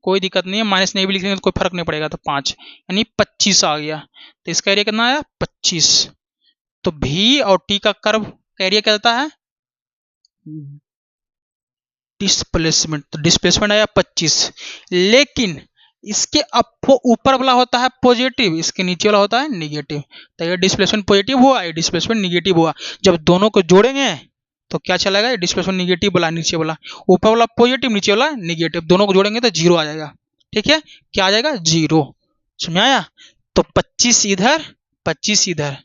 कोई दिक्कत नहीं है, माइनस नहीं भी लिखेंगे तो कोई फर्क नहीं पड़ेगा। तो 5 यानी 25 आ गया। तो इसका एरिया कितना आया, 25। तो भी और टी का कर्व का एरिया क्या देता है, डिस्प्लेसमेंट। तो डिस्प्लेसमेंट आया 25, लेकिन इसके ऊपर वाला होता है पॉजिटिव, इसके नीचे वाला होता है निगेटिव। तो ये डिस्प्लेसमेंट पॉजिटिव हुआ, ये डिस्प्लेसमेंट निगेटिव हुआ। जब दोनों को जोड़ेंगे तो क्या चलेगा, ये डिस्प्लेसमेंट निगेटिव वाला नीचे वाला, ऊपर वाला पॉजिटिव नीचे वाला निगेटिव, दोनों को जोड़ेंगे तो 0 आ जाएगा। ठीक है, क्या आ जाएगा, 0। समझ आया? तो 25 इधर, 25 इधर,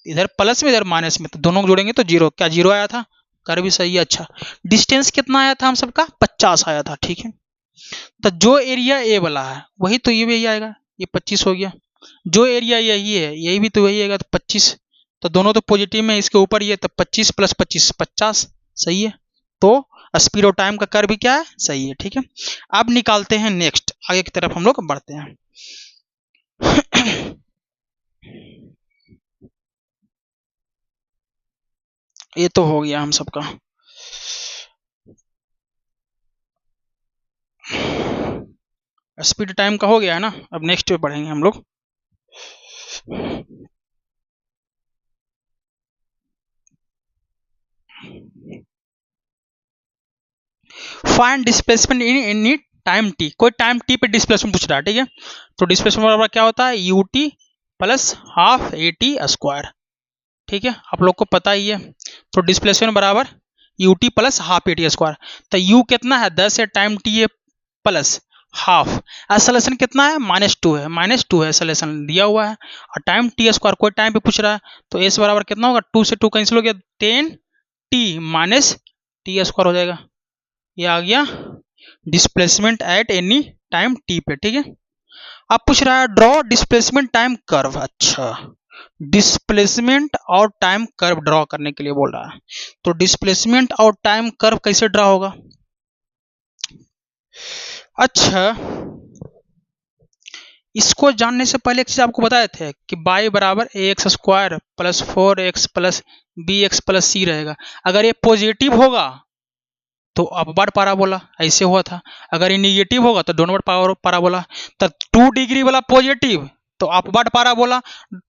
इधर प्लस में इधर माइनस में, तो दोनों को जोड़ेंगे तो 0। क्या 0 आया था, कर भी सही है। अच्छा, डिस्टेंस कितना आया था हम सबका, 50 आया था। ठीक है, तो जो एरिया ए वाला है वही तो ये भी आएगा, ये 25 हो गया। जो एरिया यही है यही भी तो वही आएगा, तो 25। तो दोनों तो पॉजिटिव में, इसके ऊपर ये, तो 25 + 25 50, सही है। तो स्पीड और टाइम का कर्व भी क्या है, सही है। ठीक है, अब निकालते हैं नेक्स्ट, आगे की तरफ हम लोग बढ़ते हैं। ये तो हो गया हम सबका। स्पीड टाइम का हो गया है ना, अब नेक्स्ट पे बढ़ेंगे हम लोग। Find displacement in any time T, कोई टाइम टी पे डिस्प्लेसमेंट पूछ रहा है। ठीक है, तो डिस्प्लेसमेंट बराबर क्या होता है, you T plus half A T square. ठीक है, आप लोग को पता ही है। तो डिस्प्लेसमेंट बराबर U T plus half A T square. तो यू कितना है, 10 है, टाइम टी है प्लस हाफ, एक्सेलरेशन कितना है, -2 है, -2 है एक्सेलरेशन दिया हुआ है, और टाइम टी स्क्वायर कोई टाइम पे पूछ रहा है, तो एस बराबर कितना होगा, 2 से 2 कैंसिल हो गया, 10 टी माइनस टी स्क्वायर हो जाएगा। ये आ गया displacement at any time T पे। ठीक है, अब पूछ रहा है ड्रॉ डिस्प्लेसमेंट टाइम कर्व। अच्छा, डिस्प्लेसमेंट और टाइम कर्व ड्रॉ करने के लिए बोल रहा है, तो डिस्प्लेसमेंट और टाइम कर्व कैसे ड्रॉ होगा। अच्छा, इसको जानने से पहले एक चीज आपको बताए थे कि y बराबर ax² plus 4x plus bx plus c रहेगा। अगर ये पॉजिटिव होगा तो अपवर्ड पाराबोला ऐसे हुआ था, अगर ये निगेटिव होगा तो डाउनवर्ड पाराबोला। तो 2 डिग्री वाला पॉजिटिव तो अपवर्ड पाराबोला,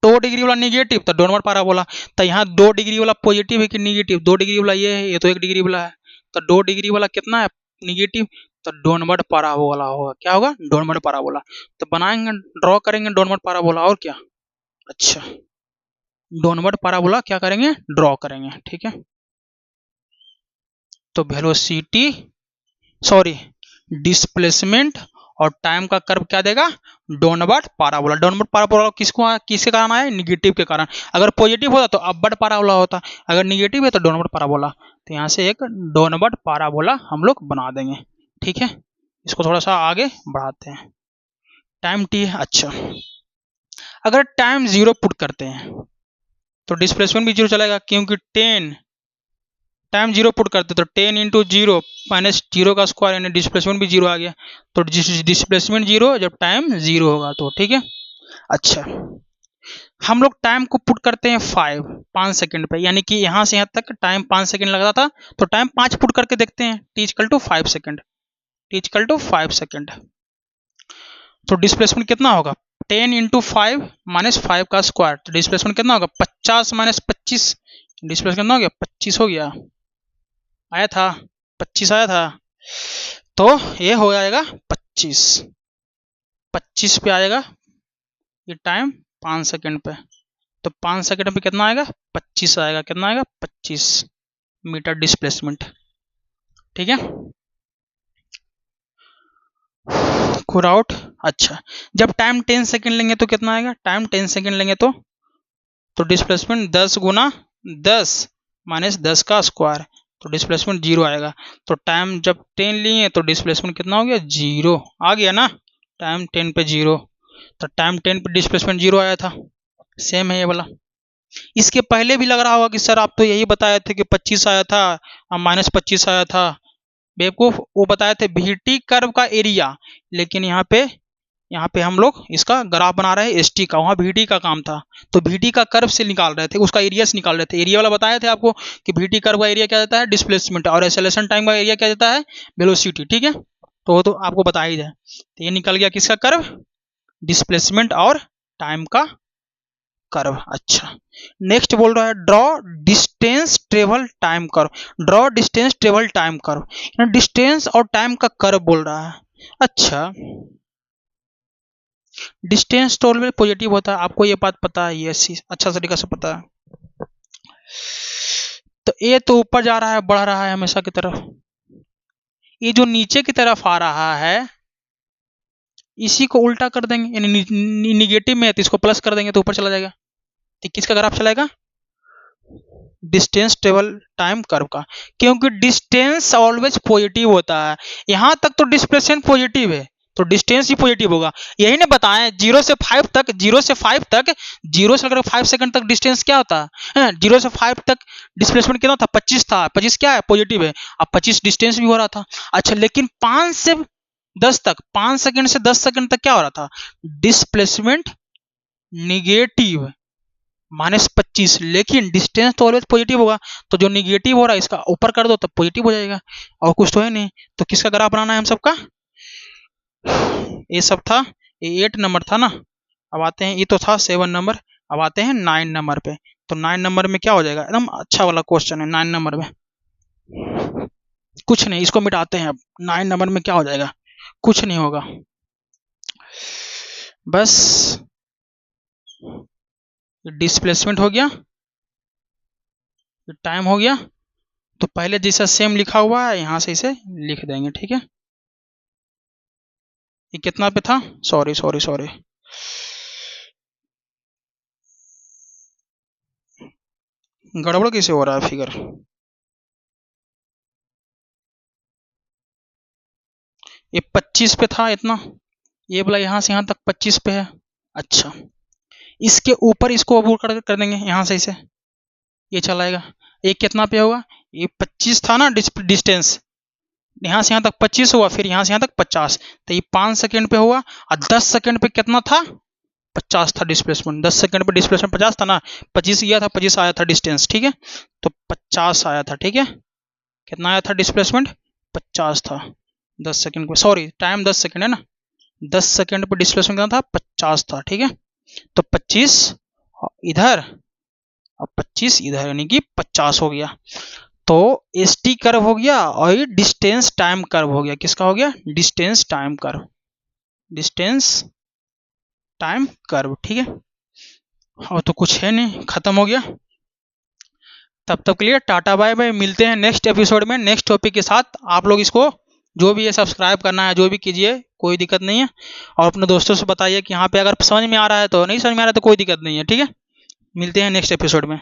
2 डिग्री वाला निगेटिव तो डाउनवर्ड पाराबोला। तो यहाँ 2 डिग्री वाला पॉजिटिव है कि निगेटिव? 2 डिग्री वाला ये है, ये तो 1 डिग्री वाला है। तो 2 डिग्री वाला कितना है? निगेटिव। तो डाउनवर्ड पाराबोला होगा। क्या होगा? Downward parabola. तो बनाएंगे, ड्रॉ करेंगे डाउनवर्ड पाराबोला, और क्या। अच्छा, डाउनवर्ड पाराबोला क्या करेंगे? ड्रॉ करेंगे। ठीक है, तो वेलोसिटी सॉरी डिस्प्लेसमेंट और टाइम का कर्व क्या देगा? Downward parabola. डाउनवर्ड पाराबोला किसके कारण आया? निगेटिव के कारण। अगर पॉजिटिव होता तो अपवर्ड पाराबोला होता, अगर निगेटिव है तो डाउनवर्ड पाराबोला। तो यहाँ से एक डाउनवर्ड पाराबोला हम लोग बना देंगे। ठीक है, इसको थोड़ा सा आगे बढ़ाते हैं। टाइम टी है। अच्छा, अगर टाइम 0 पुट करते हैं तो डिस्प्लेसमेंट भी 0 चलेगा, क्योंकि 10 टाइम 0 पुट करते तो 10 इंटू 0 माइनस 0 का स्क्वायर, यानी डिस्प्लेसमेंट भी 0 आ गया। तो डिस्प्लेसमेंट 0 जब टाइम 0 होगा तो। ठीक है, अच्छा, हम लोग टाइम को पुट करते हैं 5 सेकंड पे, यानी कि यहाँ से यहाँ तक टाइम 5 सेकंड लगता था, तो टाइम 5 पुट करके देखते हैं। T equal to 5 second, T equal to 5 second. तो डिस्प्लेसमेंट कितना होगा? 10 इंटू 5 माइनस 5 का स्क्वायर, तो डिस्प्लेसमेंट कितना होगा? 50 माइनस 25, डिस्प्लेसमेंट कितना हो गया? 25 हो गया। आया था 25 आया था, तो ये हो जाएगा 25 पे आएगा ये टाइम 5 सेकंड पे। तो 5 सेकंड पे कितना आएगा? 25 आएगा। कितना आएगा? 25 मीटर डिस्प्लेसमेंट। ठीक है, खुद आउट। अच्छा, जब टाइम 10 सेकंड लेंगे तो कितना आएगा? टाइम 10 सेकंड लेंगे तो डिस्प्लेसमेंट 10 गुना 10 माइनस 10 का स्क्वायर, तो डिस्प्लेसमेंट 0 आएगा। तो टाइम जब 10 लिए तो डिस्प्लेसमेंट कितना हो गया? 0 आ गया ना। टाइम 10 पे 0, तो टाइम 10 पे डिस्प्लेसमेंट 0 आया था। सेम है ये वाला। इसके पहले भी लग रहा होगा कि सर आप तो यही बताए थे कि 25 आया था, माइनस 25 आया था। बेवकूफ, वो बताए थे VT कर्व का एरिया, लेकिन यहाँ पे हम लोग इसका ग्राफ बना रहे हैं ST का, वहाँ VT का काम था। तो VT का कर्व से निकाल रहे थे, उसका एरिया से निकाल रहे थे। एरिया वाला बताए थे आपको कि VT कर्व का एरिया क्या देता है? डिस्प्लेसमेंट, और एक्सेलरेशन टाइम का एरिया क्या देता है? वेलोसिटी। ठीक है, तो वो तो आपको बता ही है। तो ये निकल गया किसका कर्व? डिस्प्लेसमेंट और टाइम का कर्व। अच्छा, नेक्स्ट बोल रहा है draw distance travel time curve. Draw distance travel time curve, distance और टाइम का कर्व बोल रहा है। अच्छा, डिस्टेंस तो ऑलवेज पॉजिटिव होता है, आपको ये बात पता है, ये अच्छा तरीका से पता है। तो ये तो ऊपर जा रहा है, बढ़ रहा है हमेशा की तरफ। ये जो नीचे की तरफ आ रहा है इसी को उल्टा कर देंगे, यानी निगेटिव में है तो इसको प्लस कर देंगे तो ऊपर चला जाएगा। तो किसका ग्राफ चलाएगा? डिस्टेंस ट्रेवल टाइम कर्व का, क्योंकि डिस्टेंस ऑलवेज पॉजिटिव होता है। यहां तक तो डिस्प्लेसमेंट पॉजिटिव है तो डिस्टेंस ही पॉजिटिव होगा। यही ने बताएं 0 से 5 तक 0 से लेकर 5 सेकंड तक डिस्टेंस क्या होता है? 0 से 5 तक डिस्प्लेसमेंट कितना था? 25 था। 25 क्या है? पॉजिटिव है। अब 25 डिस्टेंस भी हो रहा था। अच्छा, लेकिन 5 से 10 तक, 5 सेकंड से 10 सेकंड तक क्या हो रहा था? डिस्प्लेसमेंट निगेटिव -25, लेकिन डिस्टेंस तो ऑलवेज पॉजिटिव होगा। तो जो निगेटिव हो रहा है इसका ऊपर कर दो तब पॉजिटिव हो जाएगा, और कुछ तो है नहीं। तो किसका ग्राफ बनाना है हम सबका? ये सब था, ये 8 नंबर था ना। अब आते हैं, ये तो था 7 नंबर। अब आते हैं 9 नंबर पे। तो 9 नंबर में क्या हो जाएगा? एकदम अच्छा वाला क्वेश्चन है 9 नंबर में। कुछ नहीं, इसको मिटाते हैं। अब 9 नंबर में क्या हो जाएगा? कुछ नहीं होगा, बस डिस्प्लेसमेंट हो गया, टाइम हो गया। तो पहले जैसा सेम लिखा हुआ है यहां से इसे लिख देंगे। ठीक है, ये कितना पे था? सॉरी, गड़बड़ कैसे हो रहा है फिगर? ये 25 पे था इतना, ये बोला यहां से यहां तक 25 पे है। अच्छा, इसके ऊपर इसको अबूर कर देंगे यहां से इसे, ये चलाएगा। ये कितना पे होगा? ये 25 था ना डिस्टेंस, यहाँ से यहाँ तक 25 हुआ, फिर यहाँ से यहाँ तक 50, तो ये 5 सेकेंड पे हुआ। और 10 सेकेंड पे कितना था? 50 था डिस्प्लेसमेंट। 10 सेकेंड पे डिस्प्लेसमेंट 50 था ना, 25 गया था, 25 आया था डिस्टेंस, ठीक है, तो 50 आया था, ठीक है। कितना आया था डिस्प्लेसमेंट? 50 था 10 सेकेंड पे, सॉरी टाइम 10 सेकेंड है ना, 10 सेकेंड पे डिस्प्लेसमेंट कितना था? 50 था, ठीक है। तो 25 इधर और 25 इधर, यानी कि 50 हो गया। तो एस टी कर्व हो गया और ये डिस्टेंस टाइम कर्व हो गया। किसका हो गया? Distance time curve, distance time curve, ठीक है। और तो कुछ है नहीं, खत्म हो गया। तब तक के लिए टाटा बाय बाय, मिलते हैं नेक्स्ट एपिसोड में नेक्स्ट टॉपिक के साथ। आप लोग इसको जो भी है सब्सक्राइब करना है, जो भी कीजिए, कोई दिक्कत नहीं है। और अपने दोस्तों से बताइए कि यहाँ पे अगर समझ में आ रहा है तो, नहीं समझ में आ रहा है तो कोई दिक्कत नहीं है, ठीक है। मिलते हैं नेक्स्ट एपिसोड में।